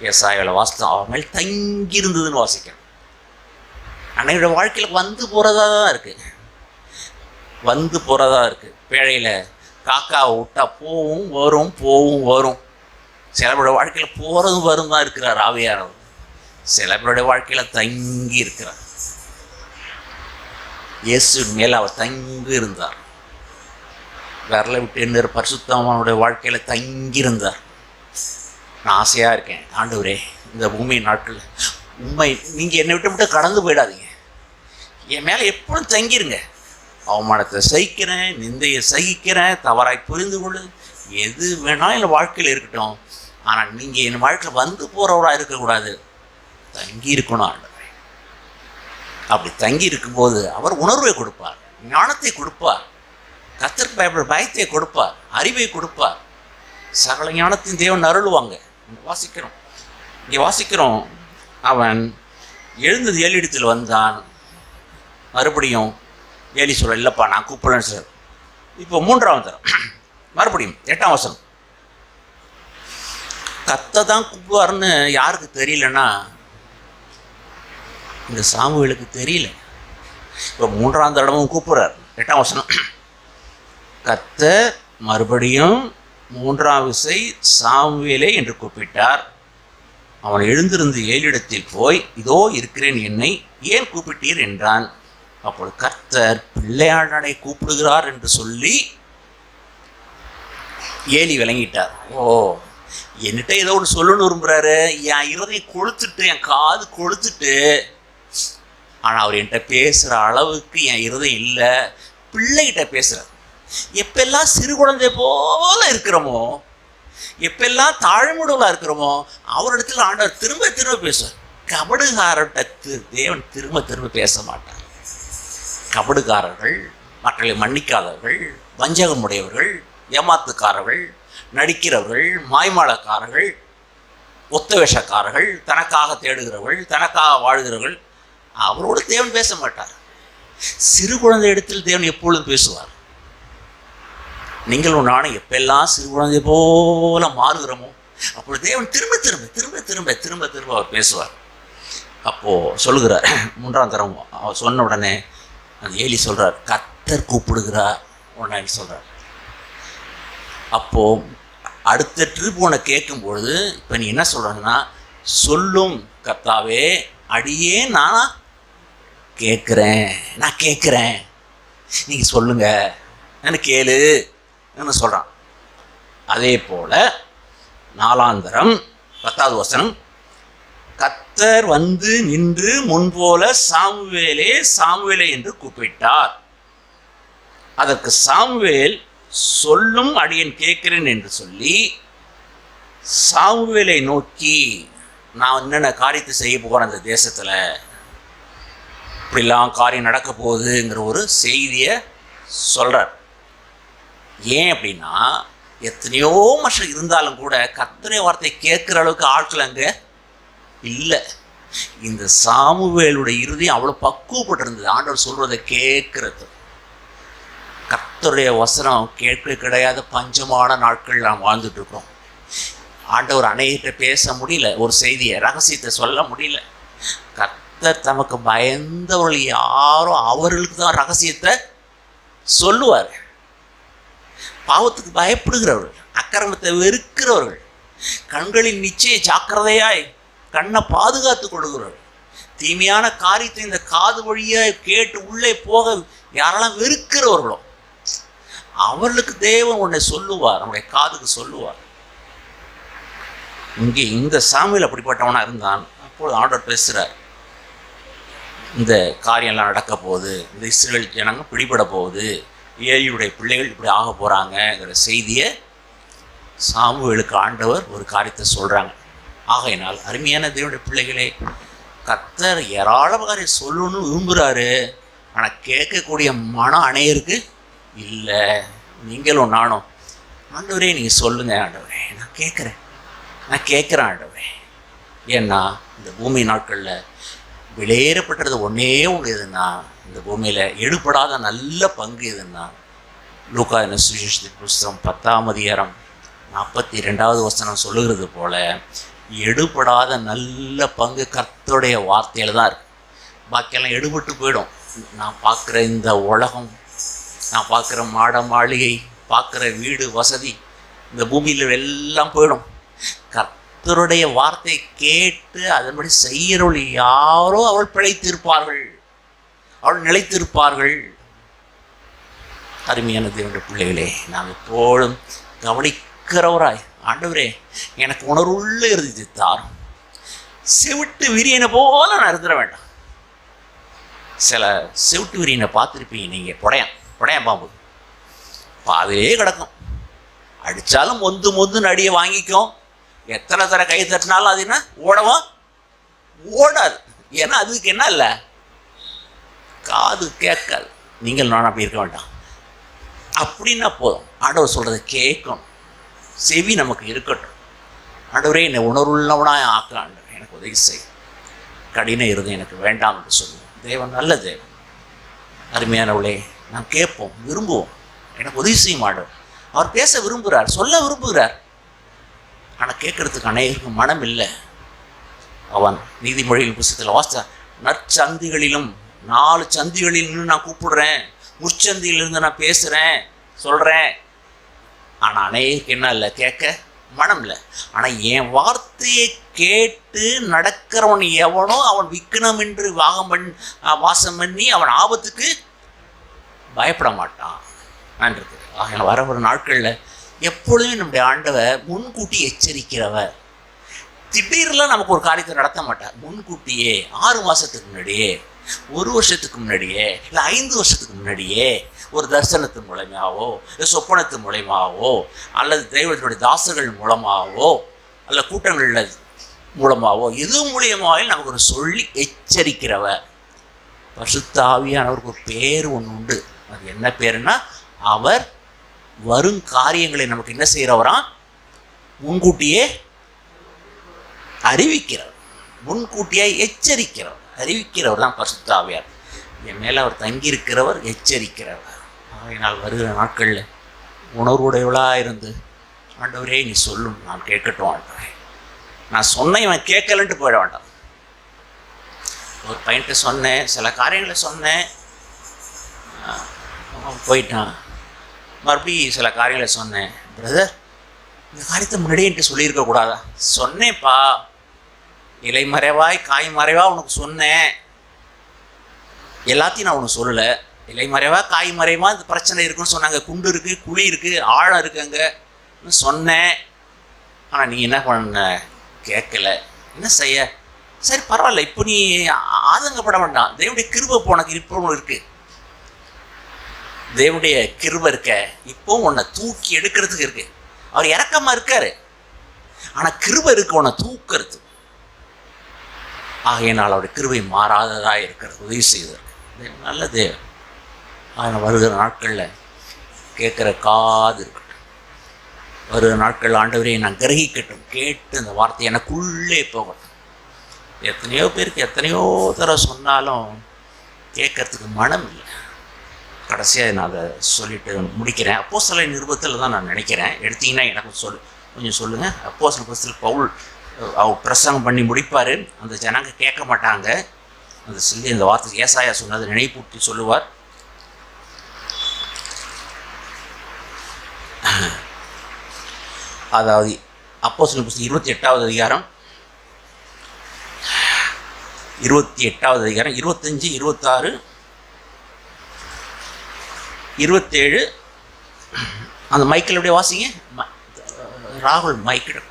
ஏசாயாவில் வாசித்தோம், அவன் மேல் தங்கி இருந்ததுன்னு வாசிக்கணும். அன்னையோட வாழ்க்கையில் வந்து போகிறதா தான் இருக்குது, வந்து போகிறதா இருக்குது. பேழையில் காக்காவை விட்டா போவும் வரும், போவும் வரும். சில பேருடைய வாழ்க்கையில் போகிறதும் வரும் தான் இருக்கிறார் ஆவியானவர். சில பேருடைய வாழ்க்கையில் தங்கி இருக்கிறார். இயேசுவின் மேல் அவர் தங்கி இருந்தார். விரலை விட்டு எண்ணு பரிசுத்தமானுடைய வாழ்க்கையில் தங்கியிருந்தார். நான் ஆசையாக இருக்கேன், ஆண்டவரே இந்த பூமியின் நாட்கள் உண்மை நீங்கள் என்னை விட்டு கடந்து போயிடாதீங்க, என் மேலே எப்பொழுதும் தங்கிருங்க. அவமானத்தை சகிக்கிறேன், நிந்தையை சகிக்கிறேன், தவறாய் புரிந்து கொள்ளு, எது வேணாலும் என் வாழ்க்கையில் இருக்கட்டும், ஆனால் நீங்கள் என் வாழ்க்கையில் வந்து போகிறவராக இருக்கக்கூடாது, தங்கி இருக்கணும் ஆண்டவரே. அப்படி தங்கி இருக்கும்போது அவர் உணர்வை கொடுப்பார், ஞானத்தை கொடுப்பார், கர்த்தருக்கு பயப்படுற பயத்தை கொடுப்பார், அறிவை கொடுப்பார். சகல ஞானத்தின் தேவன் அருள்வாங்க. இங்கே வாசிக்கிறோம், அவன் எழுந்தது ஏலிடத்தில் வந்தான். மறுபடியும் ஏலி சொல்ல, இல்லைப்பா நான் கூப்பிடுறேன் சார். இப்போ 3ஆம் தரம் மறுபடியும் 8ஆம் வசனம், கர்த்தர் தான் கூப்பிடுவார்னு யாருக்கு தெரியலன்னா இந்த சாமுவேலுக்கு தெரியல. இப்போ 3ஆம் தடவும் கூப்பிடுறார். 8ஆம் வசனம், கர்த்தர் மறுபடியும் 3ஆம் விசை சாமுவேலே என்று கூப்பிட்டார். அவன் எழுந்திருந்து ஏலியிடத்தில் போய், இதோ இருக்கிறேன், என்னை ஏன் கூப்பிட்டீர் என்றான். அப்பொழுது கர்த்தர் பிள்ளையாண்டனை கூப்பிடுகிறார் என்று சொல்லி ஏலி விளங்கிட்டார். ஓ, என்கிட்ட ஏதோ ஒன்று சொல்லணும்னு விரும்புகிறாரு, என் இருதயம் கொளுத்துட்டு, என் காது கொளுத்துட்டு, ஆனால் அவர் என்கிட்ட பேசுகிற அளவுக்கு என் இருதயம் இல்லை, பிள்ளைகிட்ட பேசுகிறார். எப்பெல்லாம் சிறு குழந்தை போல இருக்கிறோமோ, எப்பெல்லாம் தாழ்முடலாக இருக்கிறோமோ, அவரிடத்தில் ஆண்டவர் திரும்ப திரும்ப பேசுவார். கபடுகாரர்கிட்ட தேவன் திரும்ப திரும்ப பேச மாட்டார். கபடுகாரர்கள், மக்களை மன்னிக்காதவர்கள், வஞ்சகமுடையவர்கள், ஏமாத்துக்காரர்கள், நடிக்கிறவர்கள், மாய்மாலக்காரர்கள், ஒத்த வேஷக்காரர்கள், தனக்காக தேடுகிறவர்கள், தனக்காக வாழ்கிறவர்கள், அவரோடு தேவன் பேச மாட்டார். சிறு குழந்தை இடத்தில் தேவன் எப்பொழுதும் பேசுவார். நீங்களும் நானும் எப்பெல்லாம் சிறு குழந்தை போல மாறுகிறோமோ, அப்பொழுது தேவன் திரும்ப திரும்ப திரும்ப திரும்ப திரும்ப திரும்ப அவர் பேசுவார். அப்போது சொல்லுகிறார், 3ஆம் தரம் அவர் சொன்ன உடனே அந்த ஏலி சொல்கிறார், கர்த்தர் கூப்பிடுகிறார் உடனே சொல்கிறார். அப்போது அடுத்த ட்ரிப் உன்னை கேட்கும்பொழுது இப்போ நீ என்ன சொல்கிறன்னா, சொல்லும் கர்த்தாவே, அடியே நான் கேட்குறேன், நீங்கள் சொல்லுங்க, நான் கேளு என்ன சொல்கிறான். அதே போல் 4ஆம் தரம் 10வது வசனம், கர்த்தர் வந்து நின்று முன்போல சாமுவேலே சாமுவேலே என்று கூப்பிட்டார். அதற்கு சாமுவேல், சொல்லும் அடியேன் கேட்கிறேன் என்று சொல்லி சாமுவேலை நோக்கி, நான் என்னென்ன காரியத்தை செய்ய போகிறேன் அந்த தேசத்தில், இப்படிலாம் காரியம் நடக்க போகுதுங்கிற ஒரு செய்தியை சொல்கிறார். ஏன் அப்படின்னா, எத்தனையோ வருஷம் இருந்தாலும் கூட கர்த்தருடைய வார்த்தை கேட்குற அளவுக்கு ஆட்கள் அங்கே இல்லை. இந்த சாமுவேலுடைய இருதயம் அவ்வளோ பக்குவப்பட்டிருந்தது ஆண்டவர் சொல்கிறத கேட்குறது. கர்த்தருடைய வசனம் கேட்க கிடையாத பஞ்சமான நாட்கள் நாம் வாழ்ந்துட்டுருக்கோம். ஆண்டவர் அநேகிட்ட பேச முடியல, ஒரு செய்தியை ரகசியத்தை சொல்ல முடியல. கர்த்தர் தமக்கு பயந்தவர்கள் யாரோ அவர்களுக்கு தான் ரகசியத்தை சொல்லுவார். பாவத்துக்கு பயப்படுகிறவர்கள், அக்கிரமத்தை வெறுக்கிறவர்கள், கண்களின் நிச்சய ஜாக்கிரதையாய் கண்ணை பாதுகாத்து கொள்கிறவர்கள், தீமையான காரியத்தை இந்த காது வழியாக கேட்டு உள்ளே போக யாரெல்லாம் வெறுக்கிறவர்களோ அவர்களுக்கு தேவன் உன்னை சொல்லுவார், அவனுடைய காதுக்கு சொல்லுவார். இங்கே இந்த சாமுவேல் அப்படிப்பட்டவனாக இருந்தான். அப்பொழுது ஆண்டவர் பேசுகிறார், இந்த காரியம்லாம் நடக்க போகுது, இந்த இஸ்ரேல் ஜனங்க பிடிபட போகுது, ஏலியுடைய பிள்ளைகள் இப்படி ஆக போகிறாங்கங்கிற செய்தியை சாமுவேலுக்கு ஆண்டவர் ஒரு காரியத்தை சொல்கிறாங்க. ஆகையினால் அருமையான தேவனுடைய பிள்ளைகளே, கர்த்தர் ஏராளமான காரியம் சொல்லணும்னு விரும்புகிறாரு, ஆனால் கேட்கக்கூடிய மனம் அநேகருக்கு இல்லை. நீங்களும் நானும், ஆண்டவரே நீங்கள் சொல்லுங்கள் ஆண்டவரே, நான் கேட்குறேன் ஆண்டவரே. ஏன்னா இந்த பூமி நாட்களில் வெளியேறப்பட்டது ஒன்றே ஒன்று எதுன்னா, இந்த பூமியில் எடுபடாத நல்ல பங்கு எதுன்னா, லூக்கா சுவிசேஷத்தின் புஸ்தகம் 10ஆம் அதிகாரம் 42வது வசனம் சொல்லுகிறது போல, எடுபடாத நல்ல பங்கு கர்த்தருடைய வார்த்தையில் தான் இருக்குது. பாக்கியெல்லாம் எடுபட்டு போயிடும். நான் பார்க்குற இந்த உலகம், நான் பார்க்குற மாட மாளிகை, பார்க்குற வீடு வசதி, இந்த பூமியில் எல்லாம் போயிடும். கர்த்தருடைய வார்த்தை கேட்டு அதன்படி செய்கிறவள் யாரோ அவள் பிழைத்திருப்பார்கள், அவள் நிலைத்திருப்பார்கள். அருமையான தேவனுடைய பிள்ளைகளே, நாம் எப்போதும் கவனிக்கிறவராய், ஆண்டவரே எனக்கு உணர்வுள்ள இறுதி தாரும், செவிட்டு விரியனை போல நான் இருந்துட வேண்டாம். சில செவிட்டு விரியனை பார்த்துருப்பீங்க நீங்கள், புடையான் பாம்பு பாதிலே கிடக்கும், அடித்தாலும் மொந்து அடியை வாங்கிக்கும், எத்தனை தர கை தட்டினாலும் அது என்ன ஓடவும் ஓடாது. ஏன்னா அதுக்கு என்ன இல்லை, காது கேட்காது. நீங்கள் நான் அப்படி இருக்க வேண்டாம். அப்படின்னா போதும், ஆண்டவர் சொல்கிறத கேட்கணும், செவி நமக்கு இருக்கட்டும். ஆண்டவரே என்னை உணர்வுள்ளவனாக ஆக்க ஆண்டவர் எனக்கு உதவி செய், கடின இருதயம் எனக்கு வேண்டாம் என்று சொல்லுவோம். தேவன் நல்ல தேவன். அருமையானவளே, நாம் கேட்போம், விரும்புவோம், எனக்கு உதவி செய்ய மாட்டோம். அவர் பேச விரும்புகிறார், சொல்ல விரும்புகிறார், ஆனால் கேட்கறதுக்கு அநேகருக்கு மனம் இல்லை. அவன் நீதிமொழிகள் புத்தகத்தில் வாசித்தா, நற்சந்திகளிலும் 4 சந்திகளில் நின்று நான் கூப்பிடுறேன், முற்சந்தியிலிருந்து நான் பேசுகிறேன், சொல்கிறேன். ஆனால் அநேகருக்கு என்ன இல்லை, கேட்க மனம் இல்லை. ஆனால் என் வார்த்தையை கேட்டு நடக்கிறவன் எவனோ அவன் விக்கனம் என்று வாசம் பண்ணி அவன் ஆபத்துக்கு பயப்பட மாட்டான் இருக்கு. ஆக வர ஒரு நாட்களில் எப்பொழுதுமே நம்முடைய ஆண்டவர் முன்கூட்டி எச்சரிக்கிறவர். திடீர்லாம் நமக்கு ஒரு காரியத்தை நடத்த மாட்டார். முன்கூட்டியே 6 மாதத்துக்கு முன்னாடியே, 1 வருஷத்துக்கு முன்னாடியே, இல்லை 5 வருஷத்துக்கு முன்னாடியே ஒரு தரிசனத்தின் மூலமாகவோ, இல்லை சொப்பனத்தின் மூலமாகவோ, அல்லது தெய்வத்தினுடைய தாசர்கள் மூலமாகவோ, அல்ல கூட்டங்களில் மூலமாகவோ, எது மூலியமாக நமக்கு ஒரு சொல்லி எச்சரிக்கிறவர். பரிசுத்த ஆவியானவருக்கு ஒரு பேர் ஒன்று உண்டு. அது என்ன பேருன்னா, அவர் வரும் காரியங்களை நமக்கு என்ன செய்கிறவராம், முன்கூட்டியே அறிவிக்கிறவர், முன்கூட்டியே எச்சரிக்கிறவர். அறிவிக்கிறவர் தான் பரிசுத்த ஆவியார். என் மேலே அவர் தங்கியிருக்கிறவர், எச்சரிக்கிறவர். ஆகையினால் வருகிற நாட்களில் உணர்வுடையவளாக இருந்து, ஆண்டவரே நீ சொல்லும், நான் கேட்கட்டும் ஆண்டவரே. நான் சொன்னேன், இவன் கேட்கலன்ட்டு போயிட வேண்டாம். ஒரு பையன்கிட்ட சொன்னேன், சில காரியங்களை சொன்னேன், போயிட்டான். மறுபடியும் சில காரியங்களை சொன்னேன், பிரதர் இந்த காரியத்தை முன்னாடியே என்கிட்ட சொல்லியிருக்கக்கூடாதா? சொன்னேன்ப்பா, இலை மறைவாய் காய் மறைவா உனக்கு சொன்னேன், எல்லாத்தையும் நான் உனக்கு சொல்லலை. இலை மறைவா காய் மறைவா இந்த பிரச்சனை இருக்குன்னு சொன்னாங்க, குண்டு இருக்குது, குழி இருக்குது, ஆழம் இருக்குது அங்கே சொன்னேன். ஆனால் நீ என்ன பண்ண, கேட்கல. என்ன செய்ய? சரி பரவாயில்ல, இப்போ நீ ஆதங்கப்பட வேண்டாம். தேவனுடைய கிருபை உனக்கு இப்போ இருக்குது, தேவனுடைய கிருபை இருக்க, இப்போ உன்னை தூக்கி எடுக்கிறதுக்கு இருக்கு. அவர் இறக்கமாக இருக்காரு, ஆனால் கிருபை இருக்கு உன்னை தூக்கிறது. ஆகையினால் அவருடைய கிருபை மாறாததாக இருக்கிறது, உதவி செய்தார். நல்ல தேவன். ஆனால் வருகிற நாட்களில் கேட்குற காது இருக்கட்டும், வருகிற நாட்கள் ஆண்டவரே நான் கிரகிக்கட்டும், கேட்டு இந்த வார்த்தை எனக்குள்ளே போகட்டும். எத்தனையோ பேருக்கு எத்தனையோ தடவை சொன்னாலும் கேட்கறதுக்கு மனம் இல்லை. கடைசியாக நான் அதை சொல்லிட்டு முடிக்கிறேன். அப்போஸ்தலர் நிருபத்தில் தான் நான் நினைக்கிறேன், எடுத்தீங்கன்னா எனக்கு கொஞ்சம் சொல்லுங்கள். அப்போஸ்தலர் புஸ்தகத்தில் பவுல் அவர் பிரசங்கம் பண்ணி முடிப்பார், அந்த ஜனங்க கேட்க மாட்டாங்க. அந்த சொல்லி இந்த வார்த்தை ஏசாயா சொன்னதை நினைப்பூட்டி சொல்லுவார். அதாவது அப்போஸ்தலர் புஸ்தகம் 28வது அதிகாரம் 25, 26, 27 அந்த மைக்கில் அப்படியே வாசிங்க. ராகுல் மைக் எடுக்கும்.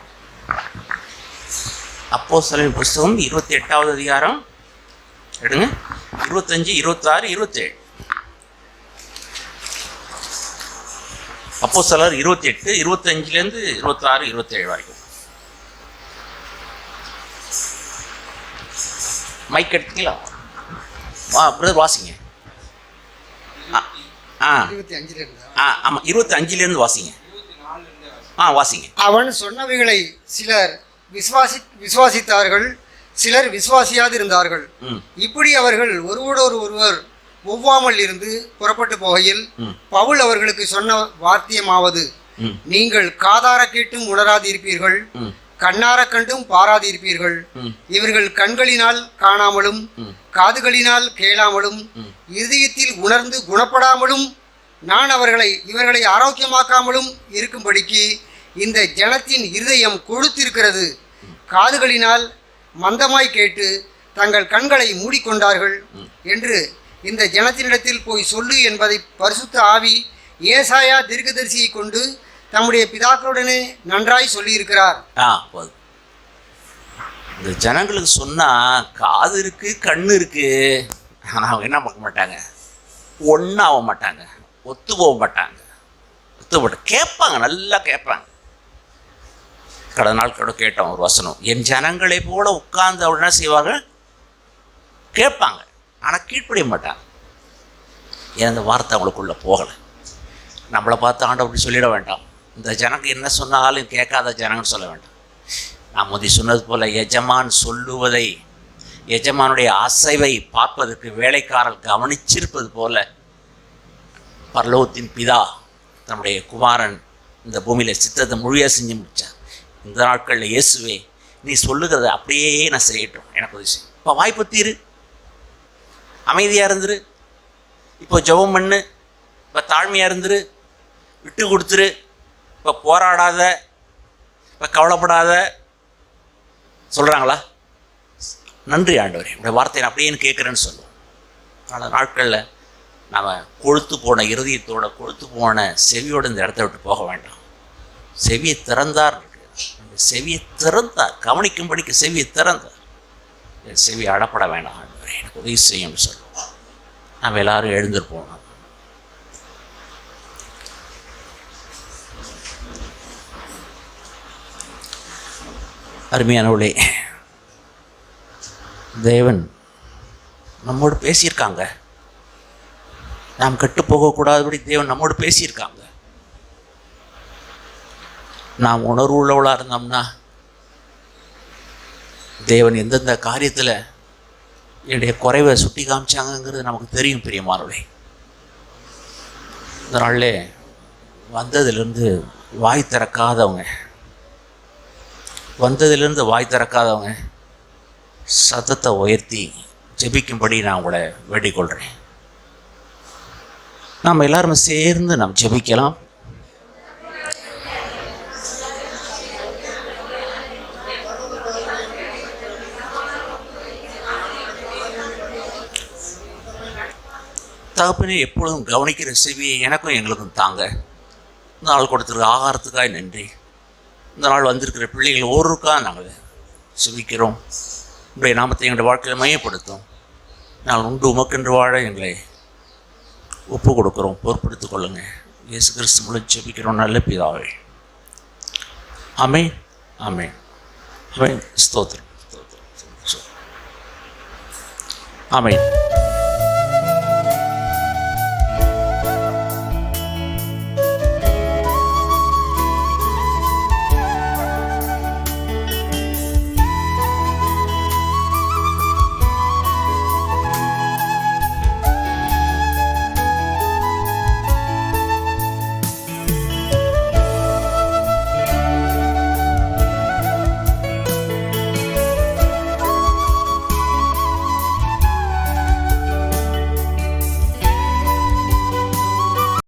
அப்போஸ்தலர் புஸ்தகம் 28வது அதிகாரம் எடுங்க, 25, 26, 27. அப்போஸ்தலர் 28, 25லேருந்து 26, 27 வரைக்கும். மைக் எடுத்தீங்களா? பிரதர் வாசிங்க. 25லேருந்து வாசிங்க. வாசிங்க. அவன் சொன்னவைகளை சிலர் விசுவாசித்தார்கள், சிலர் விசுவாசியாதிருந்தார்கள். இப்படி அவர்கள் ஒருவர் ஒவ்வாமல் இருந்து புறப்பட்டு போகையில் பவுல் அவர்களுக்கு சொன்ன வார்த்தியமாவது, நீங்கள் காதார கேட்டும் உணராதிருப்பீர்கள், கண்ணார கண்டும் பாராதிருப்பீர்கள். இவர்கள் கண்களினால் காணாமலும் காதுகளினால் கேளாமலும் இருதயத்தில் உணர்ந்து குணப்படாமலும் நான் இவர்களை ஆரோக்கியமாக்காமலும் இருக்கும்படிக்கு இந்த ஜனத்தின் இருதயம் கொழுத்திருக்கிறது. காதுகளினால் மந்தமாய் கேட்டு தங்கள் கண்களை மூடிக்கொண்டார்கள் என்று இந்த ஜனத்தினிடத்தில் போய் சொல்லு என்பதை பரிசுத்த ஆவி ஏசாயா தீர்க்கதரிசியை கொண்டு தம்முடைய பிதாக்களுடனே நன்றாய் சொல்லியிருக்கிறார். இந்த ஜனங்களுக்கு சொன்னால் காது இருக்குது, கண்ணு இருக்குது, ஆனால் அவங்க என்ன பார்க்க மாட்டாங்க, ஒன்றும் ஆக மாட்டாங்க, ஒத்து போக மாட்டாங்க. கேட்பாங்க, நல்லா கேட்பாங்க. கடந்த நாள் கூட கேட்டோம் ஒரு வசனம், என் ஜனங்களை போல உட்கார்ந்து அவர் என்ன செய்வார்கள், கேட்பாங்க, ஆனால் கீழ்ப்படிய மாட்டாங்க. ஏன் அந்த வார்த்தை அவங்களுக்குள்ளே போகலை. நம்மளை பார்த்து ஆண்டவர் அப்படி சொல்லிட வேண்டாம். இந்த ஜனங்க என்ன சொன்னாலும் கேட்காத ஜனங்கன்னு சொல்ல வேண்டாம். நான் முந்தி சொன்னது போல் எஜமான் சொல்லுவதை, எஜமானுடைய அசைவை பார்ப்பதற்கு வேலைக்காரர் கவனிச்சிருப்பது போல பரலோகத்தின் பிதா தன்னுடைய குமாரன் இந்த பூமியில் சித்தத்தை முழுமையாக செஞ்சு முடித்தார். இந்த நாட்களில் இயேசுவே நீ சொல்லுகிறத அப்படியே நான் செய்யட்டும், எனக்கு உதவி செய்யும். இப்போ வாய்ப்பு தீரு, அமைதியாக இருந்துரு, இப்போ ஜெபம் பண்ணு, இப்போ தாழ்மையாக இருந்துரு, விட்டு கொடுத்துரு, இப்போ போராடாத, இப்போ கவலைப்படாத சொல்கிறாங்களா? நன்றி ஆண்டவரே, உடைய வார்த்தையை நான் அப்படியே கேட்குறேன்னு சொல்லுவோம். பல நாட்களில் நம்ம கொழுத்து போன இருதயத்தோட, கொழுத்து போன செவியோடு இந்த இடத்த விட்டு போக வேண்டாம். செவியை திறந்தார், செவியை திறந்தார், கவனிக்கும்படிக்கு செவியை திறந்தார். செவி அடப்பட வேண்டாம் ஆண்டவரே, எனக்கு உதவி செய்யும்னு சொல்லுவோம். நம்ம எல்லாரும் எழுந்திருப்போம். அருமையானவளே, தேவன் நம்மோடு பேசியிருக்காங்க. நாம் கெட்டு போகக்கூடாதபடி தேவன் நம்மோடு பேசியிருக்காங்க. நாம் உணர்வு உள்ளவளாக இருந்தோம்னா தேவன் எந்தெந்த காரியத்தில் என்னுடைய குறைவை சுட்டி காமிச்சாங்கங்கிறது நமக்கு தெரியும். பிரியமானவளே, இந்த நாளில் வந்ததுலேருந்து வாய் திறக்காதவங்க சத்தத்தை உயர்த்தி ஜெபிக்கும்படி நான் உங்களை வேண்டிக் கொள்கிறேன். நாம் எல்லாருமே சேர்ந்து நாம் ஜெபிக்கலாம். தகப்பனே, எப்பொழுதும் கவனிக்கிற செவியை எனக்கும் எங்களுக்கும் தாங்க. இந்த நாள் கொடுத்துருக்க ஆகாரத்துக்காக நன்றி. இந்த நாள் வந்திருக்கிற பிள்ளைகள் ஒருக்காக நாங்கள் செபிக்கிறோம். உங்களுடைய நாமத்தை எங்களுடைய வாழ்க்கையில் மையப்படுத்தும். நாங்கள் உண்டு உமக்கென்று வாழ எங்களை ஒப்பு கொடுக்குறோம். பொறுப்படுத்திக் கொள்ளுங்க. இயேசு கிறிஸ்து மூலம் ஜெபிக்கிறோம் நல்ல பிதாவே. ஆமென், ஆமென், ஆமென். ஸ்தோத்திரம், ஆமென்.